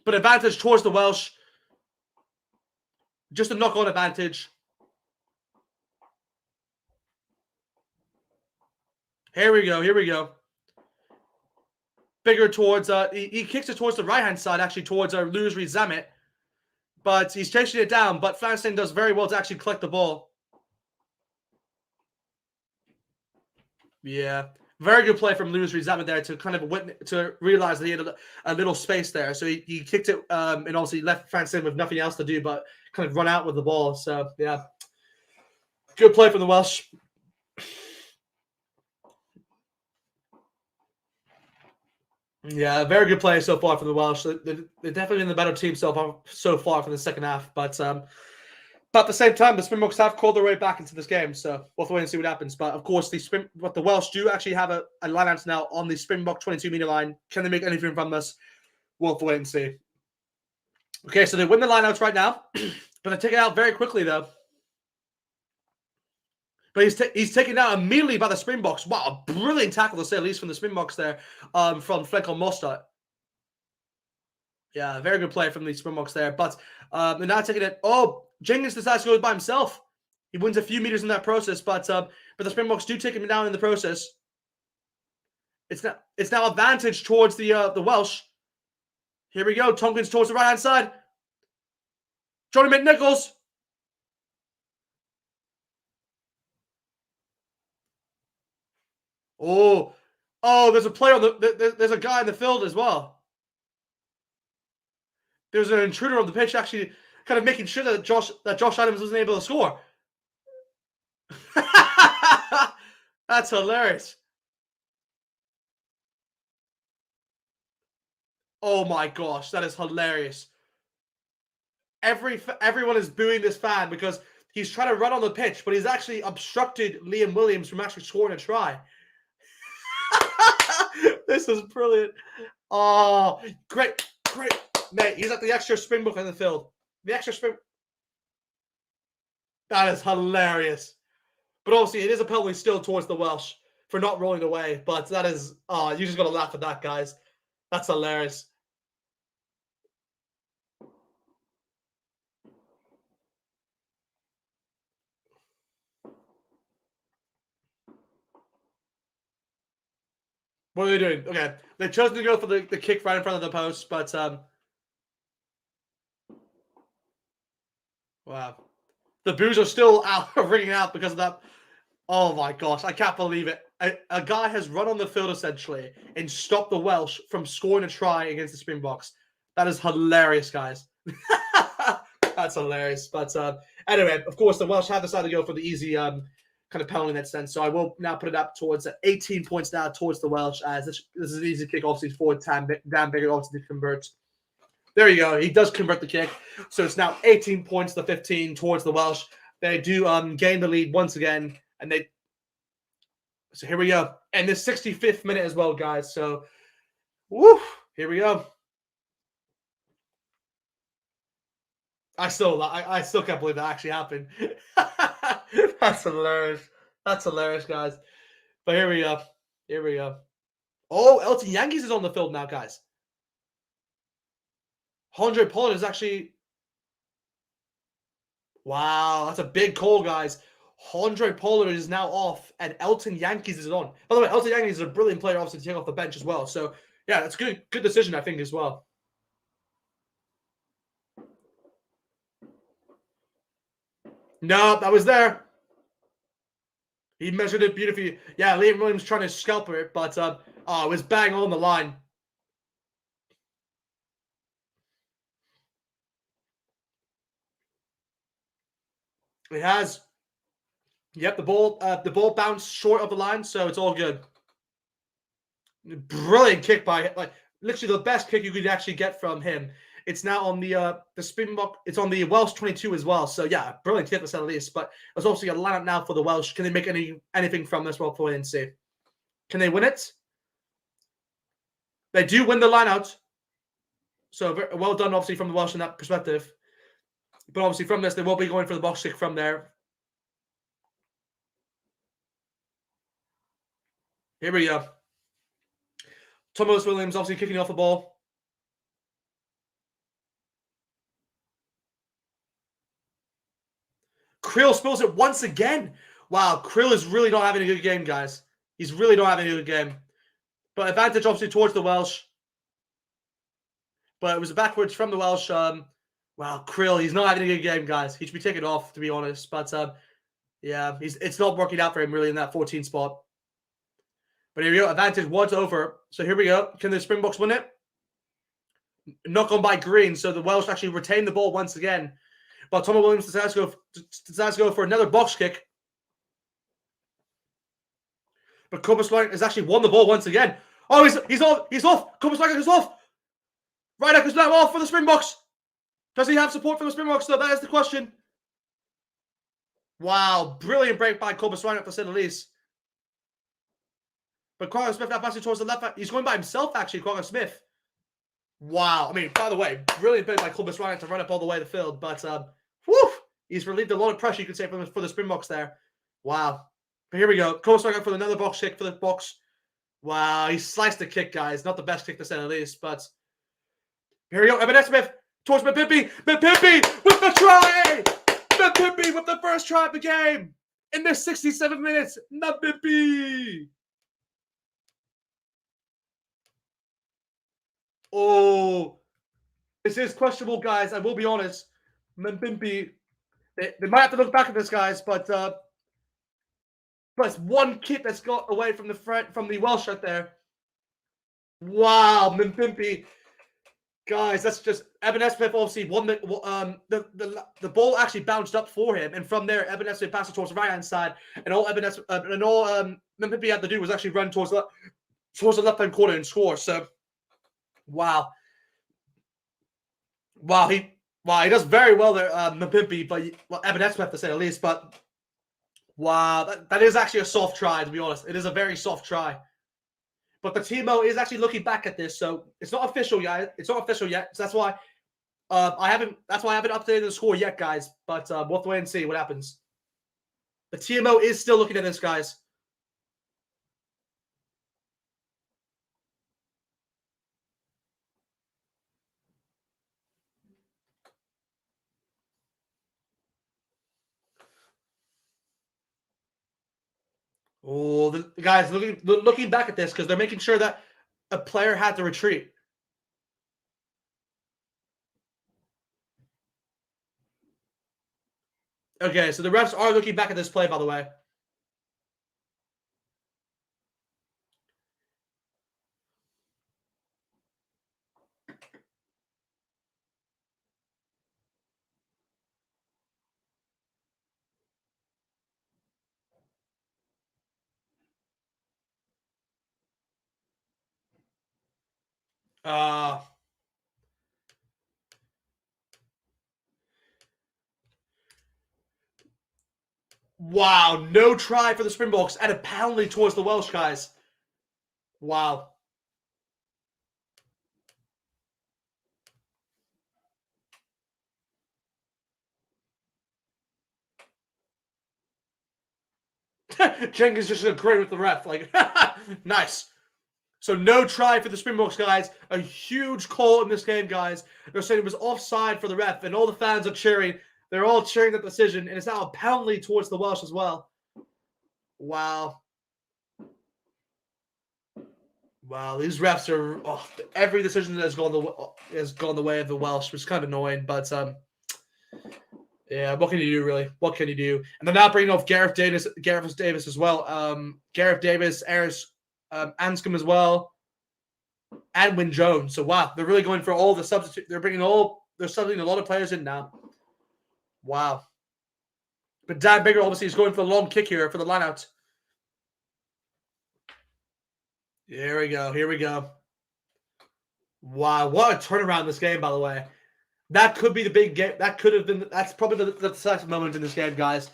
But advantage towards the Welsh. Just a knock-on advantage. Here we go. Here we go. Bigger towards he kicks it towards the right hand side actually towards Louis Zamet. But he's chasing it down. But Flanstein does very well to actually collect the ball. Yeah. Very good play from Louis Zamet there to kind of realize that he had a little space there. So he kicked it and obviously left Flanstein with nothing else to do but kind of run out with the ball. So, yeah. Good play from the Welsh. Yeah, very good play so far from the Welsh. They're definitely been the better team so far from the second half. But at the same time, the Springboks have called their way back into this game. So we'll have to wait and see what happens. But of course, the Welsh do actually have a line-out now on the Springbok 22-meter line. Can they make anything from this? We'll have to wait and see. Okay, so they win the line-outs right now. But they take it out very quickly, though. But he's taken out immediately by the Springboks. Wow, a brilliant tackle to say at least from the Springboks there, from Fleck on Mostert. Yeah, very good play from the Springboks there. But they're now taking it. Oh, Jenkins decides to go by himself. He wins a few meters in that process, but the Springboks do take him down in the process. It's now advantage towards the Welsh. Here we go. Tompkins towards the right hand side. Johnny McNichols. Oh, there's a player on there's a guy in the field as well. There's an intruder on the pitch, actually, kind of making sure that Josh Adams wasn't able to score. That's hilarious. Oh my gosh, that is hilarious. Everyone is booing this fan because he's trying to run on the pitch, but he's actually obstructed Liam Williams from actually scoring a try. This is brilliant. Oh, great. Mate, he's like the extra Springbok in the field. The extra Spring. That is hilarious. But obviously, it is a penalty still towards the Welsh for not rolling away. But that is, you just got to laugh at that, guys. That's hilarious. What are they doing? Okay, they chose to go for the kick right in front of the post, but wow, the boos are still out, ringing out because of that. Oh my gosh, I can't believe it. A guy has run on the field essentially and stopped the Welsh from scoring a try against the Springboks. That is hilarious, guys. That's hilarious. But anyway, of course, the Welsh have decided to go for the easy kind of penalty in that sense. So I will now put it up towards 18 points now towards the Welsh, as this is an easy kick, obviously, for Dan Biggar, obviously, to convert. There you go. He does convert the kick. So it's now 18 points to 15 towards the Welsh. They do gain the lead once again. And so here we go. And the 65th minute as well, guys. So, woo, here we go. I still can't believe that actually happened. That's hilarious. That's hilarious, guys. But here we go. Here we go. Oh, Elton Yankees is on the field now, guys. Andre Pollard is actually... Wow, that's a big call, guys. Andre Pollard is now off, and Elton Yankees is on. By the way, Elton Yankees is a brilliant player, obviously, to take off the bench as well. So, yeah, that's good decision, I think, as well. No, that was there. He measured it beautifully. Yeah, Liam Williams trying to scalp it, but it was bang on the line. It has. Yep, the ball bounced short of the line, so it's all good. Brilliant kick by, like, literally the best kick you could actually get from him. It's now on the Springbok. It's on the Welsh 22 as well. So yeah, brilliant kick to say the least. But there's obviously a lineup now for the Welsh. Can they make anything from this? Well, for and see. Can they win it? They do win the lineout. So well done, obviously, from the Welsh in that perspective. But obviously from this, they will be going for the box kick from there. Here we go. Thomas Williams obviously kicking off the ball. Krill spills it once again. Wow, Krill is really not having a good game, guys. He's really not having a good game. But advantage obviously towards the Welsh. But it was backwards from the Welsh. Wow, Krill, he's not having a good game, guys. He should be taken off, to be honest. But yeah, it's not working out for him really in that 14 spot. But here we go. Advantage once over. So here we go. Can the Springboks win it? Knock on by Green. So the Welsh actually retain the ball once again. But Thomas Williams decides to go for another box kick. But Kubaslank has actually won the ball once again. Oh, he's off. He's off. Kubaslank is off. Ryder is now off for the Springboks. Does he have support from the Springboks, though? That is the question. Wow. Brilliant break by Kubaslank, to say the least. But Quagga Smith now passing towards the left. He's going by himself, actually, Quagga Smith. Wow. I mean, by the way, brilliant play by Kubaslank to run up all the way to the field. But, whew, he's relieved a lot of pressure, you could say, for the Springboks there. Wow. But here we go. Co-strike out for another box kick for the box. Wow, he sliced the kick, guys. Not the best kick to say the least, but here we go. Evan Smith towards Mapimpi. Mapimpi with the try! Mapimpi with the first try of the game! In the 67 minutes, Mapimpi! Oh, this is questionable, guys. I will be honest. Mapimpi, they might have to look back at this, guys, but it's one kick that's got away from the front from the Welsh right there. Wow, Mapimpi. Guys, that's just Evan Smith obviously won the ball actually bounced up for him, and from there Evan Smith passed it towards the right hand side, and all Mapimpi had to do was actually run towards the left hand corner and score. So, wow, he does very well there, Mapimpi, but Evan Smith to say the least. But wow, that is actually a soft try, to be honest. It is a very soft try. But the Timo is actually looking back at this, so it's not official yet. It's not official yet, so that's why I haven't updated the score yet, guys. But we'll have to wait and see what happens. The TMO is still looking at this, guys. Oh, the guys looking back at this because they're making sure that a player had to retreat. Okay, so the refs are looking back at this play, by the way. Wow, no try for the Springboks and a penalty towards the Welsh guys. Wow. Jenkins just agreed with the ref. Like, nice. So no try for the Springboks, guys. A huge call in this game, guys. They're saying it was offside for the ref, and all the fans are cheering. They're all cheering that decision, and it's now a penalty towards the Welsh as well. Wow. Wow, these refs are every decision that has gone the way of the Welsh, which is kind of annoying, but yeah, what can you do, really? What can you do? And they're now bringing off Gareth Davis as well. Gareth Davis, Eris Anscombe as well, and Wyn Jones. So wow, they're really going for all the substitute. They're subbing a lot of players in now. Wow. But Dan Bigger obviously is going for the long kick here for the lineout. Here we go. Here we go. Wow, what a turnaround this game, by the way. That could be the big game. That could have been. That's probably the decisive moment in this game, guys.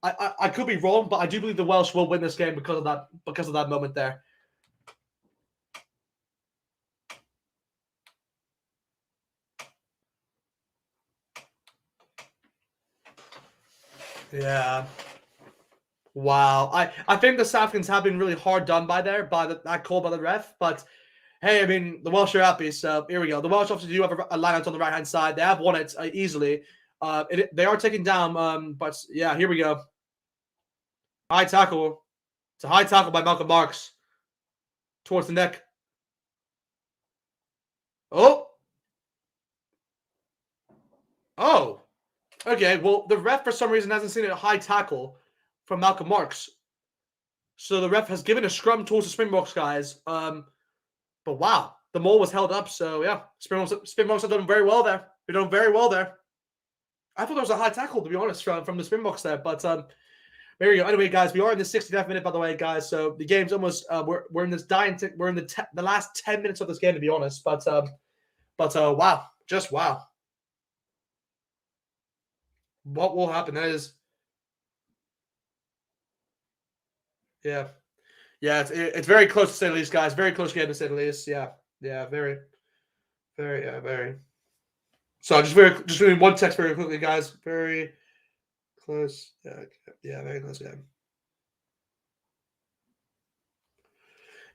I could be wrong, but I do believe the Welsh will win this game because of that moment there. Yeah. Wow. I think the South Africans have been really hard done by there by that call by the ref, but hey, I mean the Welsh are happy, so here we go. The Welsh obviously do have a lineout on the right hand side. They have won it easily. They are taken down, but yeah, here we go. High tackle. It's a high tackle by Malcolm Marks towards the neck. Oh. Oh. Okay, well, the ref for some reason hasn't seen a high tackle from Malcolm Marks. So the ref has given a scrum towards the Springboks guys. But wow, the maul was held up. So yeah, Springboks have done very well there. They're doing very well there. I thought there was a high tackle, to be honest, from the Springboks there. But there you go. Anyway, guys, we are in the 69th minute, by the way, guys. So the game's almost we're in this we're in the last 10 minutes of this game, to be honest. But wow, just wow. What will happen? That is, yeah, it's very close to say the least, guys. Very close game to say the least. Yeah, very, very. So just doing one text very quickly, guys. Very close. Yeah, very close game.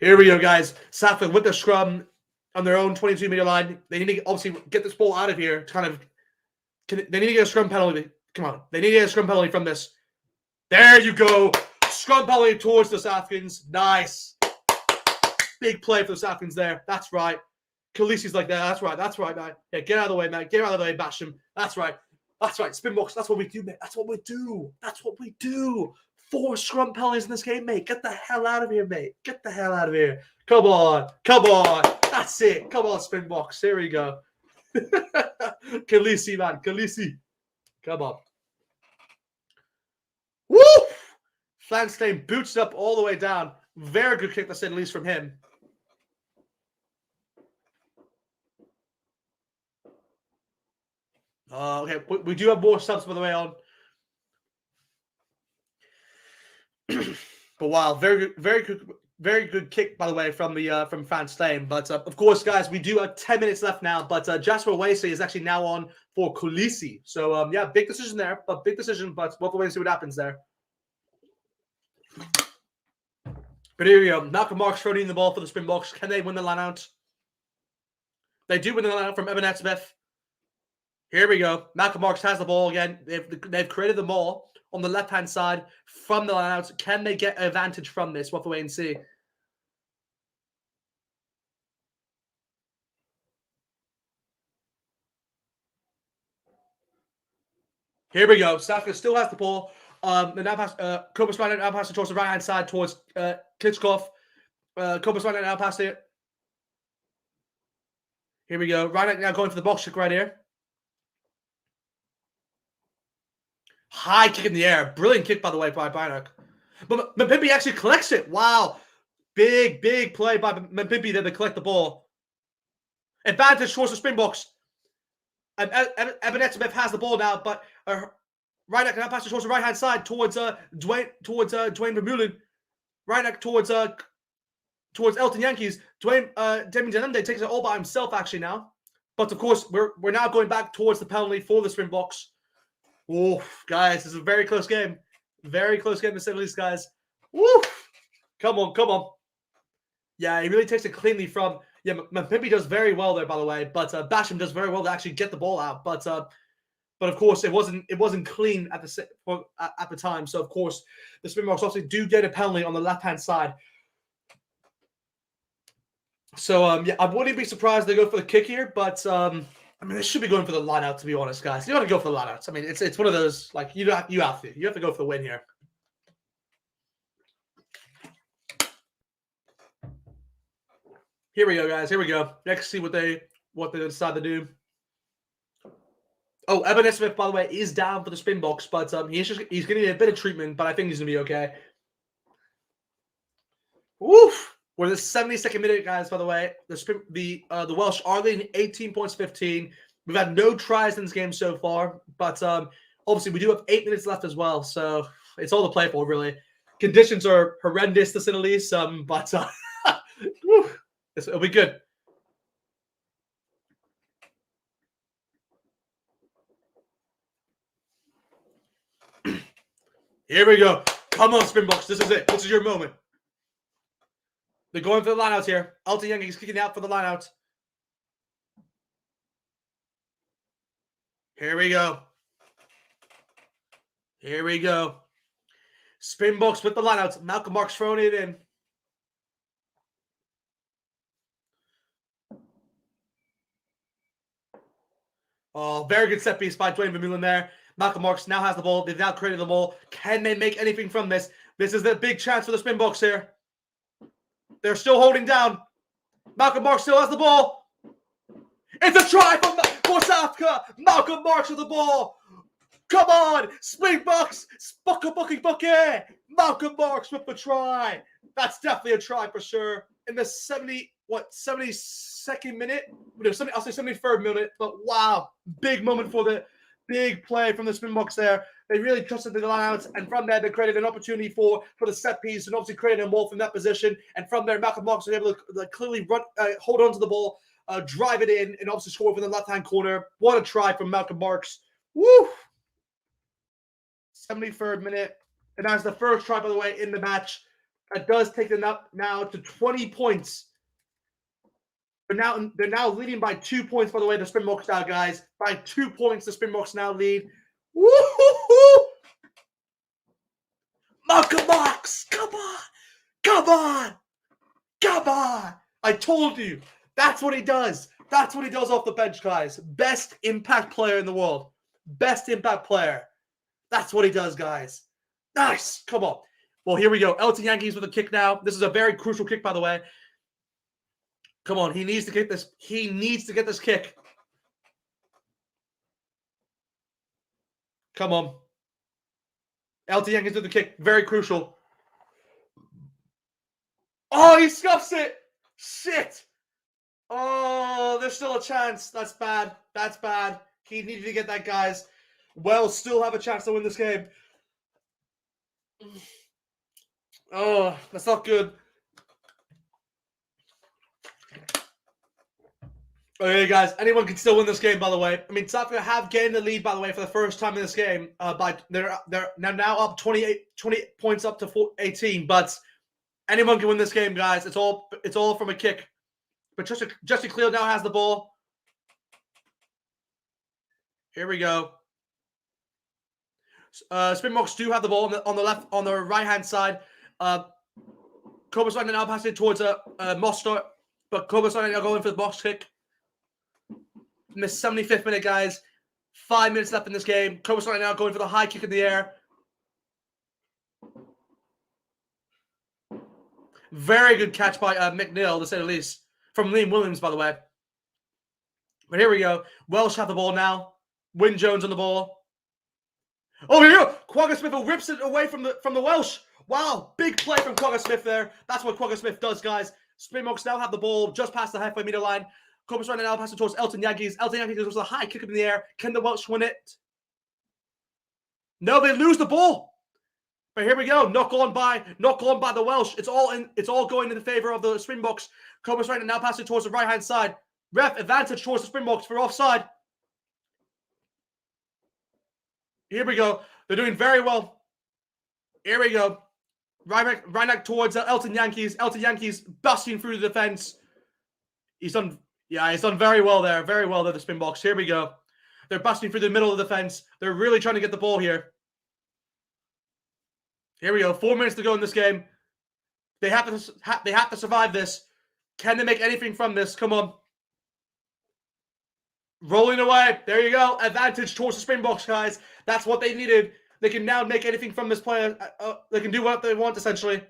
Here we go, guys. Southland with the scrum on their own 22-meter line. They need to obviously get this ball out of here to kind of. They need to get a scrum penalty. Come on. They need to get a scrum penalty from this. There you go. Scrum penalty towards the South Africans. Nice. Big play for the South Africans there. That's right. Khaleesi's like that. That's right. That's right, man. Yeah, get out of the way, man. Get out of the way, bash him. That's right. That's right. Springboks. That's what we do, mate. That's what we do. That's what we do. 4 scrum penalties in this game, mate. Get the hell out of here, mate. Get the hell out of here. Come on. Come on. That's it. Come on, Springboks. Here we go. Khaleesi, man. Khaleesi. Come on. Woo! Flanstein boots up all the way down. Very good kick, to say the least, from him. Okay, we do have more subs, by the way, on. But wow, very good kick, by the way, from Van Steen. But of course, guys, we do have 10 minutes left now. But Jasper Wasey is actually now on for Khaleesi. So yeah, big decision there, but we'll have to wait and see what happens there. But here we go. Malcolm Marx throwing the ball for the Springboks. Can they win the line out? They do win the line out from Evan Smith. Here we go. Malcolm Marx has the ball again. They've created the ball on the left-hand side from the line out. Can they get advantage from this? We'll have to wait and see. Here we go. South still has the ball. The now pass. Kobus right now passing towards the right-hand side towards Kickoff. Kobus right now passing it. Here we go. Right now going for the box kick right here. High kick in the air. Brilliant kick, by the way, by Bynuk. But Mpimpi actually collects it. Wow. Big play by Mpimpi there to collect the ball. Advantage towards the Springboks. Evan Smith has the ball now, but Reinach now passes towards the right-hand side towards Dwayne Vermeulen. Reinach towards Elton Yankees. Damian Denende takes it all by himself actually now. But of course, we're now going back towards the penalty for the Springboks. Oh, guys, this is a very close game. Very close game to say the least, guys. Woo! Come on. Yeah, he really takes it cleanly from. Yeah, Mpimpi does very well there, by the way. But Basham does very well to actually get the ball out. But of course, it wasn't clean at the time. So of course, the Springboks obviously do get a penalty on the left-hand side. So yeah, I wouldn't be surprised they go for the kick here, but I mean, they should be going for the line out, to be honest, guys. You got to go for the line outs. I mean, it's one of those, like, you have to go for the win here. Here we go, guys. Here we go. Next, see what they decide to do. Oh, Evan Smith, by the way, is down for the Springboks, but he's going to need a bit of treatment, but I think he's going to be okay. Woof! We're in the 72nd minute, guys, by the way. The Welsh are leading 18 points, 15. We've had no tries in this game so far, but obviously we do have 8 minutes left as well, so it's all to play for, really. Conditions are horrendous, to say the least, but it'll be good. Here we go. Come on, Springboks. This is it. This is your moment. They're going for the lineouts here. Elton Young is kicking out for the lineout. Here we go. Here we go. Springboks with the lineouts. Malcolm Marx throwing it in. Oh, very good set piece by Dwayne Vermeulen there. Malcolm Marx now has the ball. They've now created the ball. Can they make anything from this? This is the big chance for the Springboks here. They're still holding down. Malcolm Marx still has the ball. It's a try for South Africa. Malcolm Marx with the ball. Come on, Springboks. Bucky. Malcolm Marx with the try. That's definitely a try for sure. In the 72nd minute? No, I'll say 73rd minute. But wow, big moment for the big play from the Springboks there. They really trusted the lineouts, and from there they created an opportunity for the set piece, and obviously created a ball from that position. And from there, Malcolm Marx was able to clearly run, hold on to the ball, drive it in, and obviously score from the left-hand corner. What a try from Malcolm Marx! Woo! 73rd minute, and that's the first try, by the way, in the match That does take them up now to 20 points. They're now leading by 2 points, by the way, the Springboks now, guys. By 2 points, the Springboks now lead. Woo-hoo-hoo! Malcolm Marks! Come on! Come on! Come on! I told you. That's what he does. That's what he does off the bench, guys. Best impact player in the world. Best impact player. That's what he does, guys. Nice. Come on. Well, here we go. Elton Yankees with a kick now. This is a very crucial kick, by the way. Come on. He needs to get this. He needs to get this kick. Come on. Elton Yankees with the kick. Very crucial. Oh, he scuffs it. Shit. Oh, there's still a chance. That's bad. That's bad. He needed to get that, guys. Wells still have a chance to win this game. Oh, that's not good. Okay, guys, anyone can still win this game, by the way. I mean, South Africa have gained the lead, by the way, for the first time in this game. They're now up 20 points up to 18, but anyone can win this game, guys. It's all from a kick. But Justin Cleo now has the ball. Here we go. Springboks do have the ball on the right hand side. Cobus now passing it towards Moster, but Cobus now going for the box kick. In the 75th minute, guys. 5 minutes left in this game. Cobus now going for the high kick in the air. Very good catch by McNeil, to say the least. From Liam Williams, by the way. But here we go. Welsh have the ball now. Wyn Jones on the ball. Oh, here we go. Quagga Smith rips it away from the Welsh. Wow, big play from Quagga Smith there. That's what Quagga Smith does, guys. Springboks now have the ball just past the halfway meter line. Cobus right now passes towards Elton Yankees. Elton Yankees goes a high kick up in the air. Can the Welsh win it? No, they lose the ball. But here we go. Knock on by the Welsh. It's all going in the favor of the Springboks. Cobus right now passing towards the right hand side. Ref advantage towards the Springboks for offside. Here we go. They're doing very well. Here we go. Rynak towards Elton Yankees. Elton Yankees busting through the defense. He's done very well there. Very well there, the Springboks. Here we go. They're busting through the middle of the defense. They're really trying to get the ball here. Here we go. 4 minutes to go in this game. They have to survive this. Can they make anything from this? Come on. Rolling away. There you go. Advantage towards the Springboks, guys. That's what they needed. They can now make anything from this player. They can do what they want, essentially.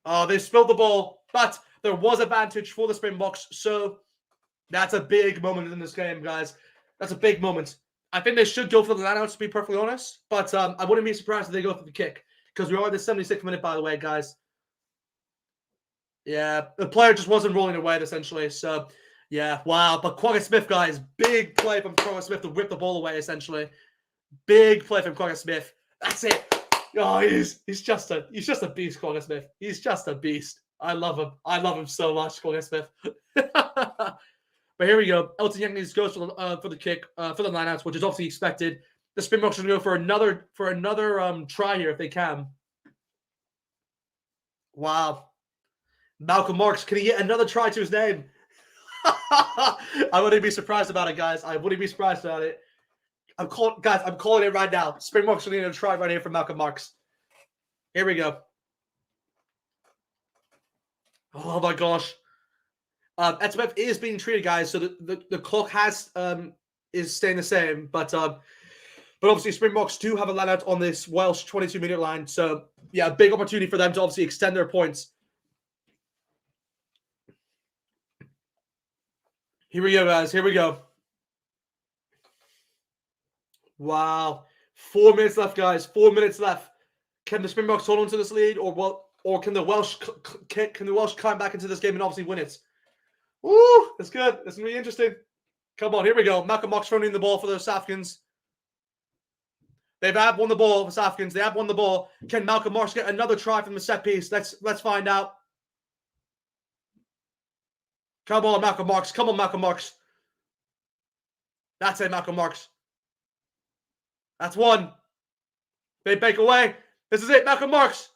Oh, they spilled the ball. But there was advantage for the Springboks. So that's a big moment in this game, guys. That's a big moment. I think they should go for the lineouts, to be perfectly honest. But I wouldn't be surprised if they go for the kick. Because we are at the 76th minute, by the way, guys. Yeah, the player just wasn't rolling away, essentially. So, yeah, wow. But Quagga Smith, guys, big play from Quagga Smith to whip the ball away, essentially. Big play from Quagga Smith. That's it. Oh, he's just a beast, Quagga Smith. He's just a beast. I love him. I love him so much, Quagga Smith. But here we go. Elton Yankees goes for the kick, for the lineouts, which is obviously expected. The Springboks are going to go for another try here if they can. Wow. Malcolm Marks, can he get another try to his name? I wouldn't be surprised about it, guys. I wouldn't be surprised about it. I'm calling it right now. Springboks are going to try right here for Malcolm Marks. Here we go. Oh my gosh. SMF is being treated, guys, so the clock is staying the same, but obviously Springboks do have a line out on this Welsh 22-meter line, so yeah, big opportunity for them to obviously extend their points. Here we go, guys. Here we go. Wow. 4 minutes left, guys. 4 minutes left. Can the Springboks hold on to this lead, or can the Welsh climb back into this game and obviously win it? Woo! That's good. That's going to be interesting. Come on, here we go. Malcolm Marks throwing the ball for the South Africans. They have won the ball for South Africans. They have won the ball. Can Malcolm Marks get another try from the set piece? Let's find out. Come on, Malcolm Marks. Come on, Malcolm Marks. That's it, Malcolm Marks. That's one. They break away. This is it, Malcolm Marks.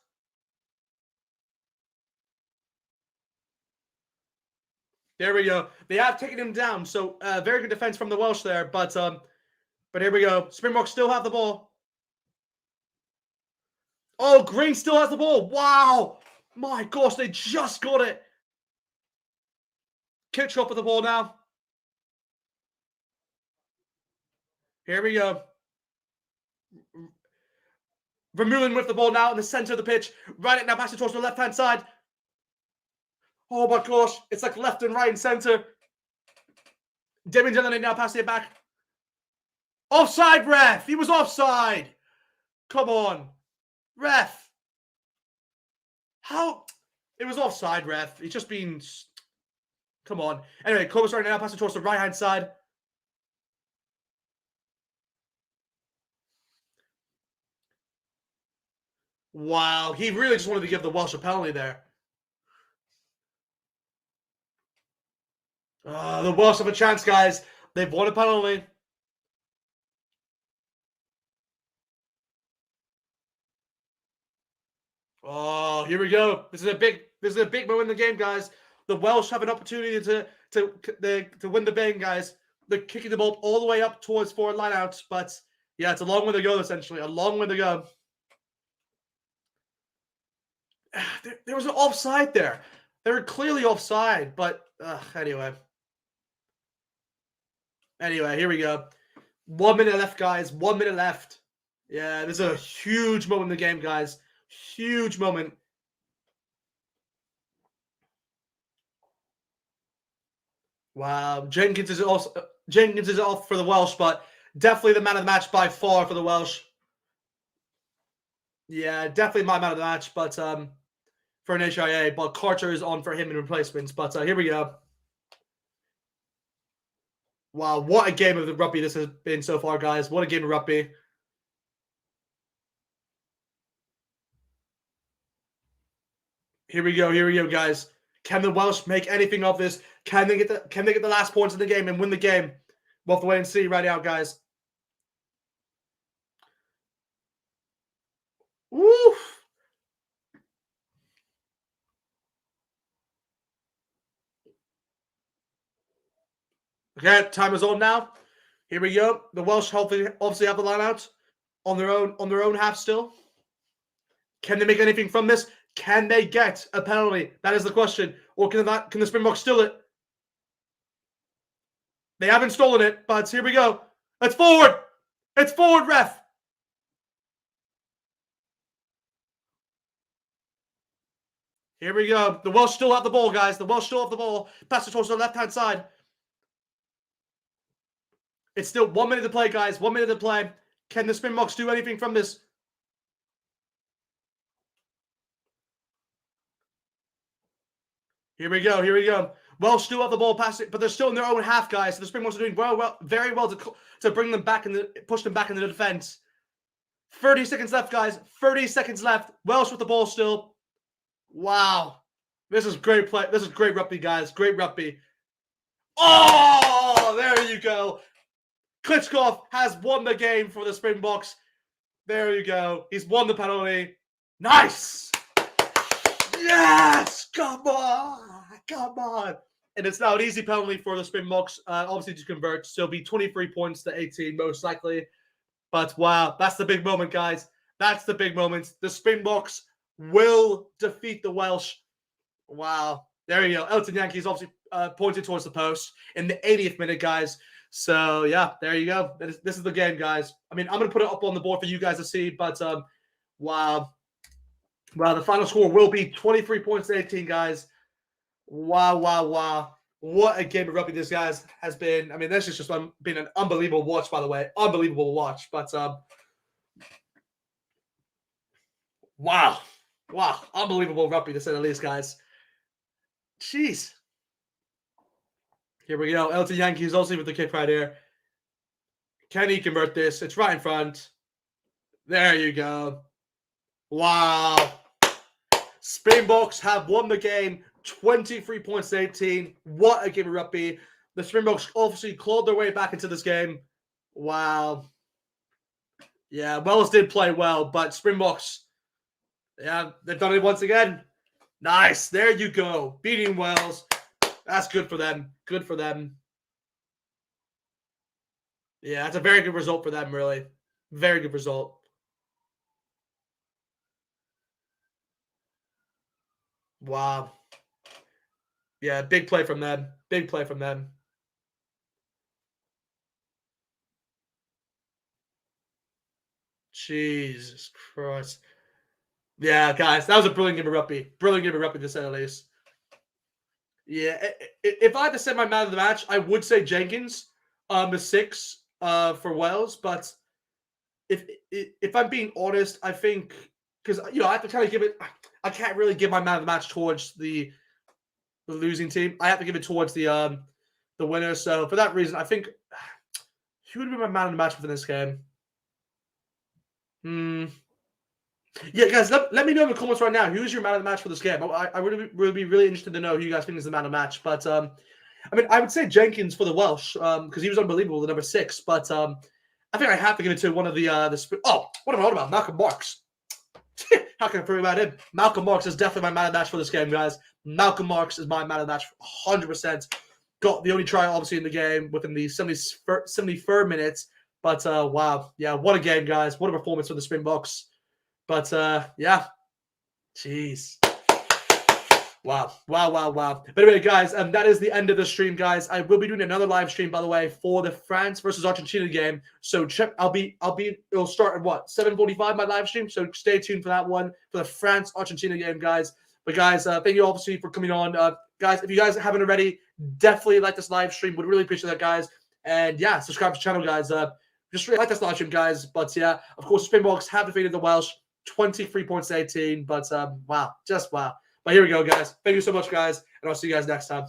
There we go. They have taken him down. So very good defense from the Welsh there. But here we go. Springboks still have the ball. Oh, Green still has the ball. Wow. My gosh, they just got it. Kickoff with the ball now. Here we go. Vermeulen with the ball now in the center of the pitch. Right it now, passing towards the left-hand side. Oh my gosh, it's like left and right and center. Damien Dillon now passing it back. Offside, ref. He was offside. Come on. Ref. How? It was offside, ref. He's just been... Come on. Anyway, Clovis right now passing towards the right-hand side. Wow. He really just wanted to give the Welsh a penalty there. The Welsh have a chance, guys. They've won a penalty. Oh, here we go. This is a big moment in the game, guys. The Welsh have an opportunity to win the game, guys. They're kicking the ball all the way up towards forward line out, but yeah, it's a long way to go, essentially. A long way to go. There was an offside there. They were clearly offside, but anyway. Anyway, here we go. 1 minute left, guys. 1 minute left. Yeah, this is a huge moment in the game, guys. Huge moment. Wow. Jenkins is off for the Welsh, but definitely the man of the match by far for the Welsh. Yeah, definitely my man of the match, but for an HIA, but Carter is on for him in replacements. But here we go. Wow, what a game of the rugby this has been so far, guys. What a game of rugby. Here we go, guys. Can the Welsh make anything of this? Can they get the last points in the game and win the game? We'll have to wait and see right now, guys. Woo! Okay, time is on now. Here we go. The Welsh obviously have the line out on their own half still. Can they make anything from this? Can they get a penalty? That is the question. Or can the Springboks steal it? They haven't stolen it, but here we go. It's forward. It's forward, ref. Here we go. The Welsh still have the ball, guys. The Welsh still have the ball. Pass it towards the left-hand side. It's still 1 minute to play, guys. 1 minute to play. Can the Springboks do anything from this? Here we go. Welsh still have the ball, pass it, but they're still in their own half, guys. So the Springboks are doing very well to bring them back and push them back into the defense. 30 seconds left, guys. 30 seconds left. Welsh with the ball still. Wow. This is great play. This is great rugby, guys. Great rugby. Oh, there you go. Kickoff has won the game for the Springboks. There you go. He's won the penalty. Nice. Yes. Come on. And it's now an easy penalty for the Springboks. Obviously to convert. So it'll be 23 points to 18 most likely. But wow, that's the big moment, guys. That's the big moment. The Springboks will defeat the Welsh. Wow. There you go. Elton Yankees obviously pointed towards the post in the 80th minute, guys. So, yeah, there you go. This is the game, guys. I mean, I'm going to put it up on the board for you guys to see. But, wow. Wow, the final score will be 23 points to 18, guys. Wow. What a game of rugby this, guys, has been. I mean, this has just been an unbelievable watch, by the way. Unbelievable watch. But, wow. Unbelievable rugby, to say the least, guys. Jeez. Here we go. Elton Yankees also with the kick right here. Can he convert this? It's right in front. There you go. Wow. Springboks have won the game. 23 points to 18. What a game of rugby. The Springboks obviously clawed their way back into this game. Wow. Yeah, Wales did play well, but Springboks, yeah, they've done it once again. Nice. There you go. Beating Wales. That's good for them. Good for them. Yeah, that's a very good result for them, really. Very good result. Wow. Yeah, big play from them. Big play from them. Jesus Christ. Yeah, guys, that was a brilliant game of rugby. Brilliant game of rugby, to say the least. Yeah, if I had to say my man of the match, I would say Jenkins, the 6 for Wales. But if I'm being honest, I think because I have to kind of give it. I can't really give my man of the match towards the losing team. I have to give it towards the winner. So for that reason, I think who would have been my man of the match within this game? Hmm. Yeah, guys, let me know in the comments right now. Who's your man of the match for this game? I would be really interested to know who you guys think is the man of the match. But I mean, I would say Jenkins for the Welsh because he was unbelievable, the number 6. But I think I have to give it to one of the. Oh, what am I on about? Malcolm Marks. How can I forget about him? Malcolm Marks is definitely my man of the match for this game, guys. Malcolm Marks is my man of the match 100%. Got the only try, obviously, in the game within the 73rd minutes. But wow, yeah, what a game, guys. What a performance for the Springboks. But yeah, jeez. Wow. But anyway, guys, that is the end of the stream, guys. I will be doing another live stream, by the way, for the France versus Argentina game. So check. It'll start at what 7:45 my live stream. So stay tuned for that one for the France Argentina game, guys. But guys, thank you obviously for coming on, guys. If you guys haven't already, definitely like this live stream. Would really appreciate that, guys. And yeah, subscribe to the channel, guys. Just really like this live stream, guys. But yeah, of course, Springboks have defeated the Welsh 23 points to 18. But wow, just wow. But here we go, guys. Thank you so much, guys. And I'll see you guys next time.